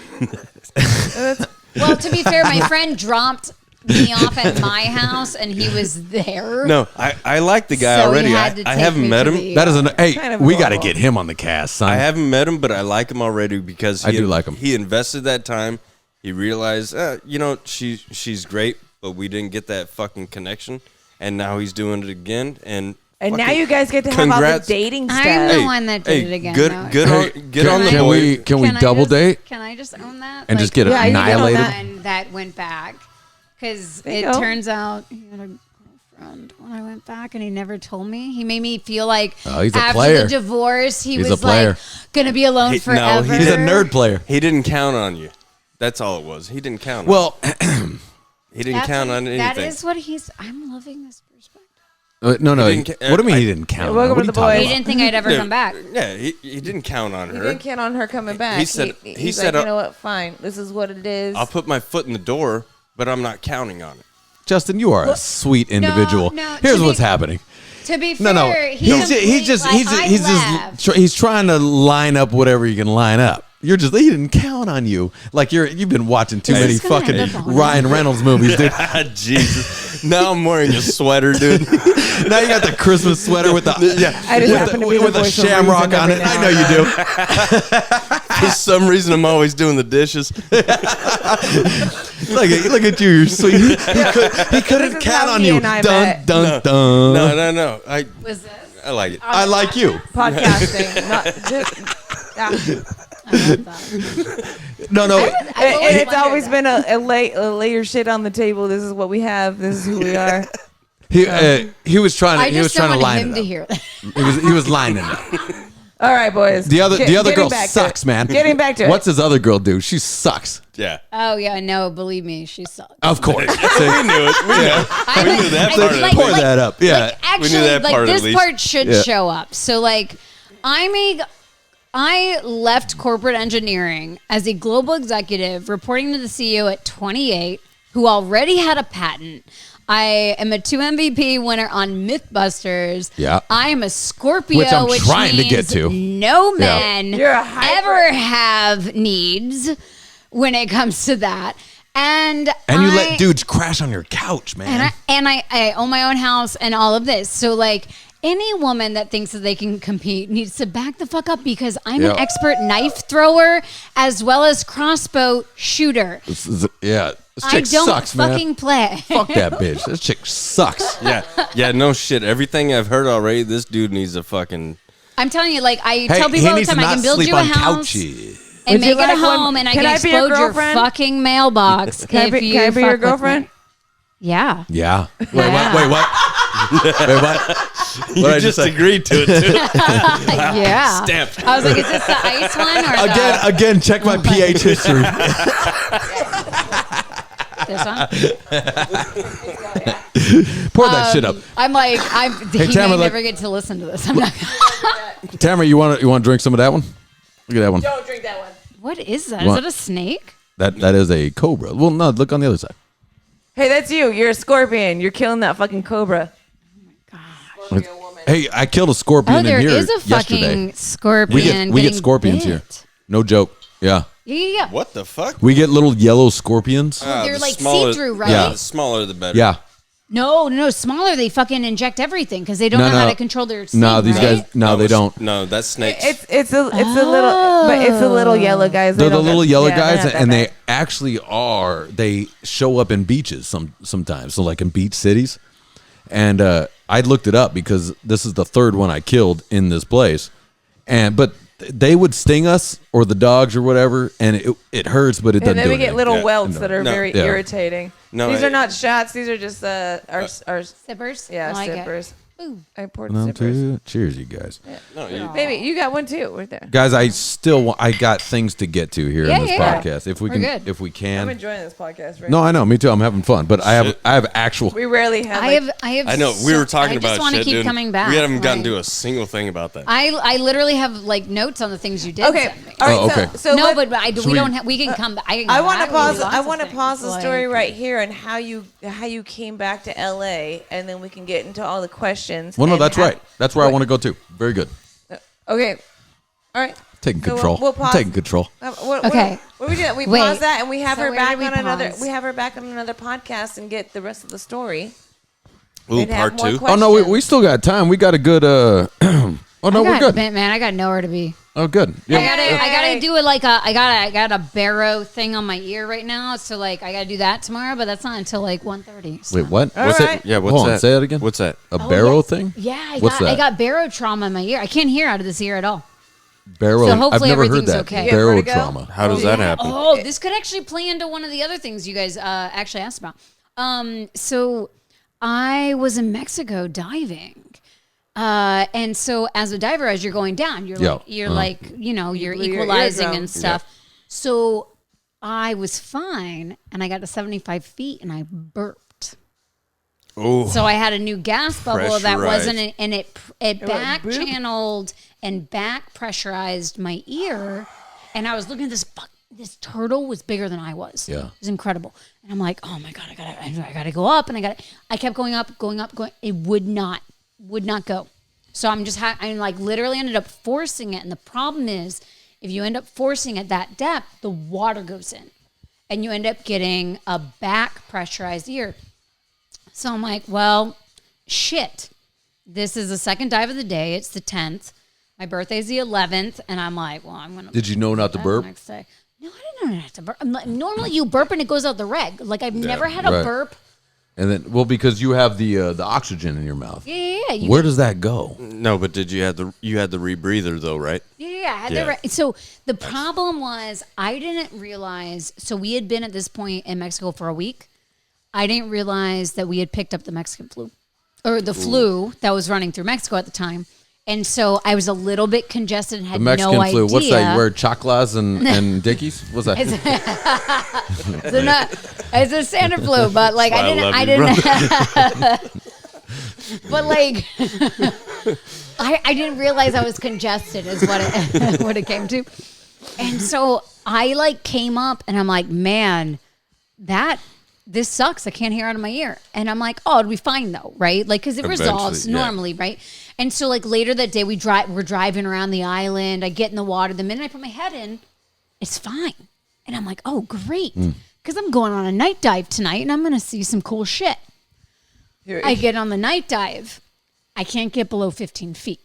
C: Well, to be fair, my friend dropped me off at my house, and he was there.
A: No, I like the guy
C: So he
A: already.
C: had to
A: I
C: take
A: haven't
C: me
A: met
C: to
A: him.
C: the-
B: That is an hey.
D: Kind of
B: We got to
D: horrible.
B: get him on the cast, son.
A: I haven't met him, but I like him already because
B: I do like him.
A: He invested that time. He realized, she's great, but we didn't get that fucking connection, and now he's doing it again. And
D: now
A: fucking
D: you guys get to have all the
A: congrats.
D: dating stuff.
C: I'm the
A: Hey,
C: one that did it again.
A: Good,
C: though.
A: good, get on the
B: Can
A: boy.
B: we
C: Can I
B: double
C: just-
B: date?
C: Can I just own that?
B: And just get
D: Yeah, you can own
B: annihilated?
D: that.
C: And that went back because
D: There you
C: it
D: go.
C: turns out he had a girlfriend when I went back, and he never told me. He made me feel like
B: Oh, he's a
C: after
B: player.
C: the divorce, he
B: He's a
C: was
B: player.
C: like gonna be alone
A: No,
C: forever.
B: He's a nerd player.
A: He didn't count on you. That's all it was. He didn't count.
B: Well,
A: he didn't count on anything.
C: That is what he's. I'm loving this perspective.
B: no.
A: He didn't
B: What do you mean he didn't count?
D: welcome
B: on? What
D: to
B: are
D: the
B: you talking
D: boys.
C: He
B: about?
C: didn't think I'd ever
A: Yeah,
C: come back.
A: Yeah, he didn't count on
D: He
A: her.
D: didn't count on her coming back.
A: He said-
D: he's
A: he said,
D: like, you know what? Fine. This is what it is.
A: I'll put my foot in the door, but I'm not counting on it.
B: Justin, you are a sweet individual.
C: no,
B: Here's
C: to be-
B: what's happening.
C: To be fair,
B: No. He's just trying to line up whatever you can line up. He didn't count on you. Like you've been watching too
C: This
B: many
C: is gonna
B: fucking
C: end up on
B: Ryan Reynolds movies, dude.
A: Jesus. Now I'm wearing a sweater, dude.
B: Now you got the Christmas sweater with the
D: I just happen to be the
B: with a
D: voice of
B: shamrock
D: reason
B: on
D: every
B: it. I
D: now
B: know
D: and
B: you
D: then.
B: do.
A: For some reason, I'm always doing the dishes.
B: Look at you. You're sweet. He couldn't count on you. Dun, dun, dun.
A: No.
C: Was this?
A: I like it.
B: I like you.
D: Podcasting. Not just,
C: I love that.
B: No.
D: and it's always been a lay your shit on the table. This is what we have. This is who we are.
B: He was trying to.
C: I
B: He was
C: just
B: trying
C: don't
B: to
C: want
B: line
C: him
B: it
C: to
B: up.
C: hear that.
B: He was lining it up.
D: All right, boys.
B: The other
D: Getting
B: girl
D: back to
B: sucks,
D: it.
B: man.
D: Getting back to it.
B: What's his other girl do? She sucks.
A: Yeah.
C: Oh yeah, no, believe me, she sucks.
B: Of course.
A: We knew it. We knew that part of it.
B: Pour that up. Yeah.
C: Like, actually,
A: We knew that part at
C: this
A: least.
C: part should
B: Yeah.
C: show up. So like, I left corporate engineering as a global executive, reporting to the CEO at 28, who already had a patent. I am a 2 MVP winner on Mythbusters.
B: Yeah.
C: I am a Scorpio,
B: Which I'm trying to
C: means
B: get to.
C: no
B: Yeah.
C: man
D: You're a hybrid.
C: ever have needs when it comes to that. And
B: you let dudes crash on your couch, man.
C: and I own my own house and all of this. So like any woman that thinks that they can compete needs to back the fuck up because I'm
B: Yeah.
C: an expert knife thrower as well as crossbow shooter.
B: Yeah. This
C: I
B: chick
C: don't
B: sucks, man.
C: fucking play.
B: Fuck that bitch. This chick sucks.
A: Yeah, no shit. Everything I've heard already, this dude needs a fucking...
C: I'm telling you, like I
B: Hey,
C: tell
B: he
C: people all the
B: needs to
C: time, I
B: not
C: can build
B: sleep
C: you a
B: on
C: house
B: couches.
C: and
D: Would you
C: make it a
D: like one-
C: home, and I
D: Can
C: can
D: I be your
C: explode your
D: girlfriend?
C: fucking mailbox.
D: Can I be your
C: fuck with
D: girlfriend?
C: me. Yeah.
B: Yeah. Wait,
C: Yeah.
B: what? Wait, what? Wait, what?
A: You
B: What'd I
A: just
B: say?
A: agreed to it, too.
C: Yeah.
A: Stamped.
C: I was like, is this the ice one or
B: Again, check my pH history.
C: this one?
B: Pour that shit up.
C: I'm like, he
B: Tamara,
C: may
B: look-
C: never get to listen to this. I'm not.
B: Tamara, you want to drink some of that one? Look at that one.
D: Don't drink that one.
C: What is that?
B: What?
C: Is it a snake?
B: That is a cobra. Well, no, look on the other side.
D: Hey, that's you. You're a scorpion. You're killing that fucking cobra. Scorpio woman.
B: Hey, I killed a scorpion
C: Oh, there
B: in here
C: is a fucking
B: yesterday.
C: scorpion.
B: We get
C: getting
B: scorpions
C: bit.
B: here. No joke. Yeah.
C: Yeah.
A: What the fuck?
B: We get little yellow scorpions.
C: They're
A: the
C: like
A: smaller-
C: see-through, right?
A: Yeah, the smaller the better.
B: Yeah.
C: No, smaller. They fucking inject everything because they don't know how to control their.
B: No, these
C: right?
B: guys. No, they don't.
A: No, that's snakes.
D: It's a little, but it's the little yellow guys.
B: They're the
D: don't
B: little
D: get-
B: yellow
D: yeah, they're
B: guys,
D: not that
B: and they
D: bad.
B: actually are. They show up in beaches sometimes. So like in beach cities, and I looked it up because this is the third one I killed in this place, but they would sting us or the dogs or whatever, and it hurts, but it doesn't
D: And then
B: do
D: we get
B: anything.
D: little
A: Yeah.
D: welts that are
A: No.
D: very
B: Yeah.
D: irritating.
A: No,
D: These
A: I-
D: are not shots. These are just our
C: Sippers.
D: yeah
C: I like it.
D: sippers.
C: Ooh.
D: I poured
B: One,
D: sippers.
B: two. Cheers, you guys.
A: No, you,
D: Baby, you got one too, right there.
B: Guys, I got things to get to here
C: Yeah,
B: in this
C: yeah.
B: podcast. If we
C: We're
B: can,
C: good.
B: if we
D: I'm
B: can.
D: enjoying this podcast. Right
B: No,
D: now.
B: I know. Me too. I'm having fun, but I have actual.
D: We rarely have.
C: I
D: Like,
C: have.
A: I know. We were talking
C: I
A: about
C: just want to
A: shit,
C: keep
A: dude.
C: coming back.
A: We haven't gotten
C: like-
A: to a single thing about that.
C: I literally have like notes on the things you did.
D: okay.
C: send me.
D: All right.
B: Oh, okay.
D: So
C: No,
D: let-
C: but we don't have. We can come. I can.
D: I want to
C: to
D: pause. I want to pause the story right here and how you came back to LA, and then we can get into all the questions.
B: Well, no,
D: and
B: that's
D: how-
B: right. That's where I want to go to. Very good.
D: Okay. All right.
B: Taking
D: So
B: control.
D: we'll pause.
B: Taking control.
C: Okay.
D: What we do? We
C: Wait.
D: pause that, and we have
C: So
D: her
C: where
D: back
C: did we
D: on another.
C: pause?
D: We have her back on another podcast and get the rest of the story.
A: Ooh,
D: and have
A: part
D: more
A: two.
D: questions.
B: Oh no, we still got time. We got a good. Oh no, we're good.
C: Man, I got nowhere to be.
B: Oh, good. Yeah.
C: I gotta do it like I got a barrow thing on my ear right now. So like I gotta do that tomorrow, but that's not until like 1:30. So.
B: Wait, what?
D: All
B: What's
D: right.
B: it?
A: Yeah, what's
B: Hold on,
A: that?
B: say that again.
A: What's that?
B: A barrow
C: yeah.
B: thing?
C: Yeah,
B: What's
C: I
B: that?
C: got barrow trauma in my ear. I can't hear out of this ear at all.
B: Barrow.
C: So
B: I've
C: hopefully
B: never heard
C: everything's
B: that.
C: okay.
D: You get
B: Barrow
D: vertigo?
B: trauma.
A: How does that happen?
C: Oh, this could actually play into one of the other things you guys actually asked about. So I was in Mexico diving. And so as a diver, as you're going down, you're
B: Yeah.
C: like, you're
D: blew your
C: equalizing
D: eardrum.
C: and stuff. So I was fine and I got to 75 feet and I burped.
A: Oh,
C: So I had a new gas bubble that wasn't,
A: Pressurized.
C: and it
D: went
C: back
D: boop.
C: channeled and back pressurized my ear. And I was looking at this turtle was bigger than I was.
B: Yeah.
C: It was incredible. And I'm like, oh my God, I gotta go up. And I kept going up. It would not go. So I'm like literally ended up forcing it. And the problem is if you end up forcing at that depth, the water goes in and you end up getting a back pressurized ear. So I'm like, well, shit. This is the second dive of the day. It's the 10th. My birthday's the 11th, and I'm like, well, I'm gonna.
B: Did you know not to burp?
C: Next day. No, I didn't know not to burp. I'm like, normally, you burp and it goes out the reg. Like I've never had a burp.
B: And then, well, because you have the oxygen in your mouth.
C: Yeah.
B: Where does that go?
A: No, but did you had the rebreather though, right?
C: Yeah, I had so the problem was I didn't realize. So we had been at this point in Mexico for a week. I didn't realize that we had picked up the Mexican flu, or the flu that was running through Mexico at the time. And so I was a little bit congested and had
B: The Mexican
C: no idea.
B: flu. What's that? You wear chocolates and dickies? What's that?
C: It's a standard flu, but like I didn't. But like, I didn't realize I was congested is what it came to. And so I like came up and I'm like, man, this sucks. I can't hear out of my ear. And I'm like, oh, it'll be fine though, right? Like, because it resolves normally, right? And so like later that day, we're driving around the island. I get in the water. The minute I put my head in, it's fine. And I'm like, oh, great. Because I'm going on a night dive tonight and I'm going to see some cool shit. I get on the night dive. I can't get below 15 feet.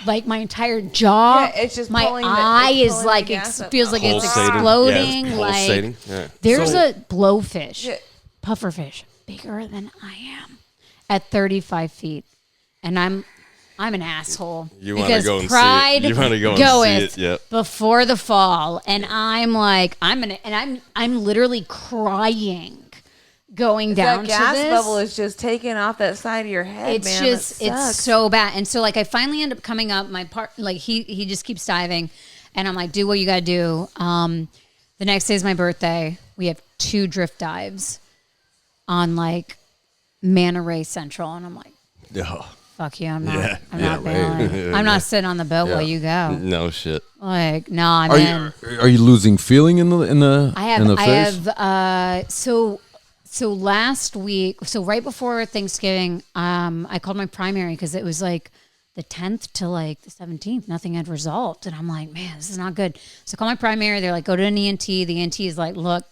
C: Like my entire jaw,
D: it's just
C: my eye is like, feels like it's exploding.
A: Yeah,
C: like there's a blowfish, pufferfish, bigger than I am at 35 feet. And I'm an asshole.
A: You want to go and
C: pride
A: see it. You want to go and see it,
C: before the fall. And I'm like, I'm literally crying. Going down
D: that gas
C: to this
D: bubble is just taking off that side of your head.
C: It's
D: man.
C: just it's so bad. And so like I finally end up coming up. My part like he just keeps diving, and I'm like, do what you gotta do. The next day is my birthday. We have 2 drift dives on like Manta Ray Central, and I'm like, fuck you. I'm not bailing. I'm not sitting on the boat while you go.
A: No shit.
C: Like no, I'm in.
B: Are you losing feeling in the face?
C: So last week, so right before Thanksgiving, I called my primary because it was like the 10th to like the 17th. Nothing had resolved. And I'm like, man, this is not good. So I call my primary. They're like, go to an ENT. The ENT is like, look,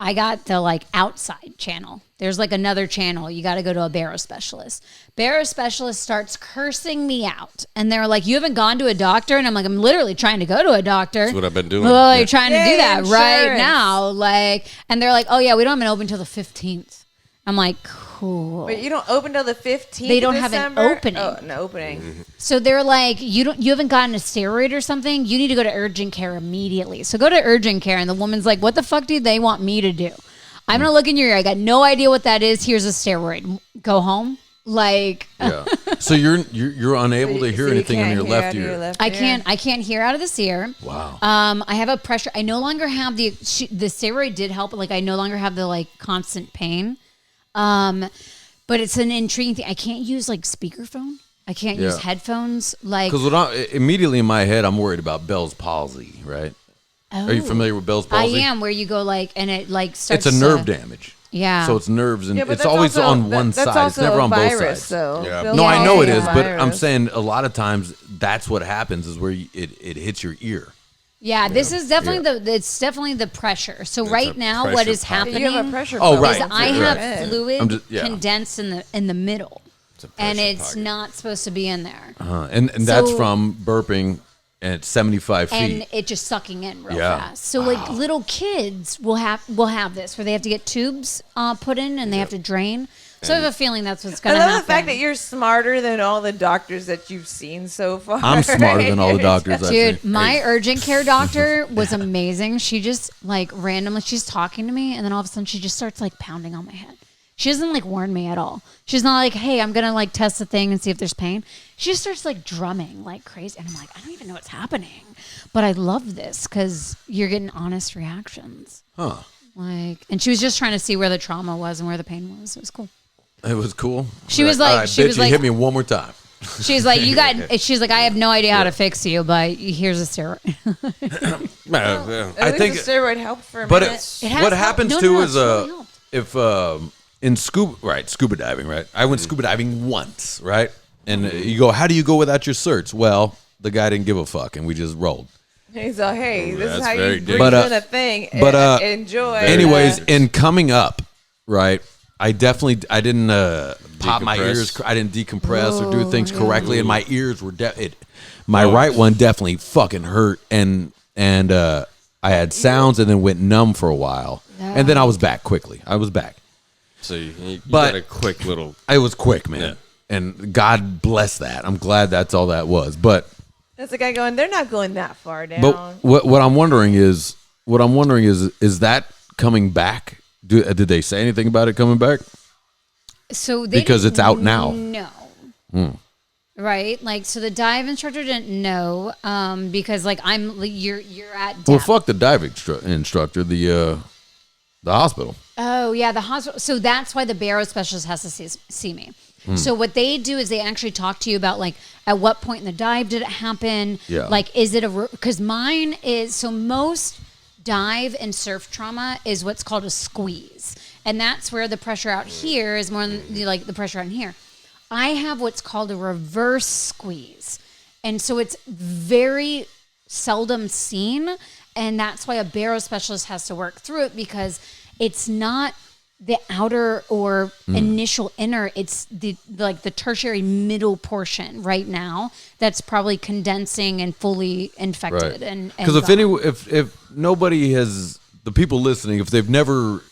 C: I got the like outside channel. There's like another channel. You got to go to a baro specialist. Baro specialist starts cursing me out. And they're like, you haven't gone to a doctor? And I'm like, I'm literally trying to go to a doctor.
A: That's what I've been doing.
C: Literally trying to do that right now. Like, and they're like, oh yeah, we don't have an open till the 15th. I'm like, cool.
D: But you don't open till the 15th.
C: They don't have an opening.
D: Oh, an opening.
A: Mm-hmm.
C: So they're like, you haven't gotten a steroid or something. You need to go to urgent care immediately. So go to urgent care, and the woman's like, what the fuck do they want me to do? I'm gonna look in your ear. I got no idea what that is. Here's a steroid. Go home. Like,
B: So you're unable to hear anything in your left ear.
C: I can't hear out of this ear.
B: Wow.
C: I have a pressure. I no longer have the steroid did help, but like I no longer have the like constant pain. But it's an intriguing thing. I can't use like speakerphone. I can't use headphones. Like,
B: because immediately in my head, I'm worried about Bell's palsy. Right?
C: Oh.
B: Are you familiar with Bell's palsy?
C: I am. Where you go like, and it like starts.
B: It's a nerve damage.
C: Yeah.
B: So it's nerves, and
D: but
B: it's always
D: also,
B: on one side. It's never on both sides.
D: So
B: No, I know it is, but I'm saying a lot of times that's what happens is where it hits your ear.
C: Yeah, this is definitely it's definitely the pressure. So it's right now, what is happening?
D: You have a pressure.
B: Right.
C: Is I have fluid condensed in the middle, and it's not supposed to be in there.
B: And that's from burping at 75 feet,
C: and it just sucking in real fast. So like little kids will have this where they have to get tubes put in and they have to drain. So I have a feeling that's what's going to happen.
D: I love the fact that you're smarter than all the doctors that you've seen so far.
B: I'm smarter than all the doctors I've seen.
C: Dude, my urgent care doctor was amazing. She just like randomly, she's talking to me and then all of a sudden she just starts like pounding on my head. She doesn't like warn me at all. She's not like, hey, I'm going to like test the thing and see if there's pain. She just starts like drumming like crazy. And I'm like, I don't even know what's happening. But I love this because you're getting honest reactions.
B: Huh.
C: Like, and she was just trying to see where the trauma was and where the pain was. It was cool.
B: It was cool.
C: She was like,
B: she was like, hit me one more time.
C: She's like, she's like, I have no idea how to fix you, but here's a steroid.
D: I think the steroid helped for a minute.
B: What happens too is if in scuba diving, right? I went scuba diving once, right? And you go, how do you go without your certs? Well, the guy didn't give a fuck, and we just rolled.
D: He's like, hey, this is how you breathe in a thing.
B: But
D: enjoy.
B: Anyways, in coming up, right? I didn't pop my ears. I didn't decompress or do things correctly, and my ears were My right one definitely fucking hurt, and I had sounds, and then went numb for a while, and then I was back quickly. I was back.
A: So you
B: But-
A: got a quick little.
B: It was quick, man,
A: Yeah.
B: and God bless that. I'm glad that's all that was. But
D: That's the guy going, they're not going that far down.
B: what I'm wondering is that coming back? Did they say anything about it coming back?
C: So they
B: Because it's out now.
C: No. Right? Like, so the dive instructor didn't know because, like, you're at depth.
B: Well, fuck the dive instructor, the hospital.
C: Oh, yeah, the hospital. So that's why the barrow specialist has to see me. So what they do is they actually talk to you about, like, at what point in the dive did it happen?
B: Yeah.
C: Like, is it because mine is, so most dive and surf trauma is what's called a squeeze. And that's where the pressure out here is more than, like, the pressure out in here. I have what's called a reverse squeeze. And so it's very seldom seen. And that's why a barrow specialist has to work through it, because it's not the outer or initial inner, it's the tertiary middle portion right now that's probably condensing and fully infected. And
B: Because if nobody has, the people listening, if they've never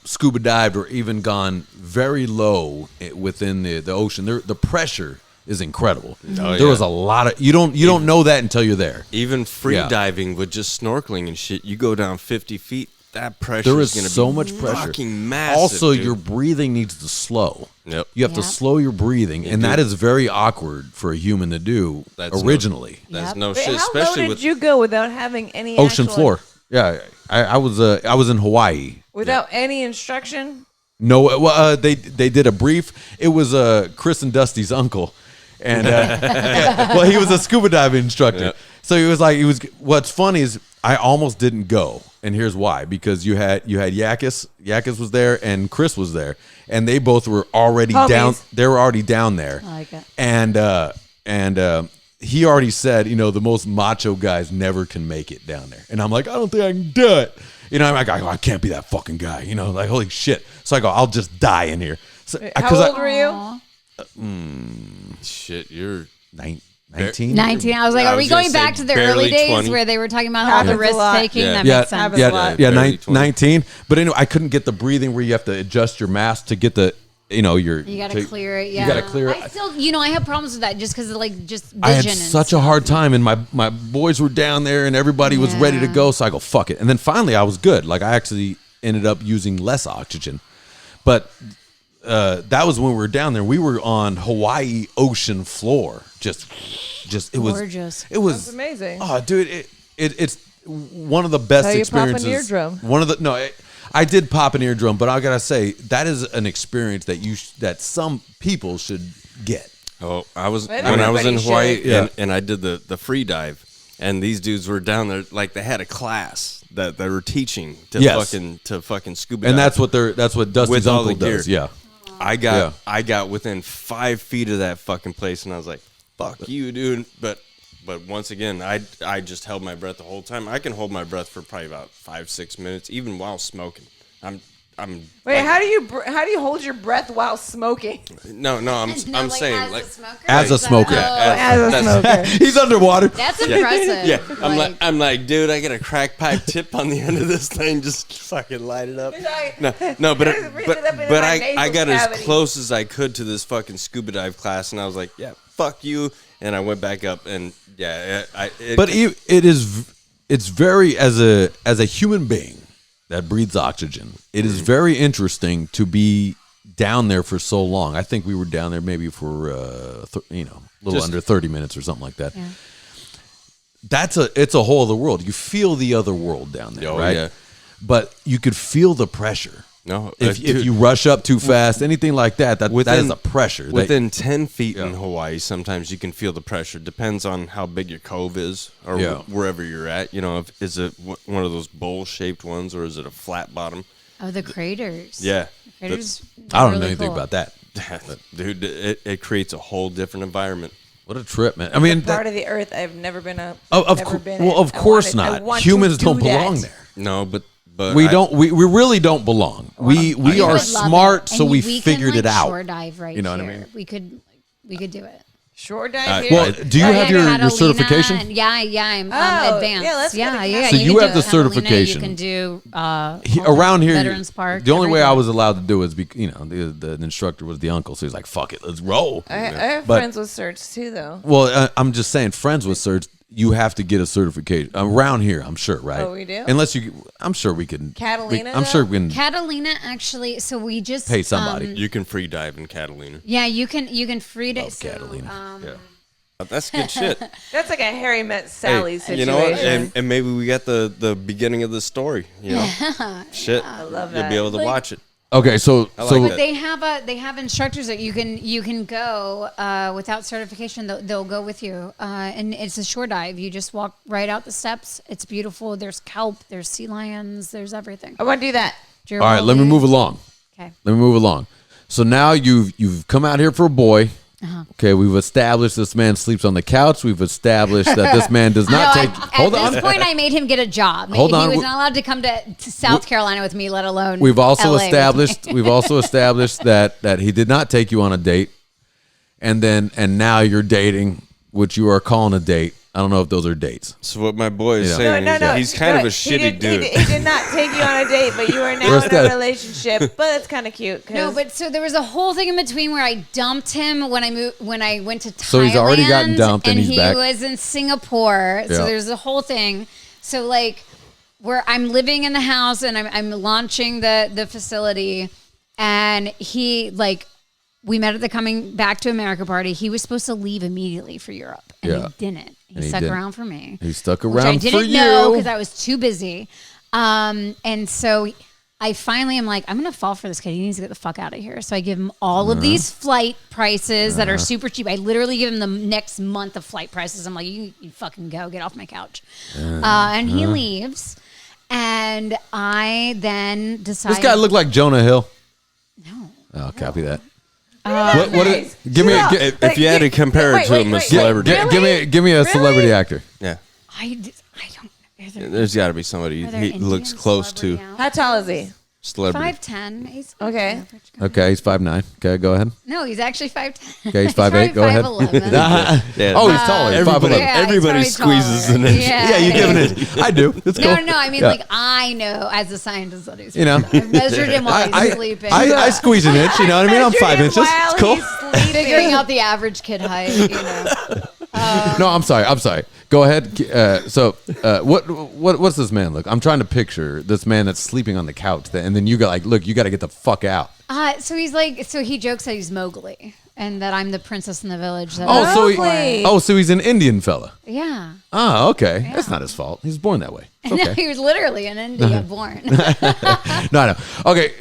B: scuba dived or even gone very low within the ocean, the pressure is incredible. There was a lot of you don't know that until you're there.
A: Even free diving with just snorkeling and shit, you go down 50 feet. That pressure
B: There
A: is
B: is
A: going to
B: so
A: be
B: much pressure.
A: fucking massive.
B: Also,
A: dude.
B: your breathing needs to slow.
A: Yep.
B: You have to slow your breathing, and that is very awkward for a human to do. originally.
A: That's no
D: Wait,
A: shit,
D: how
A: especially
D: low
A: with
D: did you go without having any
B: Ocean
D: actual-
B: floor. Yeah, I was in Hawaii.
D: Without any instruction?
B: No, well, they did a brief. It was Chris and Dusty's uncle, and well, he was a scuba diving instructor.
A: Yep.
B: So he was. What's funny is I almost didn't go, and here's why: because you had Yakis was there, and Chris was there, and they both were already
D: Homies.
B: down. They were already down there.
C: I like it.
B: And he already said, the most macho guys never can make it down there. And I'm like, I don't think I can do it. I'm like, I can't be that fucking guy. Like, holy shit. So I go, I'll just die in here. So,
D: How old were you?
A: shit, you're
B: 19?
C: 19. I was like,
A: I
C: are
A: was
C: we
A: gonna
C: going
A: say
C: back to the
A: barely
C: early days
A: 20.
C: where they were talking about all the
D: Happens a
C: risk
D: lot.
C: taking?
A: Yeah.
C: That
B: Yeah,
C: makes sense.
D: Happens a lot.
B: yeah,
A: Barely 20.
B: 19. But anyway, I couldn't get the breathing where you have to adjust your mask to get the,
C: You got to clear it. Yeah.
B: You got to clear it.
C: I still, I have problems with that just because of just vision.
B: I had
C: and
B: such a
C: stuff.
B: hard time, and my boys were down there, and everybody was ready to
C: Yeah.
B: go. So I go, fuck it. And then finally, I was good. Like, I actually ended up using less oxygen. But that was when we were down there. We were on Hawaii ocean floor. Just it was
C: Gorgeous.
B: It was
D: That's amazing.
B: Oh, dude, it's one of the best
D: How you pop an
B: experiences.
D: eardrum.
B: I did pop an eardrum, but I gotta say that is an experience that that some people should get.
A: Oh, I was
D: Well,
A: when I was in
D: everybody
A: Hawaii
D: should.
B: Yeah.
A: and I did the free dive, and these dudes were down there like they had a class that they were teaching to
B: Yes.
A: fucking scuba
B: And
A: dive.
B: that's what Dusty's
A: With all
B: uncle
A: the gear.
B: does. Yeah.
A: I got within 5 feet of that fucking place, and I was like, "Fuck you, dude!" But once again, I just held my breath the whole time. I can hold my breath for probably about 5-6 minutes, even while smoking. I'm
D: Wait,
A: like,
D: how do you hold your breath while smoking?
A: no, I'm saying like
B: As a smoker.
D: As a
A: that's-
D: smoker.
B: He's underwater.
C: That's impressive.
A: Yeah, I'm like, dude, I got a crack pipe tip on the end of this thing. Just fucking light it up. No, but I got as close as I could to this fucking scuba dive class, and I was like, yeah, fuck you, and I went back up, and
B: It's very as a human being that breathes oxygen. It is very interesting to be down there for so long. I think we were down there maybe for a little under 30 minutes or something like that.
C: Yeah.
B: It's a whole other world. You feel the other world down there,
A: Oh,
B: right?
A: yeah.
B: But you could feel the pressure.
A: No,
B: If
A: dude,
B: you rush up too fast, anything like that is a pressure.
A: Within 10 feet in Hawaii, sometimes you can feel the pressure. Depends on how big your cove is or wherever you're at. Is it one of those bowl-shaped ones or is it a flat bottom?
C: Oh, the craters.
A: Yeah.
C: The craters.
B: I don't know
C: really
B: anything
C: cool.
B: about that.
A: Dude, it creates a whole different environment.
B: What a trip, man. I mean,
D: Part of the earth I've never been up.
B: of course not. Humans don't belong there.
A: No, but
B: We don't. We really don't belong. We
C: would
B: are
C: love
B: smart,
C: it.
B: so
C: And
B: we
C: can,
B: figured it out.
C: Shore dive right
B: You know what I
C: here.
B: mean?
C: We could do it.
D: Shore dive here.
B: Well, do you have your certification?
C: And yeah, I'm
D: Oh,
C: advanced.
D: yeah, let's go to
C: yeah.
B: So you
C: can
B: have
C: do
B: the
C: Catalina,
B: certification.
C: You can do
B: Around here,
C: Veterans Park.
B: the only way I
C: everything.
B: was allowed to do is, the instructor was the uncle, so he's like, "Fuck it, let's roll."
D: I have
B: But-
D: friends with certs too, though.
B: Well, I'm just saying, friends with certs, you have to get a certification around here. I'm sure, right?
D: Oh, we do?
B: Unless I'm sure we can.
D: Catalina,
B: I'm sure we can
C: Catalina actually. So we just
B: pay somebody.
A: You can free dive in Catalina.
C: Yeah, you can free dive.
B: Catalina.
A: Yeah. That's good shit.
D: That's like a Harry Met Sally
A: Hey,
D: situation.
A: you know what? And maybe we got the beginning of the story. You know, shit. I
D: love
A: You'll
D: that.
A: be able to watch it.
B: Okay, so
A: like
B: so
A: that.
C: They have instructors that you can go without certification. They'll go with you, and it's a shore dive. You just walk right out the steps. It's beautiful. There's kelp. There's sea lions. There's everything.
D: I want to do that.
B: all right, let me move along.
C: Okay.
B: Let me move along. So now you've come out here for a boy. Okay, we've established this man sleeps on the couch. We've established that this man does not take. Hold
C: At
B: on.
C: this point, I made him get a job.
B: Hold on.
C: He was not allowed to come to South Carolina with me, let alone.
B: We've also
C: LA with me.
B: established. We've also established that he did not take you on a date, and now you're dating, which you are calling a date. I don't know if those are dates.
A: So what my boy is
B: Yeah.
A: saying
D: No,
A: is he's kind of a shitty dude.
D: He did not take you on a date, but you are now
B: Where's
D: in
B: that?
D: a relationship. But it's kind of cute.
C: No, but so there was a whole thing in between where I dumped him when I went to Thailand.
B: So he's already gotten dumped and he's
C: he
B: back.
C: was in Singapore.
B: Yeah.
C: So there's a whole thing. So like where I'm living in the house and I'm launching the facility, and he like we met at the coming back to America party. He was supposed to leave immediately for Europe, and
B: Yeah.
C: he didn't. He
B: And he
C: stuck
B: didn't.
C: around for me.
B: He stuck
C: Which
B: around
C: I
B: for
C: didn't
B: you.
C: know because I was too busy. And so I finally am like, I'm going to fall for this kid. He needs to get the fuck out of here. So I give him all of these flight prices that are super cheap. I literally give him the next month of flight prices. I'm like, you fucking go, get off my couch. And he leaves. And I then decide.
B: This guy looked like Jonah Hill.
C: No.
B: Oh, copy that.
D: Nice.
B: Give me
A: If you had to compare it to him, a celebrity.
B: give me a celebrity actor.
A: Yeah.
C: I don't.
A: There's got to be somebody
C: Are there
A: he
C: Indian
A: looks close to.
C: celebrity out?
D: How tall is he?
A: Celebrity.
C: 5'10". He's
D: Okay.
C: average guy.
B: Okay, he's 5'9". Okay, go ahead.
C: No, he's actually 5'10".
B: Okay, he's 5'8". Go ahead.
C: 5'11".
A: Yeah.
B: Oh, he's taller. He's
A: Everybody-
B: 5'11".
C: Yeah, he's
A: Everybody
C: probably
A: squeezes
C: taller.
A: an inch.
B: Yeah, you giving it? I do. It's cool.
C: No, I mean,
B: Yeah.
C: like, I know as a scientist that he's
B: You know.
C: I measured him while
B: I,
C: he's sleeping.
B: I squeeze an inch. You know what I mean? I'm 5 inches. It's cool.
C: Figuring out the average kid height, you know.
B: No, I'm sorry. Go ahead. What's this man look? I'm trying to picture this man that's sleeping on the couch, and then you got like, look, you got to get the fuck out.
C: So he's like, so he jokes that he's Mowgli and that I'm the princess in the village. That
B: So he's an Indian fella.
C: yeah.
B: Oh, okay. That's not his fault. He was born that way. It's
C: No,
B: okay.
C: he was literally in India born.
B: No, I know. Okay.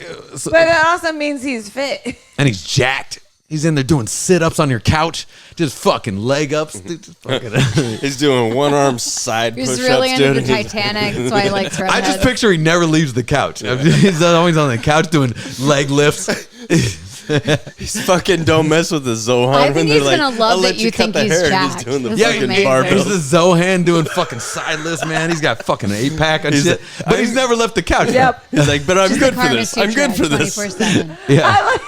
D: But it also means he's fit.
B: And he's jacked. He's in there doing sit-ups on your couch, just fucking leg ups. Dude, just fucking
A: He's doing one arm side
C: He was
A: push-ups.
C: really into
A: dude.
C: the Titanic, so I like
B: I just picture he never leaves the couch. He's always on the couch doing leg lifts.
A: He's fucking don't mess with the Zohan.
C: I
A: when
C: think
A: they're
C: he's
A: like,
C: gonna love
A: I'll
C: that
A: let
C: you
A: cut
C: think
A: the
C: he's
A: hair.
C: jacked.
A: He's doing the
C: This
B: Yeah,
C: is
A: fucking
C: amazing.
A: barbell.
B: he's the Zohan doing fucking sideless, man. He's got fucking 8-pack and shit. But he's never left the couch.
D: Yep.
A: He's like, but I'm
C: Just
A: good
C: the
A: for
C: Karma
A: this. I'm
C: Sutra,
A: good for this.
C: 24/7.
B: Yeah.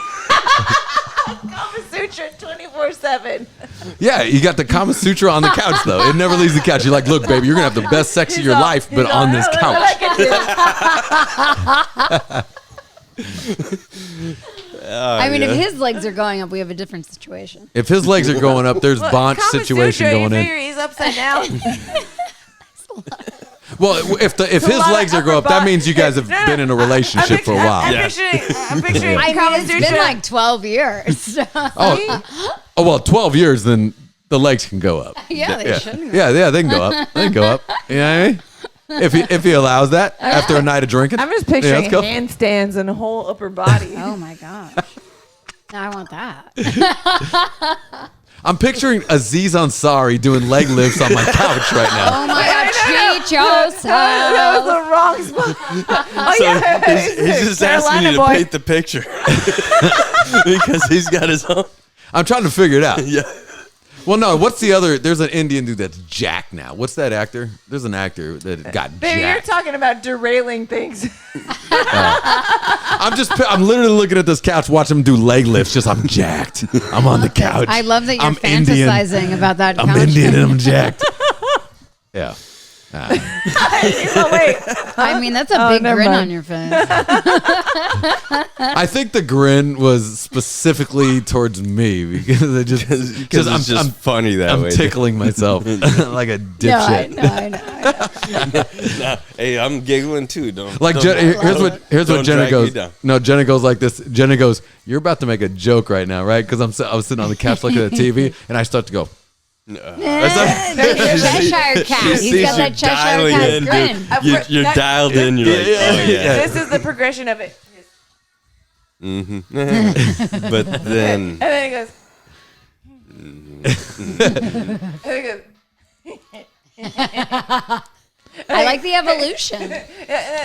D: Kama Sutra 24/7.
B: Yeah, you got the Kama Sutra on the couch, though. It never leaves the couch. You're like, look, baby, you're going to have the best sex of your life, but on this couch.
C: I mean, if his legs are going up, we have a different situation.
B: If his legs are going up, there's Bonch situation going in.
D: He's upside down.
B: Well, if his legs are going up, that means you guys have been in a relationship for a while.
D: I'm picturing
C: I
D: Kama
C: mean, it's been
D: Sutra.
C: like 12 years.
B: Oh, well, 12 years, then the legs can go up.
C: Yeah, they shouldn't.
B: Yeah, they can go up. They can go up. You know what I mean? If he allows that after a night of drinking.
D: I'm just picturing
B: let's go.
D: handstands and whole upper body.
C: Oh my gosh. Now I want that.
B: I'm picturing Aziz Ansari doing leg lifts on my couch right now.
C: Oh my God, treat
D: That was
C: yourself.
D: the wrong spot. Oh, yeah.
A: He's just asking you to paint the picture because he's got his own.
B: I'm trying to figure it out.
A: Yeah.
B: Well, no, what's the other? There's an Indian dude that's jacked now. What's that actor? There's an actor that got
D: Baby, you're
B: jacked.
D: talking about derailing things.
B: I'm literally looking at this couch, watching him do leg lifts. I'm jacked. I'm on the couch.
C: I love that you're
B: I'm
C: fantasizing about that couch.
B: I'm Indian and I'm jacked. Yeah.
D: Oh, wait.
C: I mean, that's a big
D: never
C: grin
D: mind.
C: on your face.
B: I think the grin was specifically towards me because it just
A: Because it's just funny that way.
B: I'm tickling myself like a dipshit.
C: I know.
A: Nah, hey, I'm giggling too. Don't
B: Like
A: don't-
B: here's what
A: don't
B: Jenna
A: drag me
B: goes.
A: down.
B: No, Jenna goes like this. Jenna goes, "You're about to make a joke right now, right?" Because I was sitting on the couch looking at the TV, and I start to go.
C: Cheshire cat. He's
A: See,
C: got that
A: you're
C: Cheshire
A: dialing
C: cat
A: in,
C: grin.
A: dude. You're dialed in. You're like, oh yeah.
D: This is the progression of it.
A: But then,
D: And then he goes. And then he goes.
C: I like the evolution.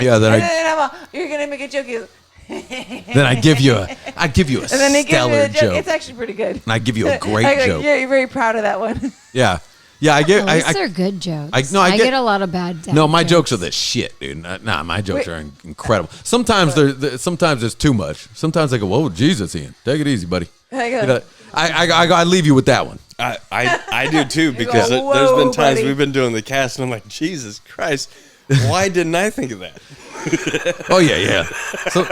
B: Yeah, then
D: I'm all, you're gonna make a joke. He goes,
B: then I give you a
D: and then he gives me
B: stellar
D: the joke.
B: joke,
D: It's actually pretty good.
B: and I give you a great
D: Like,
B: joke.
D: You're very proud of that one.
B: Yeah. I get.
C: At least
B: I
C: they're good jokes.
B: I get
C: a lot of bad dad
B: no, my jokes are
C: jokes.
B: the shit, dude. Nah, my jokes are incredible. Sometimes sometimes there's too much. Sometimes I go, "Whoa, Jesus, Ian, take it easy, buddy."
D: I go,
B: You know, I leave you with that one.
A: I do too because
D: go,
A: there's been
D: "Whoa,
A: times
D: buddy."
A: we've been doing the cast and I'm like, Jesus Christ, why didn't I think of that?
B: Oh yeah. So,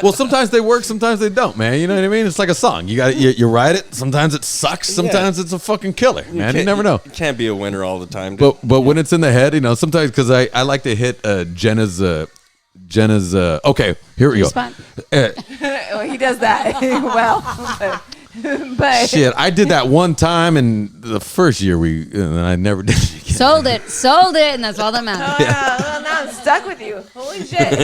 B: well, sometimes they work, sometimes they don't, man. You know what I mean? It's like a song. You write it. Sometimes it sucks. Sometimes it's a fucking killer, man. You never know.
A: You can't be a winner all the time. Dude.
B: But when it's in the head, sometimes because I like to hit Jenna's. Okay, here we go.
C: Spot.
D: well, he does that well. But
B: Shit, I did that one time in the first year and I never did it again.
C: Sold it, and that's all that matters.
D: well, now I'm stuck with you. Holy shit.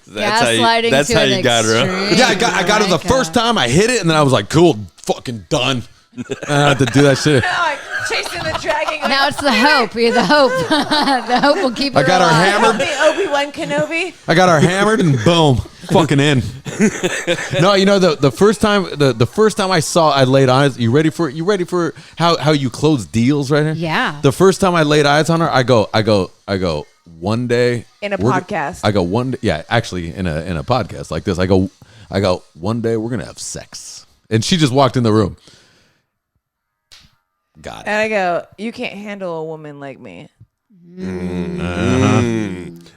C: Gaslighting
A: That's
C: to
A: how
C: an
A: you got her.
C: extreme.
B: Yeah, I got it the first time. I hit it, and then I was like, "Cool, fucking done." I had to do that shit.
D: Now I'm chasing the dragon.
C: Now it's the hope. You're the hope. The hope will keep her
B: I got her
C: alive.
B: hammered.
D: The Obi-Wan Kenobi.
B: I got her hammered, and boom, fucking in. No, the first time I laid eyes. You ready for it? You ready for how you close deals right here?
C: Yeah.
B: The first time I laid eyes on her, I go. One day
D: In a
B: we're go-
D: podcast.
B: I go one day. Yeah, actually, in a podcast like this, I go. One day we're gonna have sex, and she just walked in the room. Got it.
D: And I go, you can't handle a woman like me.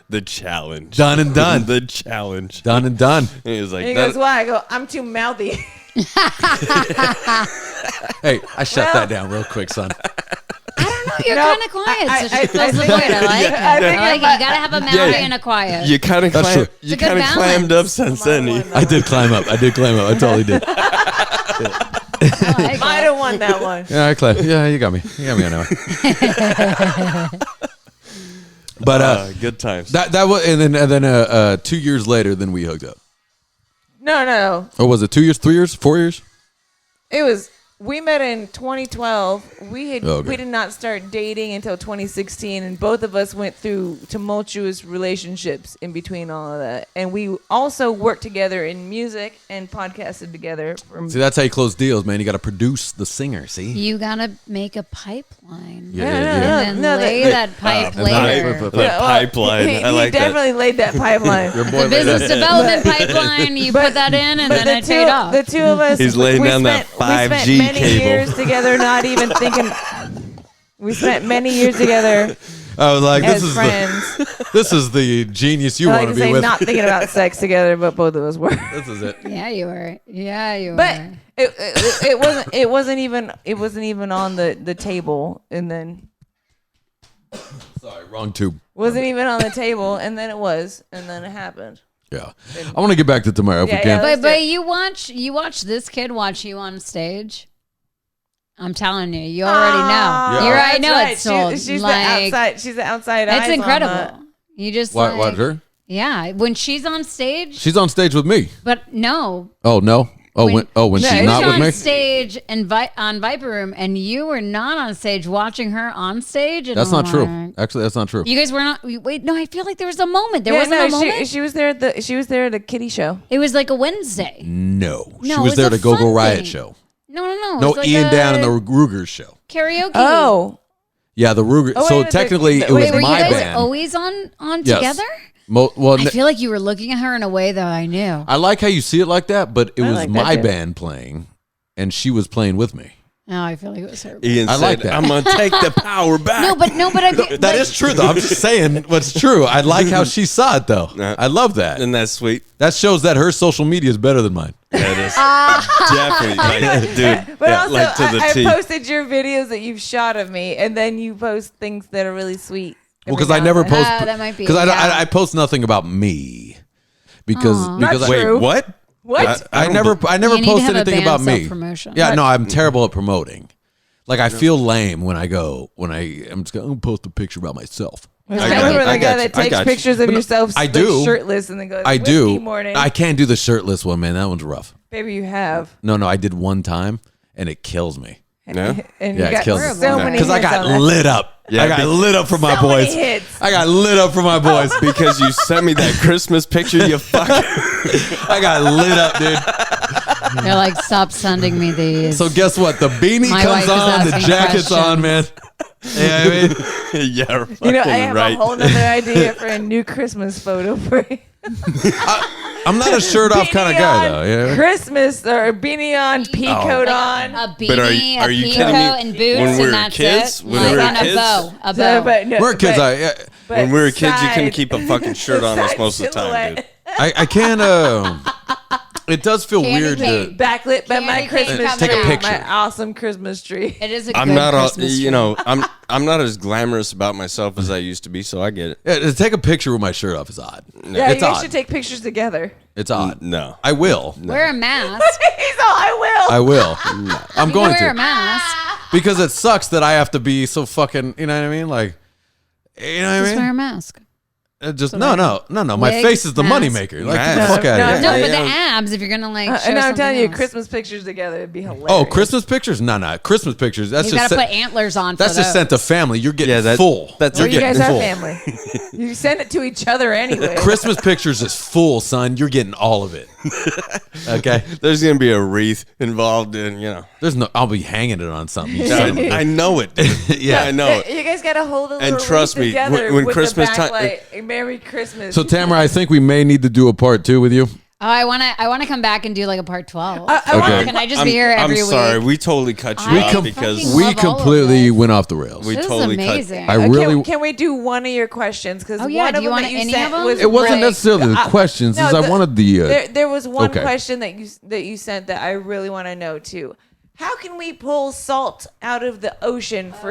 A: The challenge.
B: Done and done.
A: The challenge.
B: Done and done.
A: And he was like,
D: And he goes, why? I go, I'm too mouthy.
B: Hey, I shut that down real quick, son.
C: You're
D: No,
C: kind of quiet, so she
D: I
C: fills the
D: think-
C: void. I like it.
D: I
C: I
D: think
C: like it.
D: if I-
C: You gotta have a mouthy and a quiet.
A: you kind of
B: That's true.
A: you
C: a good
A: kind of clammed up
C: balance.
A: since then.
B: I did climb up. I totally did.
C: I like
D: Might
C: it.
D: have won that one.
B: Yeah, I climbed. Yeah, you got me. On that one. But
A: Good times.
B: that was, and then 2 years later, then we hooked up.
D: No.
B: Or was it 2 years, 3 years, 4 years?
D: It was, we met in 2012. We
B: Okay.
D: did not start dating until 2016, and both of us went through tumultuous relationships in between all of that. And we also worked together in music and podcasted together.
B: See, that's how you close deals, man. You got to produce the singer. See?
C: You gotta make a pipeline.
B: Yeah.
C: And then lay that pipe later.
A: The pipeline.
D: He
A: I like
D: definitely laid that pipeline.
B: Your boy
C: The
B: laid
C: business
B: that-
C: development pipeline, you put that in, and then it paid off.
D: The two of us.
A: He's laying
D: we
A: down that
D: spent
A: 5G
D: many
A: cable.
D: years together, not even thinking. We spent many years together
B: I was like,
D: as friends.
B: this is the genius you
D: I
B: want
D: like
B: to
D: to
B: be
D: say
B: with.
D: not thinking about sex together, but both of us were.
B: This is it.
C: Yeah, you were. Yeah, you
D: But
C: were.
D: it wasn't even on the table, and then
B: Sorry, wrong tube.
D: wasn't even on the table, and then it was, and then it happened.
B: Yeah. I want to get back to Tamara if we
D: Yeah,
B: can.
D: yeah.
C: But
D: Let's do
C: you watch this kid watch you on stage. I'm telling you, you already know.
B: Yeah.
C: You already know
D: That's
C: it's
D: right.
C: sold.
D: She's
C: like,
D: the outside. She's the outside. eyes
C: it's
D: on
C: incredible.
D: that.
C: You just
B: Watch
C: like,
B: her.
C: yeah. When she's on stage,
B: She's on stage with me.
C: but no.
B: Oh no. Oh when
D: No,
B: she's
D: she's
B: not with
C: on
B: me.
C: stage and on Viper Room, and you were not on stage watching her on stage. And
B: That's
C: I'm
B: not true.
C: like,
B: Actually, that's not true.
C: You guys were not. Wait, no. I feel like there was a moment. There
D: Yeah,
C: wasn't
D: no,
C: a moment.
D: she was there at the kitty show.
C: It was like a Wednesday.
B: No. She
C: No, it
B: was
C: was
B: there
C: a
B: to Go
C: fun
B: Riot
C: thing.
B: show.
C: No. It
B: No,
C: was like
B: Ian
C: a
B: Down and the Rugers show.
C: karaoke.
D: Oh,
B: Yeah, the Ruger.
D: Oh,
B: so
D: wait,
B: technically,
D: wait,
B: it was
C: Wait, were you
B: my
C: guys
B: band.
C: always on
B: Yes.
C: together? I feel like you were looking at her in a way that I knew.
B: I like how you see it like that, but it was
D: like
B: my
D: that,
B: band playing, and she was playing with me.
C: No, I feel like it was her.
A: Ian
B: I
A: said,
B: like that.
A: I'm gonna take the power back.
C: No, but I.
B: That is true, though. I'm just saying what's true. I like how she saw it, though. I love that.
A: And that's sweet.
B: That shows that her social media is better than mine.
A: That is definitely, like, dude.
D: But
A: yeah,
D: also,
A: like to the
D: I
A: T.
D: posted your videos that you've shot of me, and then you post things that are really sweet.
B: Well, because I never post.
C: that might be.
B: Because
C: Yeah.
B: I post nothing about me. Because
D: Not
B: I,
D: true.
A: Wait, what?
D: What?
B: I never
C: You need to
B: post
C: have a
B: anything
C: band
B: about me.
C: self-promotion.
B: Yeah, no, I'm terrible at promoting. Like I feel lame when I'm just gonna post a picture about myself.
D: I remember the guy that takes pictures of yourself
B: I do.
D: shirtless and then goes,
B: I
D: "Whiskey
B: do.
D: morning."
B: I can't do the shirtless one, man. That one's rough.
D: Baby, you have.
B: No, I did one time and it kills me.
A: No?
D: And
B: Yeah,
D: you
B: it kills
D: got
B: me.
D: so many
B: Because I
D: hits
B: got
D: on that.
B: lit up.
A: Yeah,
B: I got lit up for my
D: So many
B: boys.
D: hits.
B: I got lit up for my boys.
A: Because you sent me that Christmas picture, you fuck.
B: I got lit up, dude.
C: They're like, stop sending me these.
B: So guess what? The beanie
C: My wife
B: comes
C: is
B: on, the
C: asking
B: jacket's on, man. Yeah, I mean,
A: yeah, fucking
D: You know, I have
A: right.
D: a whole nother idea for a new Christmas photo for you.
B: I'm not a shirt off kind of guy, though. Yeah.
D: Christmas or a beanie on, pea coat on.
C: a beanie,
A: But are you
C: a
A: kidding me?
C: peacoat, and boots,
A: When we were
C: and that's
A: kids?
C: it.
A: When we were
C: and
A: kids?
C: a bow. A
D: So,
C: bow.
D: but no,
B: We're kids.
D: but
A: When we were kids, you couldn't
D: side-
A: keep a fucking shirt on us
D: side
A: most of the time, dude.
D: silhouette.
B: I can't. It does feel
C: Candy
B: weird
C: cane.
B: to.
D: Backlit by my
C: Candy cane
D: Christmas
C: coming
B: Take a
C: out.
B: picture.
D: My awesome Christmas tree.
C: It is a
A: I'm
C: good
A: not all,
C: Christmas
A: you
C: tree.
A: know, I'm not as glamorous about myself as I used to be, so I get it.
B: Yeah, to take a picture with my shirt off is odd.
D: Yeah,
B: it's
D: you guys
B: odd.
D: should take pictures together.
B: It's odd.
A: No.
B: I will.
C: Wear a mask.
D: He's all, I will.
B: I will. I'm
C: You
B: going
C: wear a
B: to
C: mask.
B: because it sucks that I have to be so fucking. You know what I mean? Like, you know what I
C: Just wear
B: mean?
C: a mask.
B: Just no. My
C: Wig,
B: face is the
C: mask.
B: moneymaker. Like, get the
A: Mask.
B: fuck out of
D: No,
B: here.
C: No, but
A: Yeah.
C: the abs, if you're gonna like show
D: And I'm
C: something
D: telling you,
C: else.
D: Christmas pictures together would be hilarious.
B: Oh, Christmas pictures? No. Christmas pictures. That's
C: You
B: just
C: gotta
B: sent,
C: put antlers on.
B: that's
C: for
B: just
C: those.
B: sent to family. You're getting
A: Yeah, that-
B: full.
A: that's-
D: Well,
B: You're
D: you guys
B: getting
D: are
B: full.
D: family. You send it to each other anyway.
B: Christmas pictures is full, son. You're getting all of it. Okay.
A: There's gonna be a wreath involved in, you know.
B: There's no. I'll be hanging it on something. You son of a-
A: I know it. Dude.
B: Yeah.
A: I know it.
D: You guys got to hold a little
A: And trust
D: wreath
A: me,
D: together
A: when
D: with
A: Christmas
D: the
A: time-
D: backlight. Merry Christmas.
B: So Tamara, I think we may need to do a part 2 with you.
C: Oh, I wanna come back and do like a part 12.
D: I
B: Okay.
C: Can I just be here every
A: I'm
C: week?
A: sorry, we totally cut you
C: I
A: off
C: fucking
A: because
B: We
C: love all of
B: completely
C: this.
B: went off the rails.
A: we
C: This is
A: totally
C: amazing.
B: I really.
D: Can we do one of your questions? Because
C: Oh, yeah.
D: one
C: Do
D: of
C: you
D: them
C: want
D: that you
C: any
D: sent
C: of them?
D: was
B: It wasn't
D: rigged.
B: necessarily the questions.
D: no,
B: is I wanted the.
D: There was one
B: okay.
D: question that you sent that I really want to know too. How can we pull salt out of the ocean like,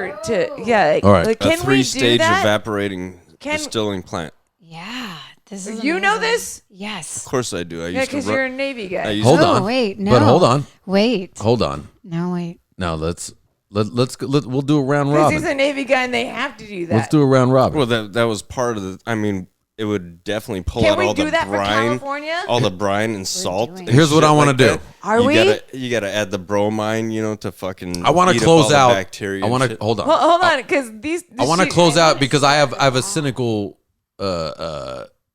B: All right.
D: like,
A: a
D: can we do
A: 3-stage
D: that?
A: evaporating
D: Can-
A: distilling plant.
C: Yeah, this is.
D: You know
C: amazing.
D: this?
C: Yes.
A: Of course I do. I
D: Yeah,
A: used to
D: because
A: run-
D: you're a Navy guy.
A: I used
B: Hold
A: to,
B: on.
C: Oh wait, no.
B: But hold on.
C: Wait.
B: Hold on.
C: No, wait.
B: Now we'll do a round
D: Because he's
B: robin.
D: a Navy guy and they have to do that.
B: Let's do a round robin.
A: Well, that was part of the. I mean, it would definitely pull
D: Can
A: out
D: we
A: all
D: do
A: the
D: that for
A: brine,
D: California?
A: all the brine and salt.
C: doing
A: and
B: Here's what
A: shit
B: I wanna
A: like
B: do.
A: that.
D: Are
A: you
D: we?
A: You gotta add the bromine, you know, to fucking.
B: I want to
A: eat up
B: close
A: all the
B: out.
A: Bacteria
B: I want to
A: and shit.
B: hold on.
D: Hold on, because these.
B: I want to close out because I have a cynical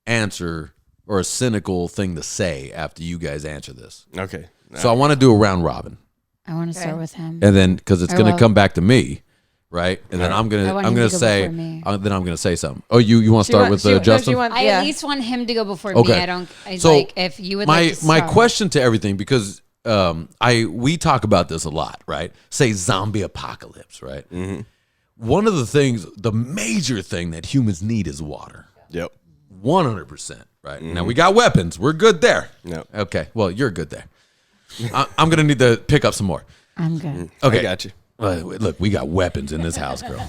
B: answer or a cynical thing to say after you guys answer this.
A: Okay.
B: So I want to do a round robin,
C: I want to start with him.
B: and then because it's
C: I
B: going to
C: will.
B: come back to me, right? And then I'm
C: I
B: gonna
C: want
B: I'm
C: him
B: gonna
C: to go
B: say
C: before me.
B: then I'm gonna say something. Oh, you want to start with Justin?
C: I at least want him to go before
B: Okay.
C: me. I don't. I
B: So,
C: like if you would
B: my
C: like to
B: my
C: start.
B: question to everything, because we talk about this a lot, right? Say zombie apocalypse, right? Mm-hmm. One of the things, the major thing that humans need is water.
A: Yep.
B: 100%, right? Now we got weapons. We're good there.
A: Yep.
B: Okay. Well, you're good there. I'm gonna need to pick up some more.
C: I'm good.
B: Okay.
A: I got you.
B: Look, we got weapons in this house, girl.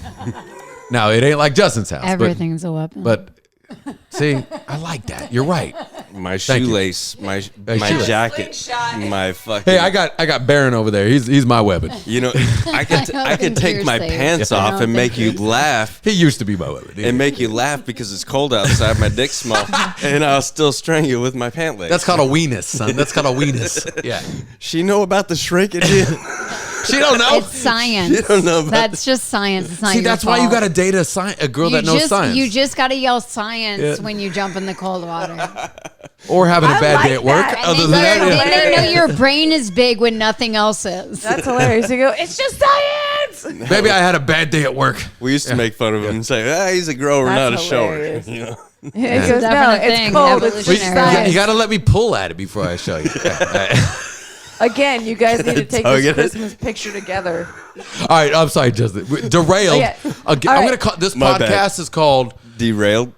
B: Now it ain't like Justin's house.
C: Everything's a weapon.
B: But see, I like that. You're right.
A: My
B: Thank you.
A: shoelace, my
B: shoelace.
A: jacket,
D: Slingshot.
A: my fucking.
B: Hey, I got Baron over there. He's my weapon.
A: You know, I could
C: think
A: take
C: you're
A: my
C: safe.
A: pants
C: I
A: off
C: don't
A: and make
C: think
A: you
C: you're
A: laugh.
B: He used to be my weapon.
A: And make you laugh because it's cold outside. My dick's small, and I'll still string you with my pant leg.
B: That's called a weenus, son. That's called a weenus. Yeah.
A: She know about the shrinkage.
B: She don't know.
C: it's science.
A: You don't know about
C: That's just science. It's not
B: See,
C: your
B: that's why you
C: fault.
B: got to date a girl that knows science.
C: You just got to yell science
B: Yeah.
C: when you jump in the cold water.
B: or having a
D: I
B: bad
D: like
B: day at work.
D: that.
B: Other
C: And
B: than
C: then
B: that,
C: no, your brain is big when nothing else is.
D: That's hilarious. You go, it's just science.
B: maybe I had a bad day at work.
A: We used to make fun of him and say, "Ah, he's a grower,
D: That's
A: not a shower."
D: hilarious.
A: You know,
D: It goes, no,
C: definite
D: it's
C: thing,
D: cold. It's
C: evolutionary.
D: just
B: You
D: science.
B: got to let me pull at it before I show you.
D: Again, you guys need to take
A: Tug
D: this
A: it.
D: Christmas picture together.
B: All right, I'm sorry, Justin. Derailed.
D: Okay.
B: I'm
D: All
B: going to
D: right.
B: call this
A: My bad.
B: podcast is called
A: Derailed.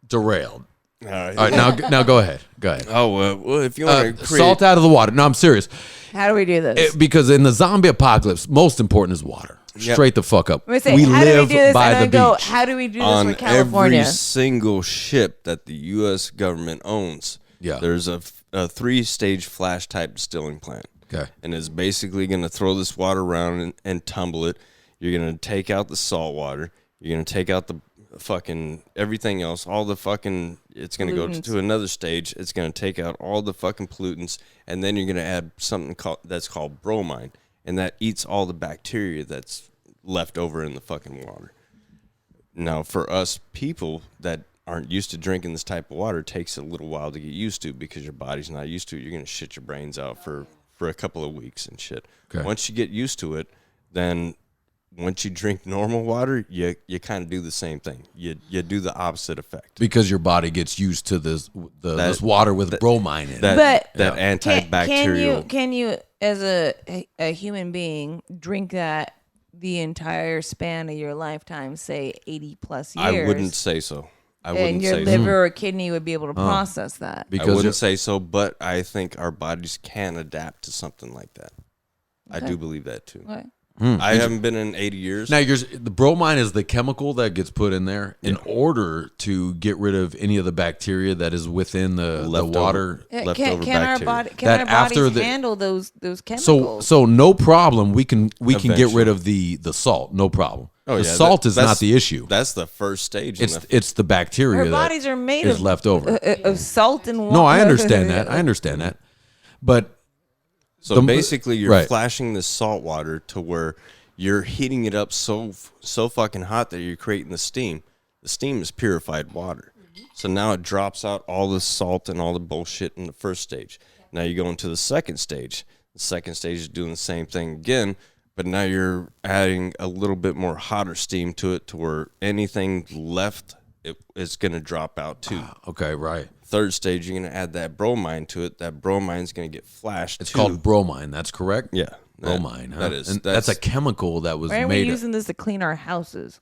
B: Derailed.
A: All right.
B: All right, now go ahead. Go ahead.
A: Oh, well, if you want to create...
B: Salt out of the water. No, I'm serious.
D: How do we do this?
B: Because in the zombie apocalypse, most important is water.
A: Yep.
B: Straight the fuck up.
D: I'm gonna say,
B: We
D: how do we
B: live
D: do this?
B: by
D: And
B: the
D: then
B: beach.
D: how do we do this
A: on
D: with California?
A: every single ship that the U.S. government owns,
B: Yeah.
A: there's a 3-stage flash type distilling plant.
B: Okay.
A: And it's basically going to throw this water around and tumble it. You're going to take out the salt water. You're going to take out the fucking everything else, all the fucking, it's going to go to another stage. It's going to take out all the fucking pollutants. And then you're going to add something that's called bromine. And that eats all the bacteria that's left over in the fucking water. Now, for us people that aren't used to drinking this type of water, it takes a little while to get used to because your body's not used to it. You're going to shit your brains out for a couple of weeks and shit.
B: Okay.
A: Once you get used to it, then once you drink normal water, you kind of do the same thing. You do the opposite effect.
B: Because your body gets used to this water with bromine in it.
A: That
D: But
A: antibacterial.
D: Can you, as a human being, drink that the entire span of your lifetime, say 80 plus years?
A: I wouldn't say so. I wouldn't
D: and your
A: say
D: liver or kidney would be able to process that.
A: I
B: Because
A: wouldn't say so, but I think our bodies can adapt to something like that. I do believe that too.
D: Okay.
A: I haven't been in 80 years.
B: now the bromine is the chemical that gets put in there in order to get rid of any of the bacteria that is within the water.
A: Leftover
D: Can our
A: bacteria.
D: body
B: That
D: our
B: after
D: bodies
B: the-
D: handle those chemicals?
B: So no problem. We can get
A: Eventually.
B: rid of the salt. No problem.
A: Oh,
B: the
A: yeah,
B: salt is
A: that's-
B: not the issue.
A: That's the first stage.
B: It's the bacteria
D: our
B: that
D: bodies are made
B: is
D: of
B: left over.
D: of salt and water.
B: No, I understand that. I understand that. But
A: so basically, you're
B: right.
A: flashing this salt water to where you're heating it up so fucking hot that you're creating the steam. The steam is purified water. So now it drops out all the salt and all the bullshit in the first stage. Now you go into the second stage. The second stage is doing the same thing again, but now you're adding a little bit more hotter steam to it to where anything left is going to drop out too.
B: okay, right.
A: Third stage, you're going to add that bromine to it. That bromine's going to get flashed.
B: It's called bromine. That's correct.
A: Yeah.
B: Bromine. Huh?
A: That is.
B: And that's a chemical that was
D: Why are we
B: made
D: using this to clean our houses?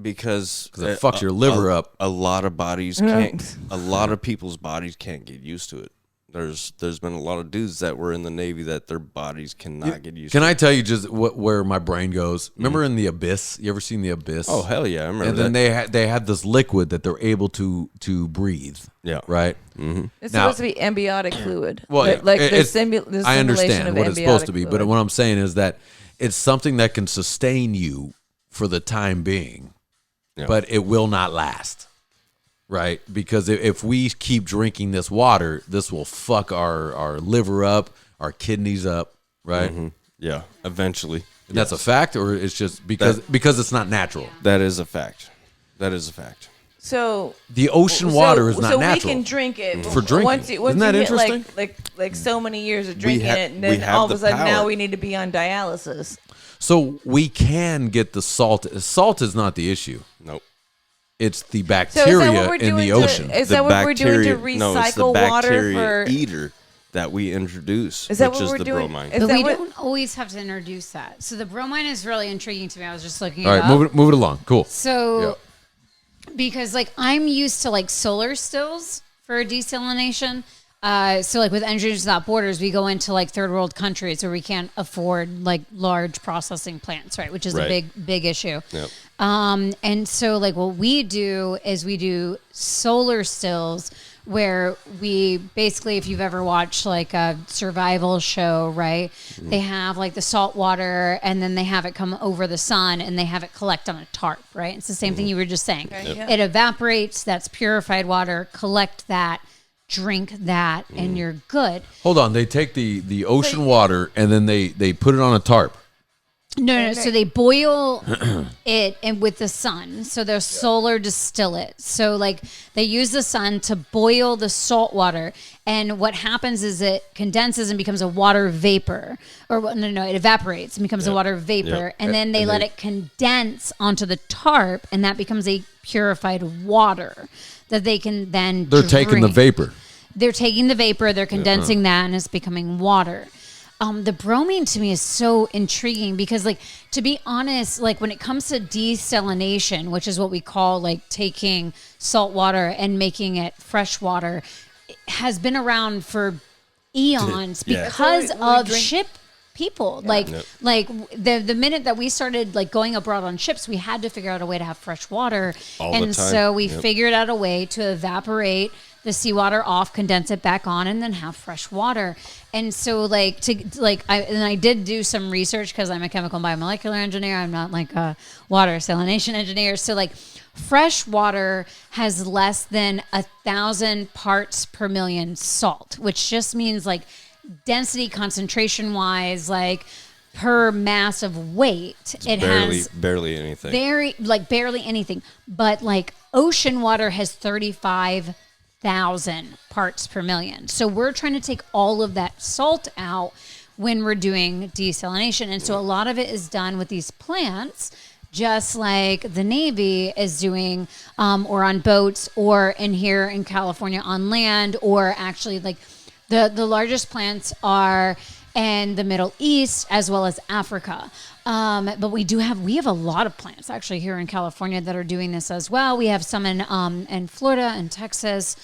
A: because
B: it fucks your liver up.
A: A lot of bodies can't. A lot of people's bodies can't get used to it. There's been a lot of dudes that were in the Navy that their bodies cannot get used
B: Can
A: to.
B: I tell you just where my brain goes? Remember in The Abyss? You ever seen The Abyss?
A: Oh hell yeah, I remember
B: And
A: that.
B: then they had this liquid that they're able to breathe.
A: Yeah.
B: Right.
D: It's
B: Now-
D: supposed to be ambiotic fluid.
B: Well,
D: like the
B: it's-
D: simulation
B: I understand
D: of
B: what it's supposed
D: ambiotic
B: to be,
D: fluid.
B: but what I'm saying is that it's something that can sustain you for the time being,
A: Yeah.
B: but it will not last. Right? Because if we keep drinking this water, this will fuck our liver up, our kidneys up. Right?
A: Yeah, eventually.
B: And that's a fact, or it's just because it's not natural.
A: That is a fact. That is a fact.
D: So
B: The ocean water is not
D: so
B: natural.
D: we can drink it
B: For drinking.
D: Once you
B: Isn't that
D: hit
B: interesting?
D: like so many years of drinking it, and
A: we
D: then
A: have
D: all of a
A: the
D: sudden now
A: power.
D: we need to be on dialysis.
B: So we can get the salt. Salt is not the issue.
A: Nope.
B: It's the
D: So is
B: bacteria
D: that what we're
B: in
D: doing
B: the
D: to,
B: ocean.
D: Is that what we're doing to
A: No, it's the
D: recycle water
A: bacteria
D: for?
A: eater that we introduce,
D: Is that
A: which
D: what
A: is
D: we're
A: the
D: doing?
A: bromine.
D: Is
C: But
D: that
C: we
D: what-
C: don't always have to introduce that. So the bromine is really intriguing to me. I was just looking
B: All
C: it
B: right,
C: up.
B: move it along. Cool.
C: So, because like I'm used to like solar stills for desalination. So like with Engineers Without Borders, we go into like third world countries where we can't afford like large processing plants, right? Which is
A: Right.
C: a big issue.
A: Yep.
C: And so like what we do is we do solar stills where we basically, if you've ever watched like a survival show, right? They have like the salt water and then they have it come over the sun and they have it collect on a tarp, right? It's the same thing you were just saying.
D: yeah.
C: It evaporates, that's purified water, collect that, drink that, and you're good.
B: Hold on. They take the ocean water and then they put it on a tarp.
C: No. So they boil it and with the sun. So they're solar distillate. So like they use the sun to boil the salt water. And what happens is it condenses and becomes a water vapor. Or it evaporates and becomes a water vapor. And then they let it condense onto the tarp, and that becomes a purified water that they can then
B: They're
C: drink.
B: taking the vapor.
C: They're taking the vapor, they're condensing that, and it's becoming water. The bromine to me is so intriguing because, like, to be honest, like when it comes to desalination, which is what we call like taking salt water and making it fresh water, it has been around for eons because of ship people. Like the minute that we started like going abroad on ships, we had to figure out a way to have fresh water.
A: All the time.
C: So we figured out a way to evaporate the seawater off, condense it back on, and then have fresh water. And so I did do some research because I'm a chemical and biomolecular engineer. I'm not like a water salination engineer. So like fresh water has less than 1,000 parts per million salt, which just means like density concentration wise, like per mass of weight, it has
A: barely anything.
C: Barely anything. But like ocean water has 35,000 parts per million. So we're trying to take all of that salt out when we're doing desalination. And so a lot of it is done with these plants, just like the Navy is doing, or on boats, or here in California on land, or actually like the largest plants are in the Middle East as well as Africa. But we have a lot of plants actually here in California that are doing this as well. We have some in Florida and Texas.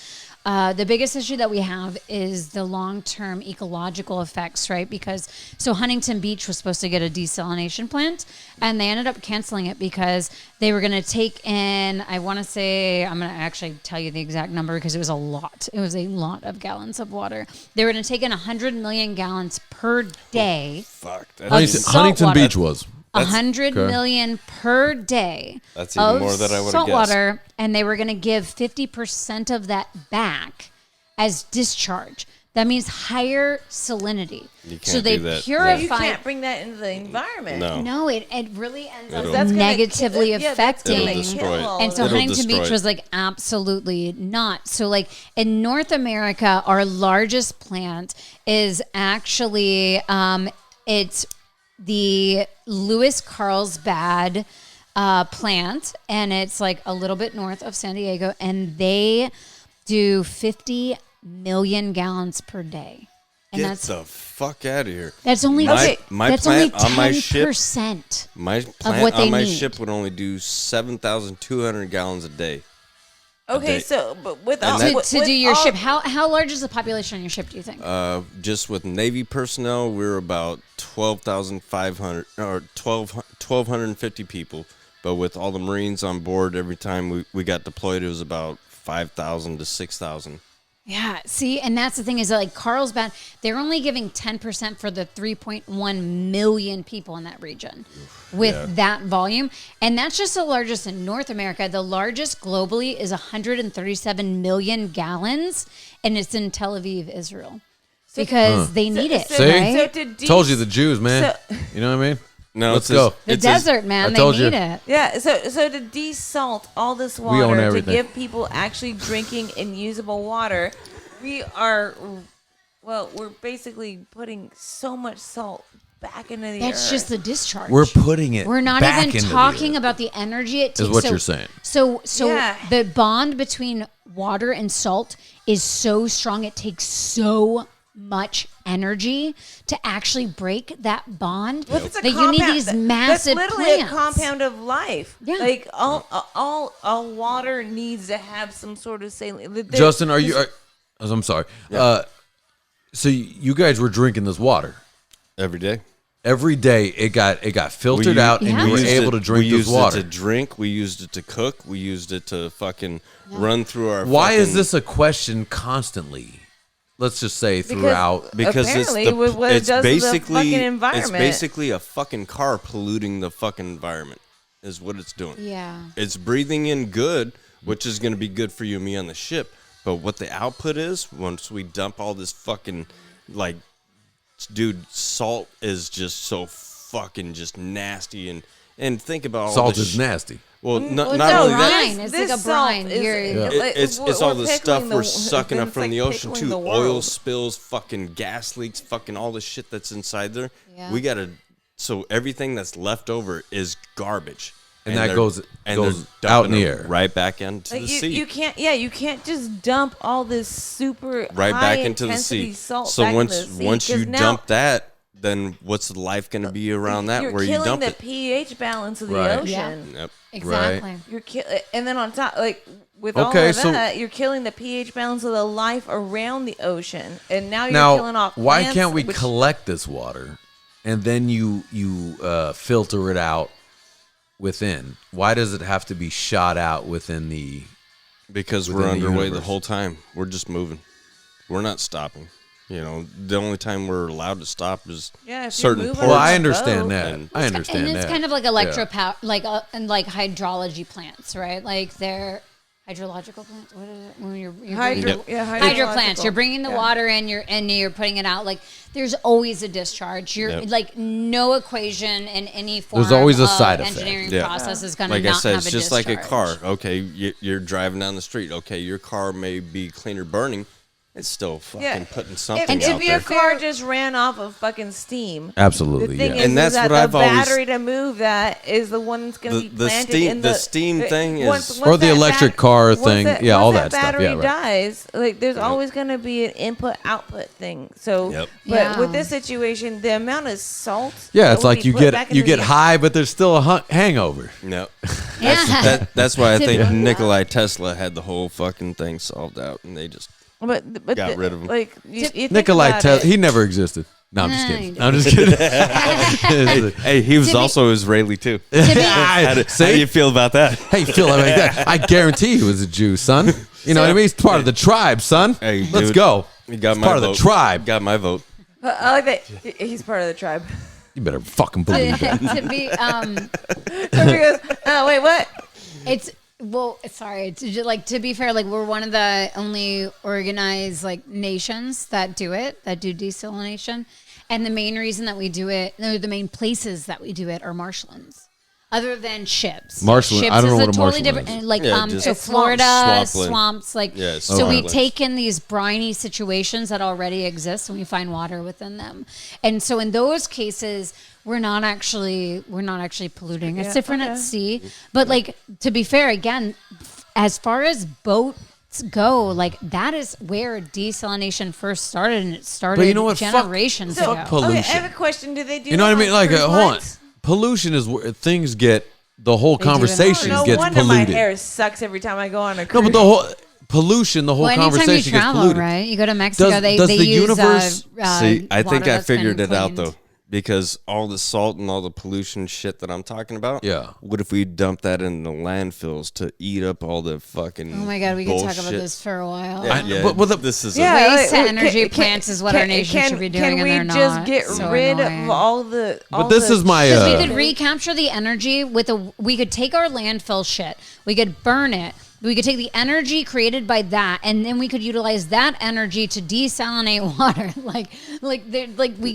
C: The biggest issue that we have is the long-term ecological effects, right? Because Huntington Beach was supposed to get a desalination plant, and they ended up canceling it because they were going to take in, I'm going to actually tell you the exact number because it was a lot. It was a lot of gallons of water. They were going to take in 100 million gallons per day.
B: Huntington Beach was.
C: 100 million per day.
A: That's even more than I would have guessed.
C: Saltwater, and they were going to give 50% of that back as discharge. That means higher salinity.
A: You can't
C: so they
A: do that.
C: purify.
D: You can't bring that into the environment.
C: No, it really ends up
A: That's
C: negatively
D: gonna
C: affecting.
A: It'll destroy it.
C: And so
A: It'll
C: Huntington
A: destroy
C: Beach
A: it.
C: was like, absolutely not. So like in North America, our largest plant is actually, it's the Lewis Carlsbad plant, and it's like a little bit north of San Diego, and they do 50 million gallons per day. And
A: Get the fuck out of here.
C: That's only
A: my plant on my ship.
C: 10%
A: My
C: of
A: plant
C: what they
A: on my
C: need.
A: ship would only do 7,200 gallons a day.
D: Okay,
A: day.
D: So but with
A: And
D: all
A: that-
D: with,
C: to
D: with
C: do your
D: all-
C: ship. How large is the population on your ship, do you think?
A: Just with Navy personnel, we're about 12,500 or 1,250 people. But with all the Marines on board, every time we got deployed, it was about 5,000 to 6,000.
C: Yeah, see, and that's the thing is that like Carlsbad, they're only giving 10% for the 3.1 million people in that region with that volume. And that's just the largest in North America. The largest globally is 137 million gallons, and it's in Tel Aviv, Israel. Because they need it,
B: See?
C: right?
D: So
B: Told you the Jews, man. You know what I mean?
A: No,
B: Let's go.
C: The desert, man,
B: I
C: they
B: told you.
C: need it.
D: Yeah, so to desalt all this
B: own
D: water to
B: everything.
D: give people actually drinking and usable water, we're basically putting so much salt back into the earth.
C: That's just the discharge.
B: We're putting it.
C: We're not
B: back
C: even
B: into the
C: talking
B: earth.
C: about the energy it takes.
B: Is what you're saying.
C: So
D: Yeah.
C: the bond between water and salt is so strong. It takes so much energy to actually break that bond.
D: Well, it's a
C: that you need
D: compound-
C: these massive
D: That's literally
C: plants.
D: a compound of life.
C: Yeah.
D: Like all water needs to have some sort of saline.
B: Justin, I'm sorry. So you guys were drinking this water
A: Every day.
B: every day. It got filtered
A: We-
B: out, and
C: Yeah.
B: you were
A: used
B: able
A: it-
B: to drink
A: we
B: this
A: used
B: water.
A: it to drink. We used it to cook. We used it to fucking run through our.
B: Why is
A: fucking-
B: this a question constantly? Let's just say throughout.
A: Because
D: apparently
A: it's
D: with what it
A: it's
D: does to the
A: basically
D: fucking environment.
A: it's basically a fucking car polluting the fucking environment. Is what it's doing.
C: Yeah.
A: It's breathing in good, which is going to be good for you and me on the ship. But what the output is, once we dump all this fucking, like, dude, salt is just so fucking just nasty. And think about all
B: Salt
A: this
B: is nasty.
A: Well, not
C: no,
A: only that.
C: brine. It's like a brine.
A: It's all the stuff we're sucking up from
D: like
A: the ocean
D: pickling
A: too.
D: the
A: Oil
D: world.
A: spills, fucking gas leaks, fucking all the shit that's inside there.
C: Yeah.
A: We gotta. So everything that's left over is garbage,
B: And that
A: they're-
B: goes
A: they're
B: out
A: dumping
B: in the
A: it
B: air.
A: right back into
D: Like
A: the sea.
D: you can't just dump all this super
A: right
D: high
A: back into the
D: intensity
A: sea.
D: salt
A: So
D: back
A: once
D: into the sea,
A: once you
D: 'cause now
A: dump that, then what's the life going to be around that
D: you're
A: where you
D: killing
A: dump
D: the
A: it?
D: pH balance of the
B: Right.
D: ocean.
A: Yep.
C: Exactly.
D: And then on top, like with
B: Okay,
D: all of
B: so-
D: that, you're killing the pH balance of the life around the ocean, and now you're killing off.
B: Why
D: plants,
B: can't we
D: which-
B: collect this water and then you filter it out within? Why does it have to be shot out within the?
A: Because
B: within
A: we're
B: the
A: underway the
B: universe?
A: whole time. We're just moving. We're not stopping. You know, the only time we're allowed to stop is
D: Yeah, if you're
A: certain
D: moving
A: ports.
B: Well, I
D: boat.
B: understand that.
A: And-
B: I understand
C: And it's
B: that.
C: kind of like
B: Yeah.
C: electropower, and like hydrology plants, right? Like they're hydrological plants. What is it? When you're
D: Hydro, yeah,
C: hydro plants.
D: hydrological.
C: You're bringing the
D: Yeah.
C: water in, you're putting it out. Like there's always a discharge. You're
A: Yep.
C: like no equation in any form.
B: There's always a
C: of
B: side effect.
C: engineering
A: Yeah.
C: process is going to
A: Like
C: not
A: I said,
C: have
A: it's
C: a
A: just like a car.
C: discharge.
A: Okay, you're driving down the street. Okay, your car may be cleaner burning. It's still fucking putting something
D: And
A: out
D: if your
A: there.
D: car just ran off of fucking steam,
B: Absolutely,
D: the thing
B: yeah.
D: is,
A: And that's
D: that
A: what I've
D: the
A: always-
D: battery to move that is the one that's going to be
A: The
D: planted
A: steam-
D: in
A: the steam thing is-
B: Or the
D: that
B: electric car
D: once
B: thing. Yeah, all that stuff.
D: battery
B: Yeah, right.
D: dies, like there's always going to be an input-output thing. So,
A: Yep.
D: but
C: Yeah.
D: with this situation, the amount of salt.
B: Yeah,
D: that
B: it's
D: will
B: like
D: be
B: you
D: put back
B: get
D: into the-
B: high, but there's still a hangover.
A: No.
C: Yeah.
A: That's why I think
C: Typical.
A: Nikolai Tesla had the whole fucking thing solved out, and they just
D: But
A: got rid of 'em.
D: Like you think
B: Nikolai
D: about
B: Tesla,
D: it.
B: he never existed. No, I'm just
C: No,
B: kidding.
C: he
B: I'm just kidding.
A: hey, he was
C: To be-
A: also Israeli too. How do
B: See?
A: you feel about that?
B: Hey, Phil, like that. I guarantee he was a Jew, son. You know what I mean? He's part of the tribe, son.
A: Hey,
B: Let's
A: dude.
B: go.
A: You got
B: He's
A: my
B: part
A: vote.
B: of the tribe.
A: Got my vote.
D: I like that. He's part of the tribe.
B: You better fucking believe that.
C: to be
D: Somebody goes, oh wait, what?
C: It's sorry. To be fair, like we're one of the only organized like nations that do desalination, and the main reason that we do it, the main places that we do it are marshlands. Other than ships.
B: Marshland-
C: Ships
B: I don't know
C: is
B: what a
C: totally
B: marshland
C: different.
B: is.
C: And like
A: Yeah, just
C: so
A: It's
C: Florida
A: swampland.
C: swamps, like
A: Yeah, it's
C: so we
A: swamplands.
C: take in these briny situations that already exist and we find water within them. And so in those cases we're not actually polluting. It's different at sea. But like to be fair, again, as far as boats go, like that is where desalination first started, and it started
B: But you know what?
C: generations
B: Fuck
C: ago.
B: pollution.
D: Okay, I have a question. Do they do?
B: You know what I
D: that
B: mean?
D: on
B: Like,
D: cruise
B: hold on.
D: lines?
B: Pollution is where things get, the whole
C: They do it on
B: conversation
C: cruise.
D: No
B: gets
D: wonder
B: polluted.
D: my hair sucks every time I go on a
B: No,
D: cruise.
B: but the whole pollution, the whole
C: Well, anytime you
B: conversation gets
C: travel,
B: polluted.
C: right? You go to Mexico,
B: Does
C: they
B: the
C: use
B: universe-
A: See, I think
C: water
A: I
C: that's been
A: figured it out
C: cleaned.
A: though, because all the salt and all the pollution shit that I'm talking about.
B: Yeah.
A: What if we dump that in the landfills to eat up all the fucking?
C: Oh my God, we could talk about
A: bullshit?
C: this for a while.
A: Yeah,
B: but the-
A: this is
D: Yeah,
C: Waste to
D: like,
C: energy plants is what our nation should be doing,
D: Can
C: and
D: we
C: they're
D: just
C: not.
D: get
C: So
D: rid
C: annoying.
D: of all the?
B: But this is my,
C: Because
B: Uh,
C: we could recapture the energy we could take our landfill shit, we could burn it, we could take the energy created by that, and then we could utilize that energy to desalinate water. like we
B: I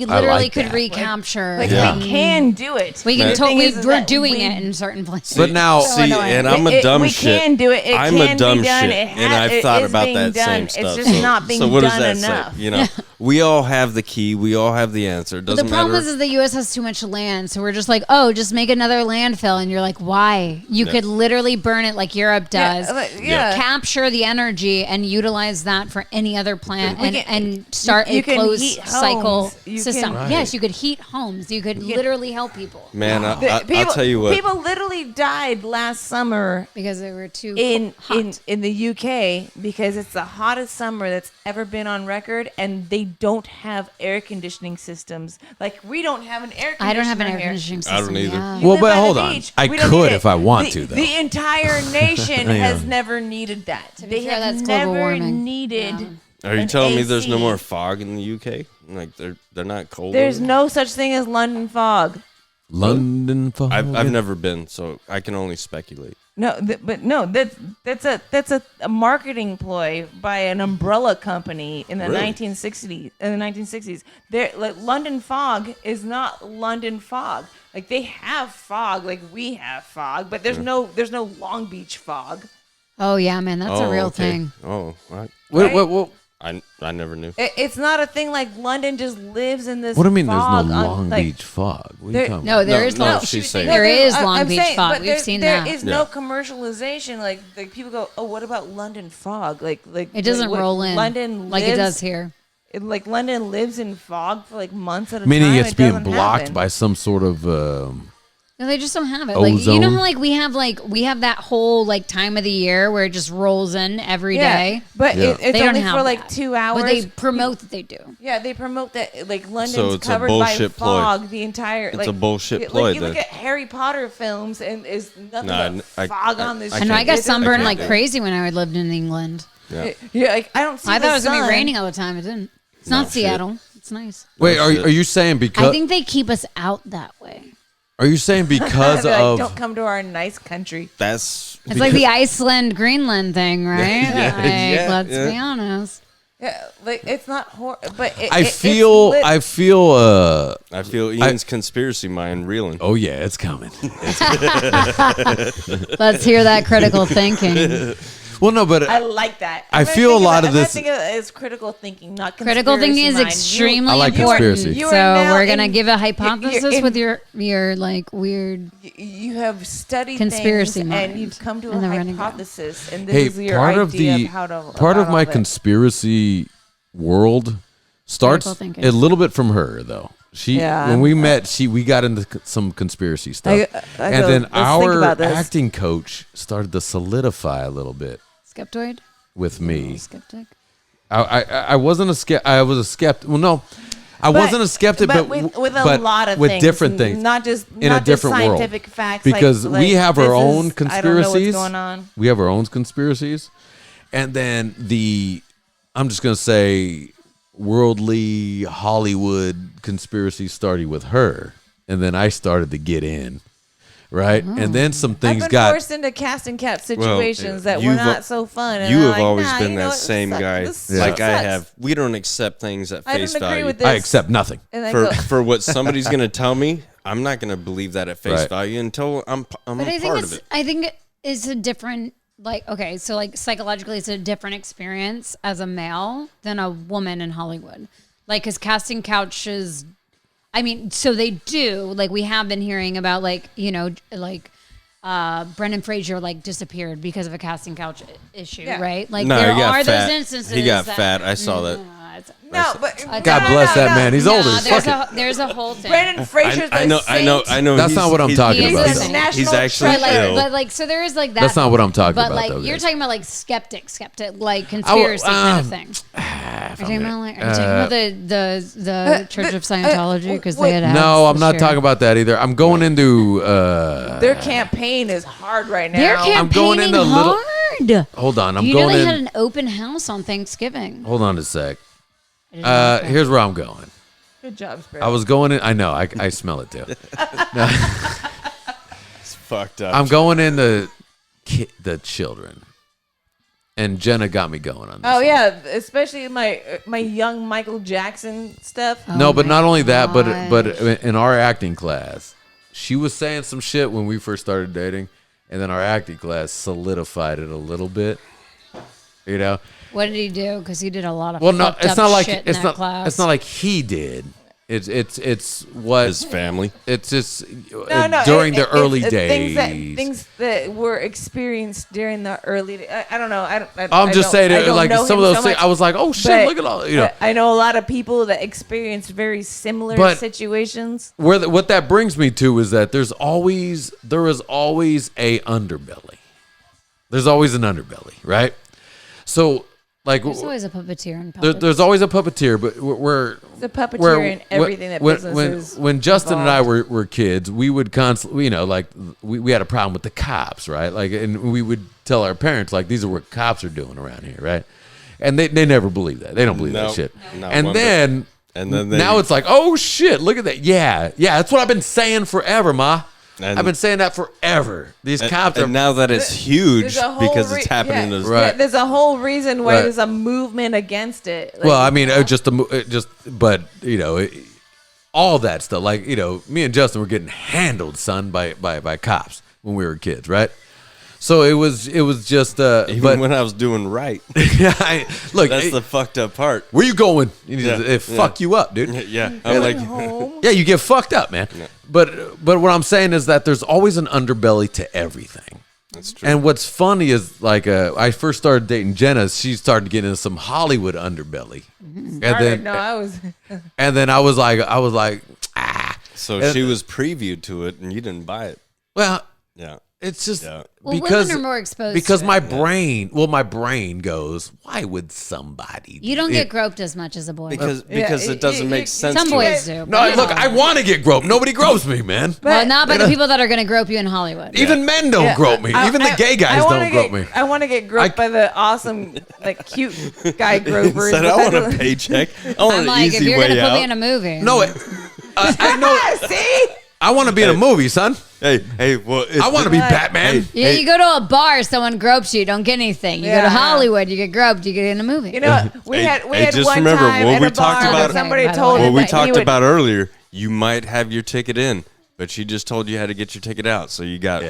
C: literally
B: like
C: could
B: that.
C: recapture.
D: Like
A: Yeah.
D: we can do it.
C: we can
D: The thing is
C: we're
D: that
C: doing
D: we-
C: it in certain places.
B: But now,
A: See,
D: annoying.
A: and I'm a dumb
D: we
A: shit.
D: can do it. It
A: I'm
D: can
A: a dumb
D: be done.
A: shit,
D: It
A: and
D: ha-
A: I've
D: it
A: thought
D: is
A: about
D: being
A: that
D: done.
A: same
D: It's
A: stuff.
D: just not being
A: so what does
D: done
A: that
D: enough.
A: say? You know, we all have the key. We all have the answer. It
C: But
A: doesn't
C: the problem
A: matter.
C: is the U.S. has too much land, so we're just like, oh, just make another landfill, and you're like, why? You could literally burn it like Europe does, capture the energy, and utilize that for any other plant,
D: We
C: and,
D: can-
C: and start
D: you
C: a
D: can
C: closed
D: heat
C: cycle
D: homes. You
C: system.
D: can-
C: Yes, you could heat homes. You could literally help people
A: Man, I'll
D: People-
A: tell you what.
D: People literally died last summer
C: because they were too
D: in the UK because it's the hottest summer that's ever been on record, and they don't have air conditioning systems. Like we don't have an air conditioner.
C: I don't have an air
D: here.
C: conditioning
A: I
C: system.
A: don't either.
C: Yeah.
D: You
B: Well,
D: live
B: but
D: by the
B: hold on.
D: beach.
B: I
D: We don't
B: could
D: need
B: if
D: it.
B: I want to, though.
D: The entire nation
B: Yeah.
D: has never needed that.
C: be
D: They
C: fair,
D: have
C: that's global
D: never
C: warming.
D: needed.
A: Are you
D: an
A: telling me there's no
D: AC?
A: more fog in the UK? Like they're not cold.
D: There's
A: over
D: no such thing as London fog.
B: London fog.
A: there? I've never been, so I can only speculate.
D: That's a marketing ploy by an umbrella company in the
A: Really?
D: 1960s. In the 1960s, London fog is not London fog. Like they have fog, like we have fog, but there's no Long Beach fog.
C: Oh yeah, man, that's a real
A: okay.
C: thing.
A: Oh, what?
B: What?
A: I never knew.
D: It's not a thing like London just lives in this.
B: What do you mean? There's no
D: fog
B: Long Beach fog. What are you talking
C: No,
B: about?
C: there is
A: no,
C: no.
A: she's saying-
C: There is
D: I'm
C: Long Beach
D: saying,
C: fog.
D: but
C: We've seen
D: there
C: that.
D: is no commercialization. Like people go, oh, what about London fog? Like
C: It doesn't
D: what,
C: roll in
D: London
C: like it
D: lives-
C: does here.
D: Like London lives in fog for like months at a
B: Meaning
D: time.
B: it's
D: It
B: being
D: doesn't
B: blocked
D: happen.
B: by some sort of.
C: No, they just don't have it. Like you
B: Ozone?
C: know how we have that whole like time of the year where it just rolls in every day.
D: But
B: Yeah.
D: it's
C: They don't
D: only
C: have
D: for like
C: that.
D: 2 hours.
C: But they promote that they do.
D: Yeah, they promote that like
A: So
D: London's
A: it's a
D: covered by
A: bullshit ploy.
D: fog the entire.
A: It's
D: like,
A: a bullshit
D: like,
A: ploy
D: you look
A: then.
D: at Harry Potter films and is nothing
A: Nah,
D: but fog on this.
A: I
C: I know I
A: can't
C: got
A: do-
C: sunburned
A: I
C: like
A: can't do-
C: crazy when I lived in England.
A: Yeah.
D: Yeah, like, I don't see.
C: I
D: the
C: thought it was gonna
D: sun.
C: be raining all the time. It didn't. It's not
A: shit.
C: Seattle. It's nice.
B: Wait,
A: Oh, shit.
B: are you saying
C: I
B: because?
C: think they keep us out that way.
B: Are you saying because
D: They're like,
B: of?
D: don't come to our nice country.
A: That's
C: It's like the Iceland Greenland thing, right?
A: yeah,
C: Let's
A: yeah.
C: be honest.
D: Yeah, like it's not horrible, but
B: I feel.
A: I feel Ian's conspiracy mind reeling.
B: Oh yeah, it's coming.
C: Let's hear that critical thinking.
B: Well, no, but
D: I like that.
B: I feel a lot of this-
D: I think it's critical thinking, not
C: Critical thinking is
D: conspiracy mind.
C: extremely
B: I like
C: important.
B: conspiracy.
D: You
C: So
D: are now
C: we're gonna
D: in-
C: give a
D: you're
C: hypothesis
D: in-
C: with your like weird.
D: You have studied
C: Conspiracy
D: things
C: mind.
D: and you've come to
C: And
D: a
C: then we're gonna go.
D: hypothesis, and this
B: hey,
D: is your
B: part of
D: idea
B: the
D: of how to.
B: part of
D: about
B: my
D: all this.
B: conspiracy world starts
C: Critical thinking.
B: a little bit from her though. She
D: Yeah,
B: when we met, we got into some conspiracy stuff,
D: I
B: and
D: go,
B: then
D: "Let's think
B: our
D: about this."
B: acting coach started to solidify a little bit
C: Skeptoid?
B: with me.
C: Skeptic?
B: I wasn't a skeptic. I was a skeptic. Well, no, I wasn't a skeptic, but
D: with a
B: but
D: lot of
B: with
D: things,
B: different things,
D: not just
B: in
D: not
B: a different
D: just
B: world.
D: scientific facts.
B: Because
D: like,
B: we have
D: this
B: our own
D: is-
B: conspiracies.
D: I don't know what's going on.
B: We have our own conspiracies, and then I'm just gonna say worldly Hollywood conspiracy started with her, and then I started to get in, right? And then some things
D: I've been
B: got.
D: forced into casting cap situations that were
A: you've-
D: not so fun. And
A: You
D: I'm
A: have
D: like,
A: always
D: nah,
A: been
D: you know
A: that
D: what?
A: same
D: This
A: guy,
D: sucks.
A: like I
D: Sucks.
A: have. We don't accept things at
D: I
A: face
D: don't agree
A: value.
D: with this.
B: I accept nothing.
D: And I
A: For
D: go,
A: for what somebody's gonna tell me, I'm not gonna believe that at face
B: Right.
A: value until I'm
C: But I
A: a
C: think
A: part of it.
C: I think it's a different like okay, so like psychologically it's a different experience as a male than a woman in Hollywood. Like cuz casting couches I mean, so they do, like we have been hearing about like, you know, like Brendan Fraser like disappeared because of a casting couch issue,
D: Yeah.
C: right? Like
A: No,
C: there
A: he got
C: are
A: fat.
C: those instances.
A: He got
C: that,
A: fat. I saw that.
D: no, but
B: God bless that man. He's older as
C: there's
B: fuck.
C: there's a whole thing.
D: Brandon Fraser's
A: I know.
B: That's not what I'm talking
C: He's
B: about.
C: a
B: though.
C: national
A: He's actually
C: But like,
A: ill.
C: but like, so there is like that.
B: That's not what I'm talking
C: but
B: about,
C: like,
B: though,
C: you're
B: guys.
C: talking about like skeptic, like conspiracy kind of thing. Are you talking about the Church of Scientology because they had ads
B: No, I'm
C: this
B: not
C: year.
B: talking about that either. I'm going into.
D: their campaign is hard right now.
C: They're
B: I'm going
C: campaigning
B: into a little-
C: hard.
B: Hold on, I'm
C: You know
B: going
C: they
B: in.
C: had an open house on Thanksgiving.
B: Hold on a sec.
C: I didn't know that.
B: Here's where I'm going.
D: Good job, Brandon.
B: I was going in. I know. I smell it too.
A: It's fucked up.
B: I'm going into the children, and Jenna got me going on this.
D: Oh
B: one.
D: yeah, especially my young Michael Jackson stuff.
B: No,
C: Oh
B: but
C: my
B: not only that, but
C: gosh.
B: in our acting class, she was saying some shit when we first started dating, and then our acting class solidified it a little bit. You know.
C: What did he do? Because he did a lot of
B: Well, no,
C: fucked
B: it's
C: up
B: not like
C: shit in
B: it's
C: that
B: not.
C: class.
B: It's not like he did. It's what
A: His family.
B: It's just
D: No,
B: during the
D: it's
B: early
D: things
B: days.
D: things that were experienced during the early. I don't know.
B: I'm just saying,
D: I don't
B: like
D: know
B: some of
D: him
B: those
D: so
B: things.
D: much,
B: I was like, oh shit,
D: but-
B: look at all you know.
D: but I know a lot of people that experienced very similar
B: But-
D: situations.
B: What that brings me to is that there is always a underbelly. There's always an underbelly, right? So like
C: There's always a puppeteer in puppets.
B: there's always a puppeteer, but we're
D: The puppeteer in everything that businesses
B: when Justin and I
D: involved.
B: were kids, we would constantly, you know, like we had a problem with the cops, right? Like, and we would tell our parents, like, these are what cops are doing around here, right? And they never believe that. They don't believe that
A: No,
B: shit.
A: not
B: And
A: one bit.
B: then
A: And then they-
B: now it's like, oh shit, look at that. Yeah, that's what I've been saying forever, Ma.
A: And-
B: I've been saying that forever. These cops are
A: and now that it's huge
D: There's a whole
A: because it's happening.
D: yeah,
A: As,
B: Right.
D: yeah, there's a whole reason why
B: Right.
D: there's a movement against it. Like,
B: well, I mean, but you know, all that stuff. Like, you know, me and Justin were getting handled, son, by cops when we were kids, right? So it was just
A: even
B: but
A: when I was doing right.
B: look,
A: That's the fucked up part.
B: where you going? You
A: Yeah,
B: it fuck you up, dude.
A: Yeah, I'm like,
D: home.
B: Yeah, you get fucked up, man. But what I'm saying is that there's always an underbelly to everything.
A: that's true.
B: And what's funny is like I first started dating Jenna, she started to get into some Hollywood underbelly, and then I was like ah.
A: So she was previewed to it, and you didn't buy it.
B: Well,
A: Yeah.
B: it's just
A: Yeah.
C: Well,
B: because
C: women are more exposed
B: because
C: to
B: my
C: it.
B: my brain goes, why would somebody?
C: You don't
B: do
C: get
B: it?
C: groped as much as a boy.
A: Because
D: Yeah,
A: it doesn't make sense.
C: Some
A: to
C: boys
A: us.
C: do.
B: No,
C: but
B: look,
C: not
B: I
C: all.
B: want to get groped. Nobody gropes me, man.
C: Well, not by the people that are going to grope you in Hollywood.
B: Even men don't grope me. Even the gay guys don't grope me.
D: I want to get groped by the awesome, like, cute guy gropers.
A: Said, I want a paycheck. I want
C: I'm
A: an
C: like, if
A: easy
C: you're going
A: way
C: to put
A: out.
C: me in a movie.
B: No, I know.
D: See?
B: I want to be in a movie, son.
A: Hey, well,
B: I want to be Batman.
C: Yeah, you go to a bar, someone gropes you, don't get anything. You go
D: Yeah.
C: to Hollywood, you get groped, you get in a movie.
D: You know what? We had
A: just
D: one
A: remember
D: time
A: what
D: at
A: we
D: a
A: talked
D: bar
A: about-
D: that somebody
C: Okay, by the
D: told
C: way.
D: him
A: What we
D: that he
A: talked
D: would-
A: about earlier, you might have your ticket in, but she just told you how to get your ticket out, so you got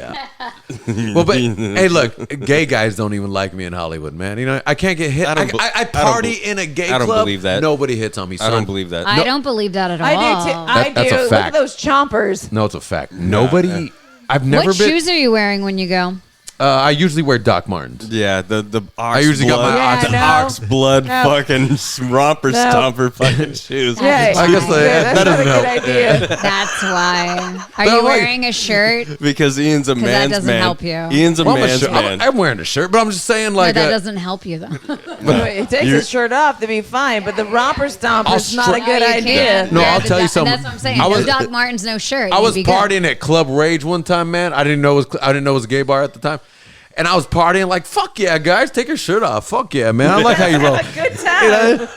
B: Well, but hey, look, gay guys don't even like me in Hollywood, man. You know, I can't get hit.
A: I don't
B: I
A: be-
B: party in a gay
A: I don't
B: club.
A: believe that.
B: Nobody hits on me, son.
A: I don't believe that.
C: I don't believe that at all.
D: I do too. I
B: that's
D: do.
B: a
D: Look
B: fact.
D: at those chompers.
B: No, it's a fact. Nobody. I've never
C: What
B: been.
C: shoes are you wearing when you go?
B: I usually wear Doc Martens.
A: Yeah, the ox
B: I usually got my
A: blood,
B: ox-
A: the
D: no.
A: ox blood
D: No.
A: fucking romper
D: No.
A: stomper fucking shoes.
D: Yeah,
B: I guess
D: that's
B: that
D: not a
B: doesn't
D: good
B: help.
D: idea.
C: That's why. Are
B: But
C: you
B: I'm like-
C: wearing a shirt?
A: Because Ian's a
C: that
A: man's
C: doesn't
A: man.
C: help you.
A: Ian's a
B: Well, I'm,
A: man's man.
B: I'm wearing a shirt, but I'm just saying,
C: No,
B: like,
C: that doesn't help you, though.
D: It takes his shirt off to be fine, but the romper stomper
B: I'll
D: is not a
B: stra-
D: good
C: No, you
D: idea.
C: can't.
B: No,
C: Yeah,
B: I'll
C: the
B: tell you
C: Doc-
B: something.
C: That's what I'm saying.
B: I was-
C: no Doc Martens, no shirt.
B: I
C: You'd
B: was
C: be good.
B: partying at Club Rage one time, man. I didn't know it was a gay bar at the time. And I was partying like, fuck yeah, guys, take your shirt off. Fuck yeah, man. I like how you roll.
D: Good time.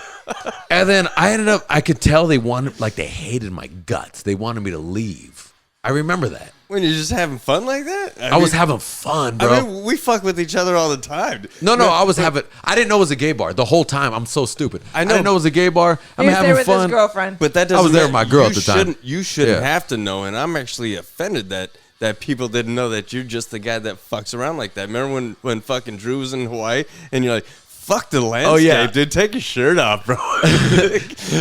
B: And then I could tell they hated my guts. They wanted me to leave. I remember that.
A: When you're just having fun like that?
B: I was having fun, bro.
A: I mean, we fuck with each other all the time.
B: No, I didn't know it was a gay bar the whole time. I'm so stupid.
A: I know.
B: I didn't know it was a gay bar. I'm
D: He was
B: having
D: there with his
B: fun.
D: girlfriend.
A: But that
B: I
A: doesn't.
B: was there with my girl at
A: you
B: the time.
A: You shouldn't
B: Yeah.
A: have to know, and I'm actually offended that people didn't know that you're just the guy that fucks around like that. Remember when fucking Drew was in Hawaii, and you're like, "Fuck the landscape,
B: yeah.
A: dude. Take your shirt off, bro."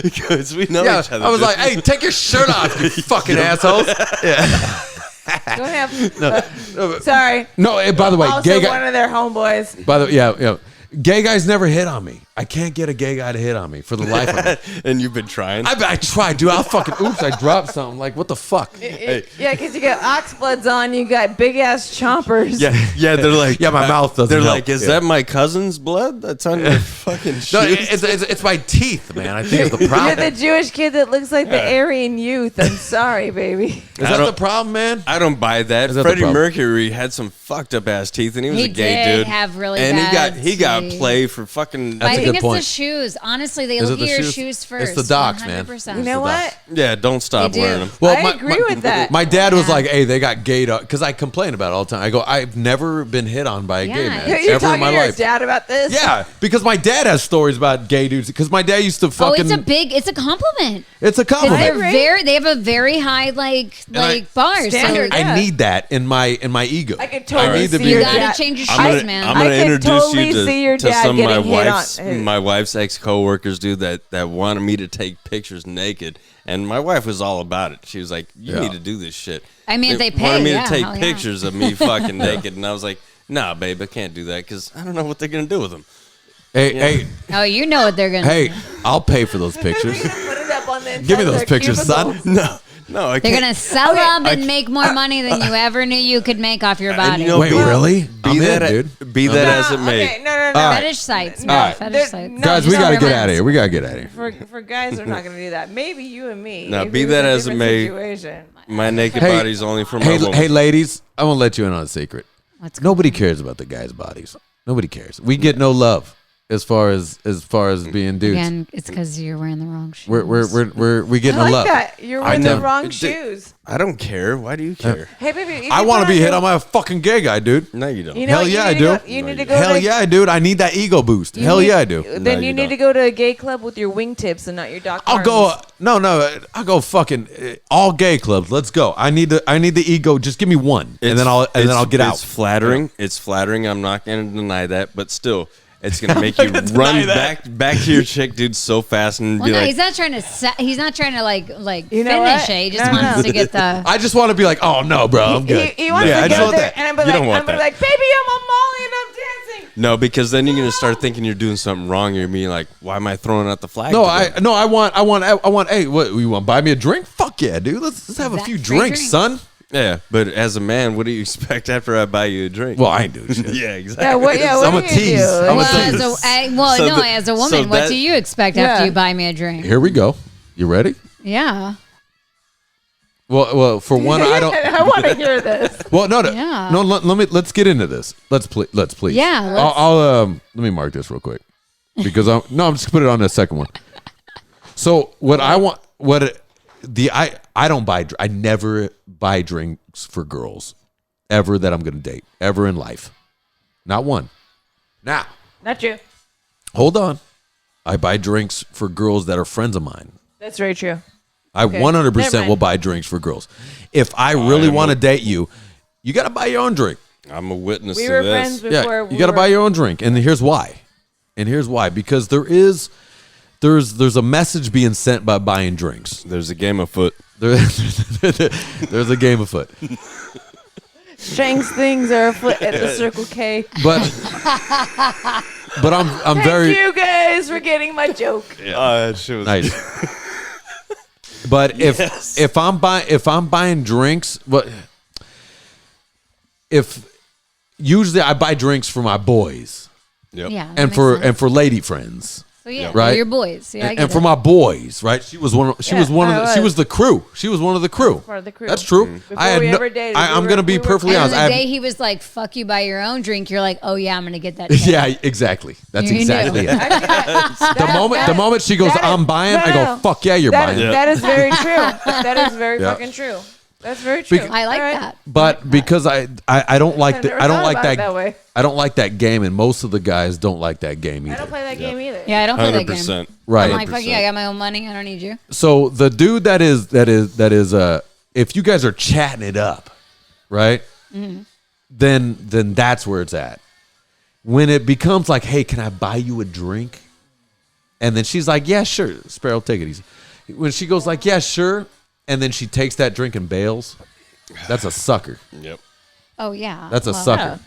A: Because we know
B: Yeah,
A: each other.
B: I was
A: dude.
B: like, hey, take your shirt off, you fucking assholes.
D: Go ahead. Sorry.
B: No, by the way,
D: Also,
B: gay
D: one
B: guy.
D: of their homeboys.
B: By the way, yeah. Gay guys never hit on me. I can't get a gay guy to hit on me for the life of me.
A: and you've been trying.
B: I tried, dude. I'll fucking. Oops, I dropped something. Like, what the fuck?
D: Yeah, because you got oxbloods on, you got big ass chompers.
A: yeah, they're like,
B: Yeah, my mouth doesn't
A: They're
B: help.
A: like, is
B: Yeah.
A: that my cousin's blood that's on your fucking shoes?
B: No, it's my teeth, man. I think it's the
D: You're
B: problem.
D: the Jewish kid that looks like the Aryan youth. I'm sorry, baby.
B: Is that the problem, man?
A: I don't buy that.
B: Is that the
A: Freddie
B: problem?
A: Mercury had some fucked up ass teeth, and he was
C: He
A: a gay
C: did
A: dude.
C: have really
A: and
C: bad
A: he got
C: teeth.
A: play for fucking.
B: That's
C: I
B: a
C: think
B: good
C: it's
B: point.
C: the shoes. Honestly, they
B: Is
C: look
B: it
C: at
B: the
C: your
B: shoes?
C: shoes first.
B: It's the docs, man.
C: 100%.
D: You know
B: the
D: what?
A: Yeah, don't stop
C: They do.
A: wearing them.
D: I agree with that.
B: My dad was
C: Yeah.
B: like, "Hey, they got gay dog," because I complain about it all the time. I go, "I've never been hit on by a gay
C: Yeah.
B: man
D: You're
B: ever
D: talking
B: in my
D: to your
B: life."
D: dad about this?
B: Yeah, because my dad has stories about gay dudes. Because my dad used to
C: Oh,
B: fucking.
C: it's a compliment.
B: It's a
C: 'Cause
B: compliment.
C: they have a very high bars.
D: Standard.
C: So
D: Yeah.
B: I need that in my ego.
D: I could totally
B: need to
D: see
B: be-
C: you
D: your
C: gotta
D: dad.
C: change your shoes,
A: I'm gonna,
C: man.
A: I'm gonna
D: I could
A: introduce
D: totally
A: you
D: see your
A: to
D: dad
A: some of my
D: getting hit
A: wife's
D: on.
A: my wife's ex coworkers, dude, that wanted me to take pictures naked, and my wife was all about it. She was like, "You
B: Yeah.
A: need to do this shit."
C: I mean, if they pay,
A: wanted me
C: yeah,
A: to take
C: hell yeah.
A: pictures of me fucking naked, and I was like, "Nah, babe, I can't do that because I don't know what they're gonna do with them."
B: Hey,
C: Oh, you know what they're gonna.
B: hey, I'll pay for those pictures.
D: Put it up on the
B: Give me
D: inside of
B: those
D: their
B: pictures, son.
D: cubicle.
A: No, I
C: They're
A: can't.
C: gonna sell
D: Okay,
C: them and make more money than you ever knew you could make off your body.
A: And you know,
B: Wait, really?
A: Be
B: I'm
A: that,
B: in, dude.
A: Be that
D: No,
A: as it may.
D: okay, no.
B: All right.
C: Fetish sites,
D: No,
C: man. Fetish
D: they're-
C: sites.
D: no,
B: Guys, we
D: just
B: gotta get
C: relax.
B: out of here. We gotta get out of here.
D: For guys, they're not going to do that. Maybe you and me.
A: No,
D: if
A: be
D: it was
A: that
D: a
A: as it
D: different
A: may.
D: situation.
A: My naked
B: Hey,
A: body's only for my
B: Hey,
A: woman.
B: hey, ladies, I want to let you in on a secret.
C: What's
B: Nobody cares about the guys' bodies. Nobody cares. We get no love. as far as being dudes.
C: Again, it's because you're wearing the wrong shoes.
B: We getting
D: I
B: a
D: like
B: love.
D: that. You're wearing the wrong shoes.
A: I don't care. Why do you care?
D: Hey, baby. if
B: I
D: you
B: want to
D: put
B: be
D: on
B: hit.
D: your-
B: I'm a fucking gay guy, dude.
A: No, you don't.
D: You know
B: Hell
D: what?
B: yeah, I
D: You
B: do.
D: need to go
B: Hell
D: to,
B: yeah, dude. I need that ego boost. Hell yeah, I do.
D: Then
A: No,
D: you
A: you
D: need
A: don't.
D: to go to a gay club with your wingtips and not your Doc
B: I'll go. No. I'll go fucking all gay clubs. Let's go. I need the ego. Just give me one, and then I'll get out.
A: It's flattering. It's flattering. I'm not going to deny that, but still, it's going to make you run back to your chick, dude, so fast and
C: Well,
A: be
C: no,
A: like,
C: he's not trying to. He's not trying to like
D: You know
C: finish
D: what?
C: it. He just
D: No,
C: wants
D: no.
C: to get the.
B: I just want to be like, oh no, bro, I'm good.
D: He wants
B: Yeah, I
D: to
B: just
D: go
B: want
D: there,
B: that.
D: and I'm be
A: You don't
D: like,
A: want
D: I'm gonna
A: that.
D: be like, baby, I'm on Molly and I'm dancing.
A: no, because then you're going to start thinking you're doing something wrong. You're being like, why am I throwing out the flag?
B: No,
A: to them?
B: I want. Hey, what you want? Buy me a drink? Fuck yeah, dude. Let's have a
C: That
B: few
C: free
B: drinks,
C: drinks.
B: son.
A: Yeah, but as a man, what do you expect after I buy you a drink?
B: Well, I ain't doing shit.
A: yeah, exactly.
D: Yeah, what
B: I'm
D: do
B: a
D: you
B: tease.
D: do?
B: I'm a
C: Well,
B: tease.
C: as a woman,
A: so
C: what
A: that-
C: do you expect
D: Yeah.
C: after you buy me a drink?
B: Here we go. You ready?
C: Yeah.
B: Well, for one, I don't.
D: I want to hear this.
B: Well, no.
C: Yeah.
B: Let's get into this. Let's please.
C: Yeah, let's-
B: I'll let me mark this real quick because I'm just put it on the second one. So what I want, I don't buy. I never buy drinks for girls ever that I'm going to date ever in life. Not one. Now,
D: Not you.
B: hold on. I buy drinks for girls that are friends of mine.
D: That's very true.
B: I
D: Okay.
B: 100%
D: Never mind.
B: will buy drinks for girls. If I really want to date you, you got to buy your own drink.
A: I'm a witness
D: We
A: to
D: were
A: this.
D: friends before.
B: Yeah,
D: we
B: you got to
D: were-
B: buy your own drink, and here's why. Because there's a message being sent by buying drinks.
A: There's a game afoot.
B: There's a game afoot.
D: Strengths things are afoot at the Circle K.
B: But I'm
D: Thank
B: very
D: you guys for getting my joke.
A: That shit was
B: nice. But if I'm buying drinks, usually I buy drinks for my boys
A: Yep.
C: Yeah. that
B: and
C: makes sense.
B: for lady friends.
C: So yeah,
B: right?
C: your boys. Yeah, I get
B: And for
C: it.
B: my boys, right? She was one of
D: I
B: was the crew. She was one of the crew.
D: Part of the crew.
B: That's true.
D: Before we ever dated,
B: I'm
D: we
B: going to
D: were-
B: be
D: we were
B: perfectly
C: And
B: honest.
C: the
B: I
C: day
B: have,
C: he was like, "Fuck you, buy your own drink," you're like, "Oh yeah, I'm gonna get that."
B: yeah, exactly. That's
C: You knew.
B: exactly it. The moment she goes, I'm buying, I go, fuck yeah, you're buying.
D: That is very true. That is very
B: Yeah.
D: fucking true. That's very true.
C: I like
D: All right.
C: that.
B: But because I don't like
D: I've
B: that
D: never
B: I don't
D: thought
B: like
D: about it
B: that,
D: that way.
B: I don't like that game, and most of the guys don't like that game
D: I don't
B: either.
D: play that game either.
C: Yeah, I don't play that game.
A: 100%.
B: Right.
C: I'm like, fuck you, I got my own money. I don't need you.
B: So the dude that is if you guys are chatting it up, right? Then that's where it's at. When it becomes like, hey, can I buy you a drink? And then she's like, yeah, sure. Sparrow, take it easy. When she goes like, yeah, sure, and then she takes that drink and bails, that's a sucker.
A: Yep.
C: Oh yeah,
B: That's a
C: well,
B: sucker,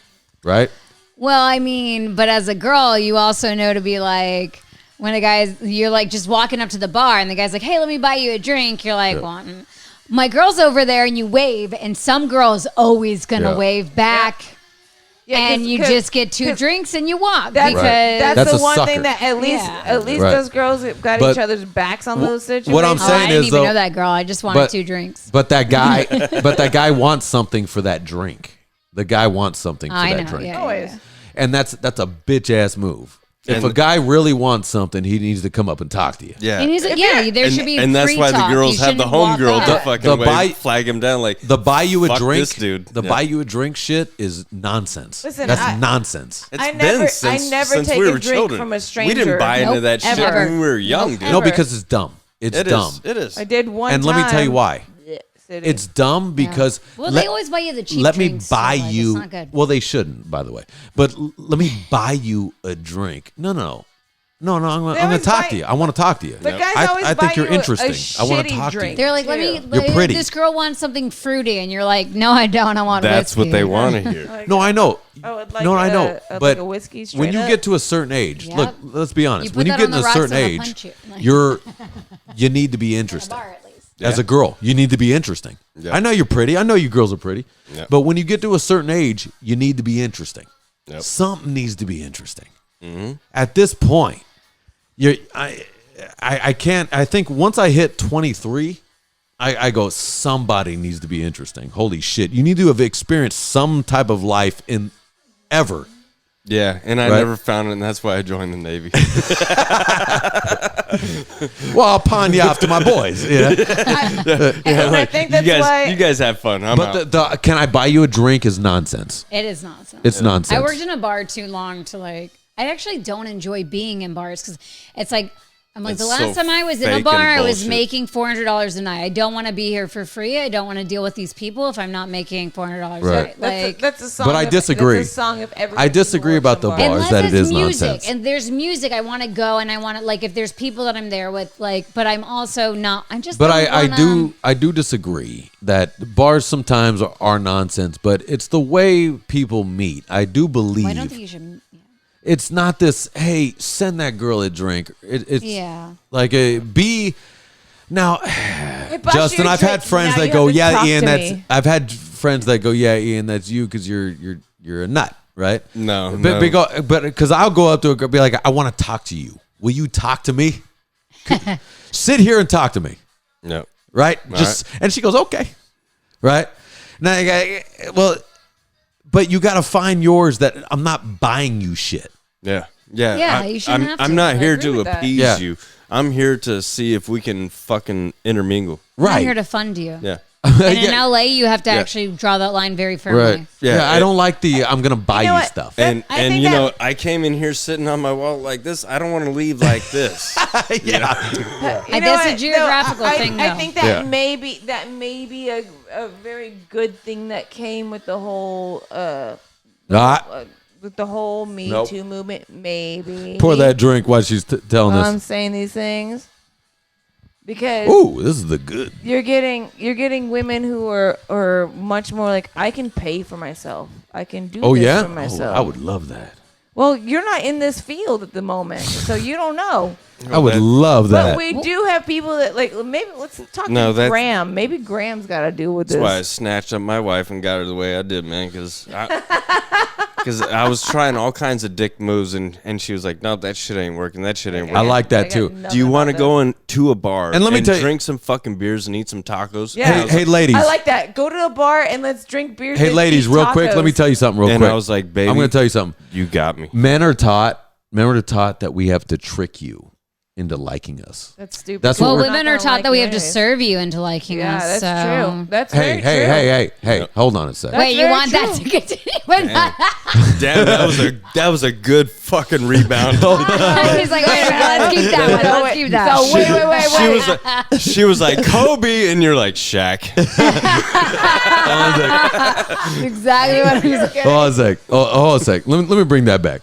B: right?
C: Well, I mean, but as a girl, you also know to be like, when a guy's, you're like just walking up to the bar and the guy's like, hey, let me buy you a drink. You're like, well, my girl's over there, and you wave, and some girl's always going to
B: Yeah.
C: wave back.
D: Yeah,
C: And you just get two drinks and you walk
D: That's,
C: because
B: Right.
D: that's
B: That's
D: the
B: a
D: one
B: sucker.
D: thing that at least
C: Yeah.
B: Right.
D: those girls have got
B: But
D: each other's backs on those situations.
B: what I'm
C: oh,
B: saying
C: I didn't
B: is,
C: even
B: though-
C: know that girl. I just wanted
B: but-
C: 2 drinks.
B: But that guy wants something for that drink. The guy wants something for
C: I
B: that
C: know.
B: drink.
C: Yeah,
D: Always.
C: yeah.
B: And that's a bitch ass move. If
A: And-
B: a guy really wants something, he needs to come up and talk to you.
A: Yeah.
C: And he's like, yeah, there should be
A: and that's
C: free
A: why the
C: talk.
A: girls
C: You
A: have the
C: shouldn't walk
A: homegirl to
C: up.
A: fucking
B: The
A: wave, flag him down like
B: The buy you a
A: fuck
B: drink,
A: this dude.
B: The
A: Yeah.
B: buy you a drink shit is nonsense.
D: Listen,
B: that's nonsense.
A: It's
D: I
A: been
D: never-
A: since,
D: I never
A: since
D: take
A: we
D: a
A: were
D: drink
A: children.
D: from a
A: We
D: stranger.
A: didn't buy into
C: Nope,
A: that shit
C: ever.
A: when we were young,
D: Nope,
A: dude.
B: No,
D: ever.
B: because it's dumb. It's
A: It
B: dumb.
A: is. It is.
D: I did one
B: And
D: time.
B: let me tell you why.
D: City.
B: It's dumb because
C: Well, they always buy you the cheap
B: let me
C: drinks,
B: buy
C: so, like,
B: you.
C: It's not good.
B: Well, they shouldn't, by the way. But let me buy you a drink. No. I'm going to
D: always
B: talk
D: buy-
B: to you. I want to talk to you.
D: But guys
B: I
D: always
B: I
D: buy
B: think you're
D: you a
B: interesting. I want to
D: shitty
B: talk
D: drink.
B: to you.
C: They're like, let me.
B: You're pretty.
C: This girl wants something fruity, and you're like, no, I don't. I want
A: That's
C: whiskey.
A: what they want to hear.
B: No, I know.
D: Oh, I'd like
B: no, I know.
D: I'd
B: But
D: like a whiskey straight
B: when you
D: up.
B: get to a certain age,
C: Yep.
B: look, let's be honest.
C: You put
B: When you
C: that
B: get
C: on
B: in a
C: the rocks
B: certain
C: and I'll
B: age,
C: punch you.
B: you need to be
C: At a
B: interesting.
C: bar, at least.
B: As a girl, you need to be interesting.
A: Yeah.
B: I know you're pretty. I know you girls are pretty.
A: Yeah.
B: But when you get to a certain age, you need to be interesting.
A: Yep.
B: Something needs to be interesting.
A: Mm-hmm.
B: At this point, I can't. I think once I hit 23, I go, somebody needs to be interesting. Holy shit. You need to have experienced some type of life in ever
A: Yeah, and I never found it, and that's why I joined the Navy.
B: Well, I'll pawn you off to my boys. Yeah.
D: I think that's why
A: you guys have fun. I'm out.
B: The can I buy you a drink is nonsense.
C: It is nonsense.
B: It's nonsense.
C: I worked in a bar too long to like. I actually don't enjoy being in bars because it's like. I'm like,
A: It's
C: the last
A: so
C: time I was in a
A: fake
C: bar,
A: and
C: I was
A: bullshit.
C: making $400 a night. I don't want to be here for free. I don't want to deal with these people if I'm not making $400 a
B: Right.
C: night.
D: that's a song.
B: But I disagree.
D: That's a song of every.
B: I disagree about the bars
C: Unless
B: that it
C: it's
B: is
C: music
B: nonsense.
C: and there's music, I want to go and I want to like if there's people that I'm there with, like, but I'm also not. I'm just.
B: But
C: don't
B: I do disagree that bars sometimes are nonsense, but it's the way people meet. I do believe.
C: Well, I don't think you should. Yeah.
B: It's not this. Hey, send that girl a drink. It's
C: Yeah.
B: like a be. Now,
D: bought you
B: Justin,
D: a
B: I've
D: drink,
B: had friends
D: now
B: that
D: you
B: go,
D: have to
B: yeah,
D: talk
B: Ian.
D: to
B: That's.
D: me.
B: I've had friends that go, yeah, Ian, that's you because you're a nut, right?
A: No,
B: but because I'll go up to a girl, be like, I want to talk to you. Will you talk to me? Sit here and talk to me.
A: No.
B: Right? And she goes, okay. Right? Now, well, but you got to find yours that I'm not buying you shit.
A: Yeah. Yeah.
C: Yeah, you shouldn't have to.
A: I'm not
C: I
A: here
D: agree
A: to
D: with that.
A: appease
B: Yeah.
A: you. I'm here to see if we can fucking intermingle.
B: Right.
C: I'm here to fund you.
A: Yeah.
C: And in
B: Yeah.
C: LA, you have to actually draw that line very firmly.
B: Right. Yeah, I don't like the I'm gonna buy
D: You know
B: you
D: what?
B: stuff.
A: And
D: I
A: and
D: think
A: you
D: that-
A: know, I came in here sitting on my wall like this. I don't want to leave like this.
B: yeah.
C: That's a geographical thing,
D: I
C: though.
D: think
B: Yeah.
D: that may be a very good thing that came with the whole with the whole Me
B: Nope.
D: Too movement. Maybe
B: Pour that drink while she's telling
D: I'm
B: us.
D: saying these things because
B: Ooh, this is the good.
D: you're getting women who are much more like I can pay for myself. I can do
B: Oh
D: this
B: yeah,
D: for myself.
B: I would love that.
D: Well, you're not in this field at the moment, so you don't know.
B: I would love that.
D: But we do have people that like maybe let's talk
A: No,
D: to
A: that's-
D: Graham. Maybe Graham's got to do with
A: That's why I
D: this.
A: snatched up my wife and got her the way I did, man. Because I was trying all kinds of dick moves, and she was like, "No, that shit ain't working. That shit ain't working."
B: I like that
D: I got
B: too.
D: nothing
A: Do you want to
D: about
A: go into a bar
B: And let me tell you-
A: drink some fucking beers and eat some tacos?
D: Yeah.
A: And I
B: Hey,
A: was
B: hey,
A: like,
B: ladies.
D: I like that. Go to a bar and let's drink beers.
B: Hey,
D: and
B: ladies,
D: eat
B: real quick. Let me
D: tacos.
B: tell you something real
A: and
B: quick.
A: I was like, "Baby,
B: I'm going to tell you something.
A: you got me."
B: Men are taught that we have to trick you into liking us.
D: That's stupid.
B: That's
C: Well,
B: what we're-
C: women are taught that we have to serve you into liking
D: Yeah,
C: us.
D: that's
C: so.
D: true. That's
B: Hey,
D: very true.
B: hey. Hold on a second.
C: Wait, you
D: very
C: want that
D: true.
C: to continue? We're not-
A: Damn, that was a good fucking rebound.
C: He's like, wait a minute, let's keep that one. Let's keep that.
D: So wait.
A: She was like Kobe, and you're like Shaq.
C: Exactly what I'm saying.
B: Hold on a sec. Hold on a sec. Let me bring that back.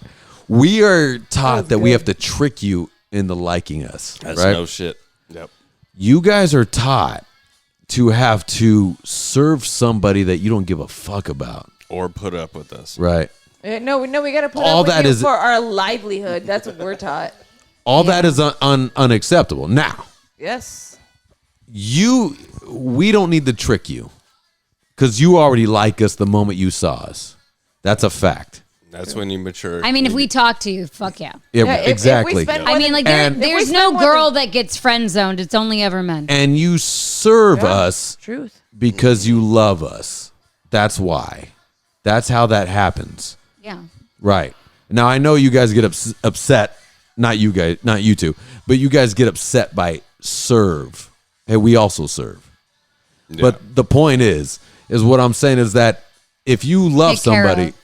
B: We are taught that we have to trick you into liking us.
A: That's
B: right?
A: no shit. Yep.
B: You guys are taught to have to serve somebody that you don't give a fuck about.
A: Or put up with us.
B: Right.
D: No, we got to put
B: All
D: up with
B: that
D: you
B: is-
D: for our livelihood. That's what we're taught.
B: All that is unacceptable. Now,
D: Yes.
B: we don't need to trick you because you already like us the moment you saw us. That's a fact.
A: That's when you mature.
C: I mean, if we talk to you, fuck yeah.
B: Yeah,
D: Yeah, if we
B: exactly.
D: spend
C: I mean, like,
B: And-
C: there's no girl that gets friend zoned. It's only ever men.
B: And you serve us
D: Truth.
B: because you love us. That's why. That's how that happens.
C: Yeah.
B: Right. Now, I know you guys get upset. Not you guys, not you two, but you guys get upset by serve. Hey, we also serve.
A: Yeah.
B: But the point is what I'm saying is that if you love
C: Take care
B: somebody,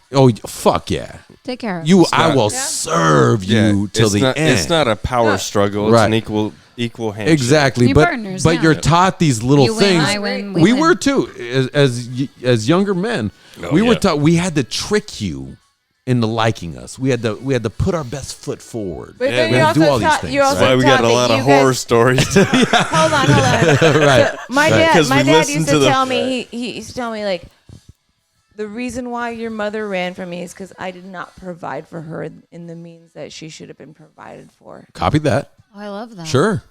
B: fuck yeah.
C: Take care of
B: You,
C: us.
B: I
A: not-
B: will serve you till
A: it's
B: the
A: not,
B: end.
A: It's not a power struggle. It's
B: Right.
A: an equal handshake.
B: Exactly,
C: Be
B: but
C: partners,
B: but
C: yeah.
B: you're taught these little
C: You win,
B: things.
C: I win,
B: we
C: we win.
B: were too as younger men.
A: Oh,
B: we were
A: yeah.
B: taught we had to trick you into liking us. We had to put our best foot forward.
D: But
A: Yeah,
D: then
A: we
D: you're
B: have to do
D: also
B: all these
D: taught.
B: things,
D: You're
B: right?
D: also
A: That's why we got
D: taught
A: a
D: that
A: lot of
D: you
A: horror
D: guys-
A: stories.
D: Hold on.
B: Right.
D: My
B: Right.
D: dad,
A: 'Cause
D: my
A: we
D: dad
A: listened
D: used
A: to
D: to
A: the-
D: tell me he used to tell me like the reason why your mother ran from me is because I did not provide for her in the means that she should have been provided for.
B: Copy that.
C: Oh, I love that.
B: Sure.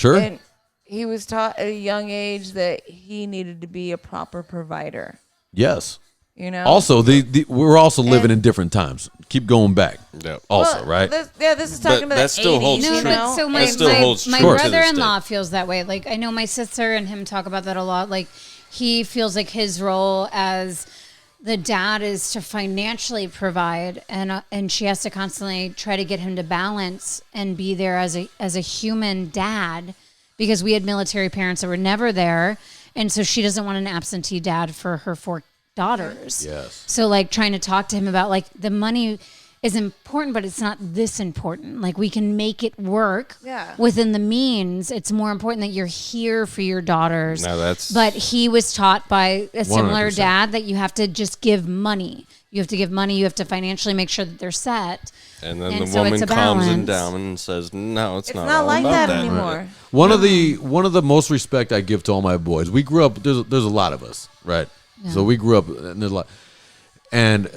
D: And he was taught at a young age that he needed to be a proper provider.
B: Yes.
D: You know.
B: Also, we're also living
D: And-
B: in different times. Keep going back.
A: Yep.
B: Also,
D: Well,
B: right?
D: This is talking
A: But
D: about
A: that
D: the
A: still
D: 80s,
A: holds
C: No,
D: you
A: true.
D: know?
C: but so
A: That
C: my,
A: still
C: my,
A: holds
C: my
A: true to this
C: brother-in-law
A: day.
C: feels that way. Like, I know my sister and him talk about that a lot. Like, he feels like his role as the dad is to financially provide, and she has to constantly try to get him to balance and be there as a human dad, because we had military parents that were never there, and so she doesn't want an absentee dad for her 4 daughters.
B: Yes.
C: So like trying to talk to him about like the money is important, but it's not this important. Like we can make it work within the means. It's more important that you're here for your daughters. But he was taught by a similar
B: 100%.
C: dad that you have to just give money. You have to give money. You have to financially make sure that they're set.
A: And then the
C: so
A: woman
C: it's a
A: calms him
C: balance.
A: down and says, "No, it's not
D: not
A: all
D: like
A: about
D: that anymore."
A: Right.
B: One of the most respect I give to all my boys. We grew up. There's a lot of us, right?
C: Yeah.
B: So we grew up, and there's a lot. And it's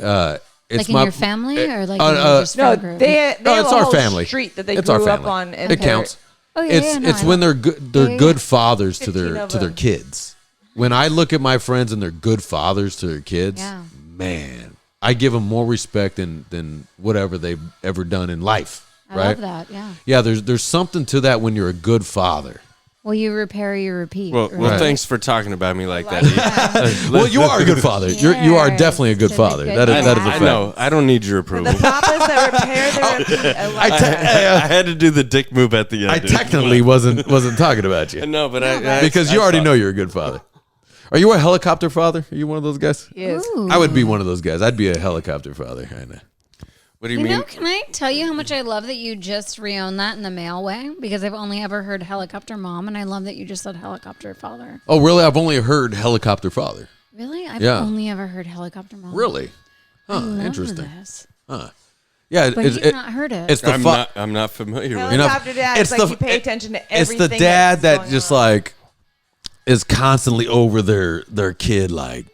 C: Like in
B: my
C: your family or like in your just
D: No,
C: friend group?
D: they have
B: it's
D: a
B: our
D: whole
B: family.
D: street that they
B: It's our
D: grew up
B: family.
D: on. And
B: It counts.
C: Oh, yeah,
B: It's
C: yeah, no,
B: it's
C: I
B: when
C: love-
B: they're
C: yeah.
B: good fathers to
D: 15
B: their
D: of
B: to their
D: them.
B: kids. When I look at my friends and they're good fathers to their kids,
C: Yeah.
B: man, I give them more respect than whatever they've ever done in life.
C: I
B: right?
C: love that. Yeah.
B: Yeah, there's something to that when you're a good father.
C: Well, you repair, you repeat.
A: Well,
C: right?
A: thanks for talking about me like that.
B: Well, you are a good father. You are definitely a good
C: Yes,
B: father.
C: to the
B: That is
C: good
B: a
A: I
B: fact.
A: know. I don't need your approval.
D: The papas that repair their repeat. I like that.
A: I had to do the dick move at the end.
B: I
A: dude.
B: technically wasn't talking about you
A: No, but I
B: because you already know you're a good father. Are you a helicopter father? Are you one of those guys?
D: Yes.
C: Ooh.
B: I would be one of those guys. I'd be a helicopter father. I know.
A: What do you
C: You
A: mean?
C: know, can I tell you how much I love that you just reowned that in the male way? Because I've only ever heard helicopter mom, and I love that you just said helicopter father.
B: Oh, really? I've only heard helicopter father.
C: Really? I've
B: Yeah.
C: only ever heard helicopter mom.
B: Really?
C: I
B: Huh,
C: love
B: interesting.
C: this.
B: Yeah,
C: But you've not heard it.
B: It's the
A: I'm not familiar with it.
D: Helicopter dad. It's like you pay attention to everything.
B: It's the dad
D: that's
B: that
D: going
B: just
D: on.
B: like is constantly over their kid, like,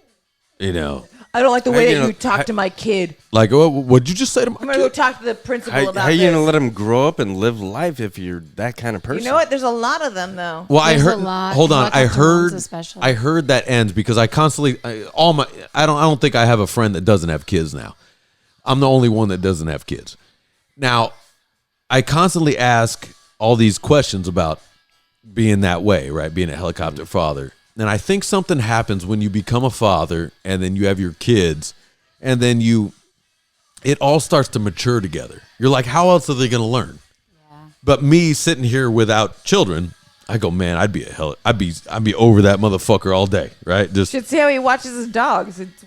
B: you know,
D: I don't like the way
A: Hey, you
D: that
A: know,
D: you talk to my kid.
B: like, oh, what'd you just say to my
D: I'm gonna go
B: kid?
D: talk to the principal
A: How
D: about
A: you
D: this.
A: gonna let him grow up and live life if you're that kind of person?
D: You know what? There's a lot of them though.
B: Well,
C: There's
B: I
C: a
B: heard.
C: lot.
B: Hold on, I
C: Helicopter moms
B: heard.
C: especially.
B: I heard that ends because I constantly I don't think I have a friend that doesn't have kids now. I'm the only one that doesn't have kids. Now, I constantly ask all these questions about being that way, right? Being a helicopter father. And I think something happens when you become a father and then you have your kids and then it all starts to mature together. You're like, how else are they going to learn? Yeah. But me sitting here without children, I go, man, I'd be over that motherfucker all day, right? Just
D: Should see how he watches his dogs. It's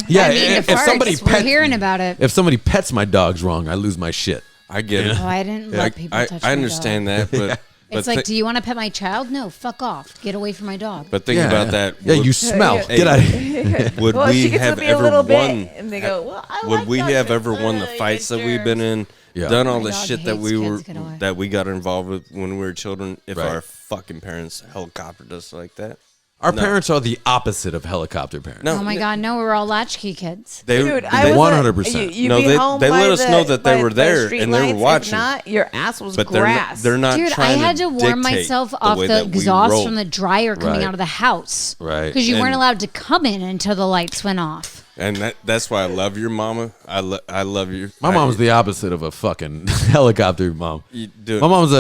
B: yeah.
C: I mean,
B: if
C: farts,
B: somebody
C: we're hearing about it.
B: if somebody pets my dogs wrong, I lose my shit.
A: I get it.
C: Oh, I didn't let people touch my
A: I understand
C: dog.
A: that, but
C: It's like, do you want to pet my child? No, fuck off. Get away from my dog.
A: but think about that.
B: Yeah,
A: Would-
B: you smell.
D: yeah.
B: Get out of here.
A: Would
D: well,
A: we
D: she gets
A: have
D: to be a
A: ever
D: little
A: won?
D: bit, and they go, "Well, I
A: Would
D: like
A: we
D: dogs,
A: have
D: but,
A: ever won the
D: you
A: fights that we've
D: germs."
A: been in?
B: Yeah.
A: Done all
C: My
A: the
C: dog
A: shit that
C: hates
A: we were
C: kids, get away.
A: that we got involved with when we were children. If
B: Right.
A: our fucking parents helicoptered us like that,
B: Our
A: No.
B: parents are the opposite of helicopter parents.
A: no.
C: Oh my God, no, we're all latchkey kids.
A: They,
D: Dude,
A: they,
D: I was
B: 100%.
D: You'd
A: No,
D: be
A: they-
D: home
A: they
D: by
A: let us
D: the-
A: know that they
D: by-
A: were
D: by
A: there
D: street
A: and they were
D: lights. If
A: watching.
D: not, your ass was
A: but
D: grass.
A: they're not
C: Dude, I
A: trying
C: had to warm
A: dictate
C: myself
A: the
C: off
A: way
C: the
A: that we
C: exhaust
A: roll.
C: from the dryer coming
B: Right.
C: out of the house.
B: Right.
C: Because you weren't
A: And-
C: allowed to come in until the lights went off.
A: And that's why I love your mama. I love you.
B: My mom's the opposite of a fucking helicopter mom.
A: Dude,
B: My mom's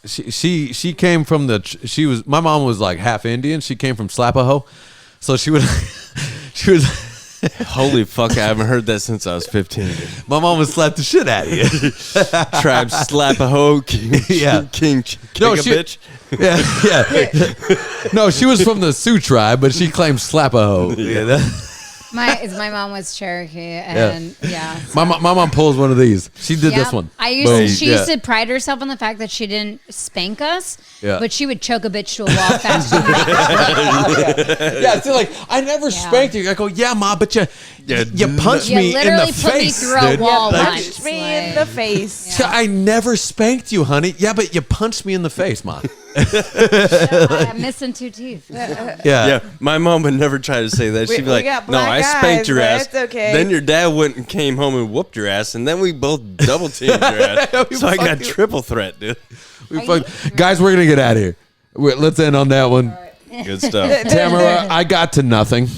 B: she came from my mom was like half Indian. She came from Slapaho. So she was
A: holy fuck! I haven't heard that since I was 15.
B: my mom would slap the shit out of you.
A: Tribe slap a hoe, king,
B: Yeah.
A: king, kick
B: No,
A: a
B: she-
A: bitch.
B: Yeah. No, she was from the Sioux tribe, but she claimed Slapaho. Yeah.
C: My mom was Cherokee, and yeah.
B: My mom pulls one of these. She did this
C: Yep.
B: one.
C: She
B: Boom.
C: used to pride herself on the fact that she didn't spank us,
B: Yeah.
C: but she would choke a bitch to a wall faster than I could.
B: Yeah, it's like I never spanked you. I go, yeah, ma, but you punched
C: You
B: me in
C: literally
B: the
C: put me
B: face,
C: through a
B: dude.
C: wall
B: Like,
C: once.
D: Punched me in the face.
B: I never spanked you, honey. Yeah, but you punched me in the face, ma.
C: I'm missing 2 teeth.
A: Yeah, my mom would never try to say that. She'd be
D: We
A: like,
D: got
A: "No,
D: black
A: I spanked
D: eyes,
A: your
D: but
A: ass."
D: it's okay.
A: Then your dad went and came home and whooped your ass, and then we both double teamed your ass. So I got triple threat, dude.
B: Guys, we're gonna get out of here. Let's end on that one.
A: Good stuff.
B: Tamara, I got to nothing.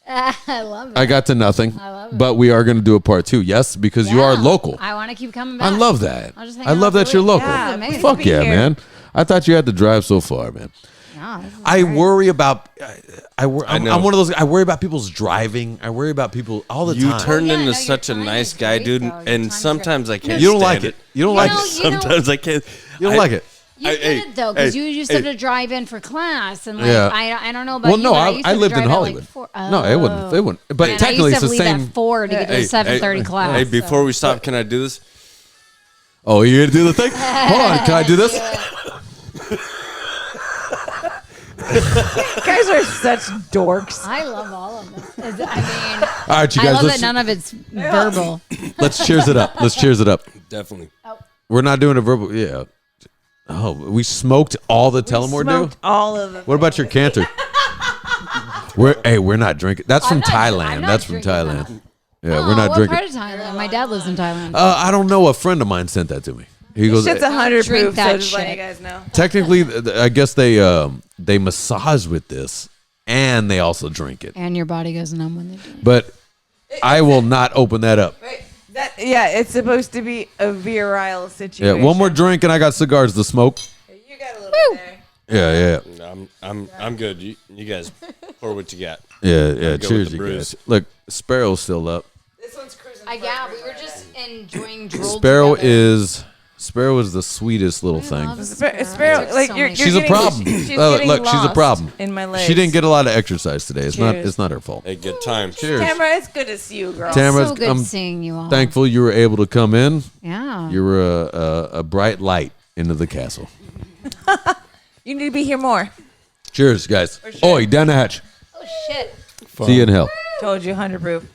C: I love it.
B: I got to nothing.
C: I love it.
B: But we are gonna do a part 2. Yes, because you are
C: Yeah.
B: local.
C: I want to keep coming back.
B: I love that.
C: I'll just hang
B: I love
C: out
B: that
C: for
B: you're
C: a week.
B: local.
C: Yeah, amazing.
B: Fuck
D: Be
B: yeah,
D: here.
B: man. I thought you had to drive so far, man. I worry about. I'm
A: know.
B: one of those. I worry about people's driving. I worry about people all the
A: You
B: time.
A: turned
C: yeah,
A: into
C: no,
A: such a
C: your time
A: nice
C: is
A: guy,
C: great,
A: dude.
C: though. Your
A: And
C: time's
A: sometimes
C: great.
A: I can't.
B: You don't like
A: stand
B: it. You don't like
C: know,
B: it.
A: Sometimes I can't.
B: You don't like it.
C: You
A: Hey,
C: did it though, because
A: hey,
C: you used
A: hey.
C: to drive in for class, and like
B: Yeah.
C: I don't know about
B: Well,
C: you.
B: no,
C: but used
B: I
C: to
B: lived in
C: drive at,
B: Hollywood.
C: Like 4,
B: No, it wouldn't. It wouldn't. But
C: and
B: technically,
C: I
B: it's
C: used
B: the
C: to leave
B: same.
C: at 4 to get to the 7:30 class.
A: Hey,
C: so.
A: before we stop, can I do this?
B: Oh, you gonna do the thing? Hold on. Can I do this?
D: You guys are such dorks.
C: I love all of this. I mean,
B: All right, you
C: I
B: guys.
C: love
B: Let's
C: that none of it's verbal.
B: let's cheers it up. Let's cheers it up.
A: Definitely.
B: We're not doing a verbal. Yeah. Oh, we smoked all the Tullamore Dew.
D: Smoked all of them.
B: What about your canter? We're not drinking. That's from Thailand.
C: I'm not
B: That's from
C: drinking
B: Thailand.
C: that.
B: Yeah,
C: Oh,
B: we're not
C: what
B: drinking.
C: part of Thailand? My dad lives in Thailand.
B: I don't know. A friend of mine sent that to me. He goes.
D: Shit's 100
C: Drink
D: proof, so
C: that
D: just letting
C: shit.
D: you guys know.
B: Technically, I guess they massage with this, and they also drink it.
C: And your body goes numb when they do.
B: But I will not open that up.
D: Right. It's supposed to be a virile
B: Yeah,
D: situation.
B: one more drink, and I got cigars to smoke.
D: You got a little bit there.
B: Yeah.
A: I'm good. You guys pour what you got.
B: Yeah.
A: with
B: Cheers,
A: the
B: you
A: brews.
B: guys. Look, Sparrow's still up.
D: This one's cruising.
C: Yeah, we were just enjoying drool
B: Sparrow
C: together.
B: is the sweetest little thing.
C: love
D: Sparrow,
C: Took
D: like
C: so
D: you're
C: many-
B: She's a
D: getting-
B: problem.
D: She's
B: Look,
D: getting
B: she's a
D: lost
B: problem.
D: in my legs.
B: She didn't get a lot of exercise today. It's
D: Cheers.
B: not her fault.
A: Hey, good time.
B: Cheers.
D: Tamara, it's good to see you, girl.
B: Tamara,
C: So good
B: I'm
C: seeing you all.
B: thankful you were able to come in.
C: Yeah.
B: You were a bright light into the castle.
D: You need to be here more.
B: Cheers, guys.
D: sure.
B: Oi, down the hatch.
C: Oh shit.
B: See you in hell.
D: Told you, 100 proof.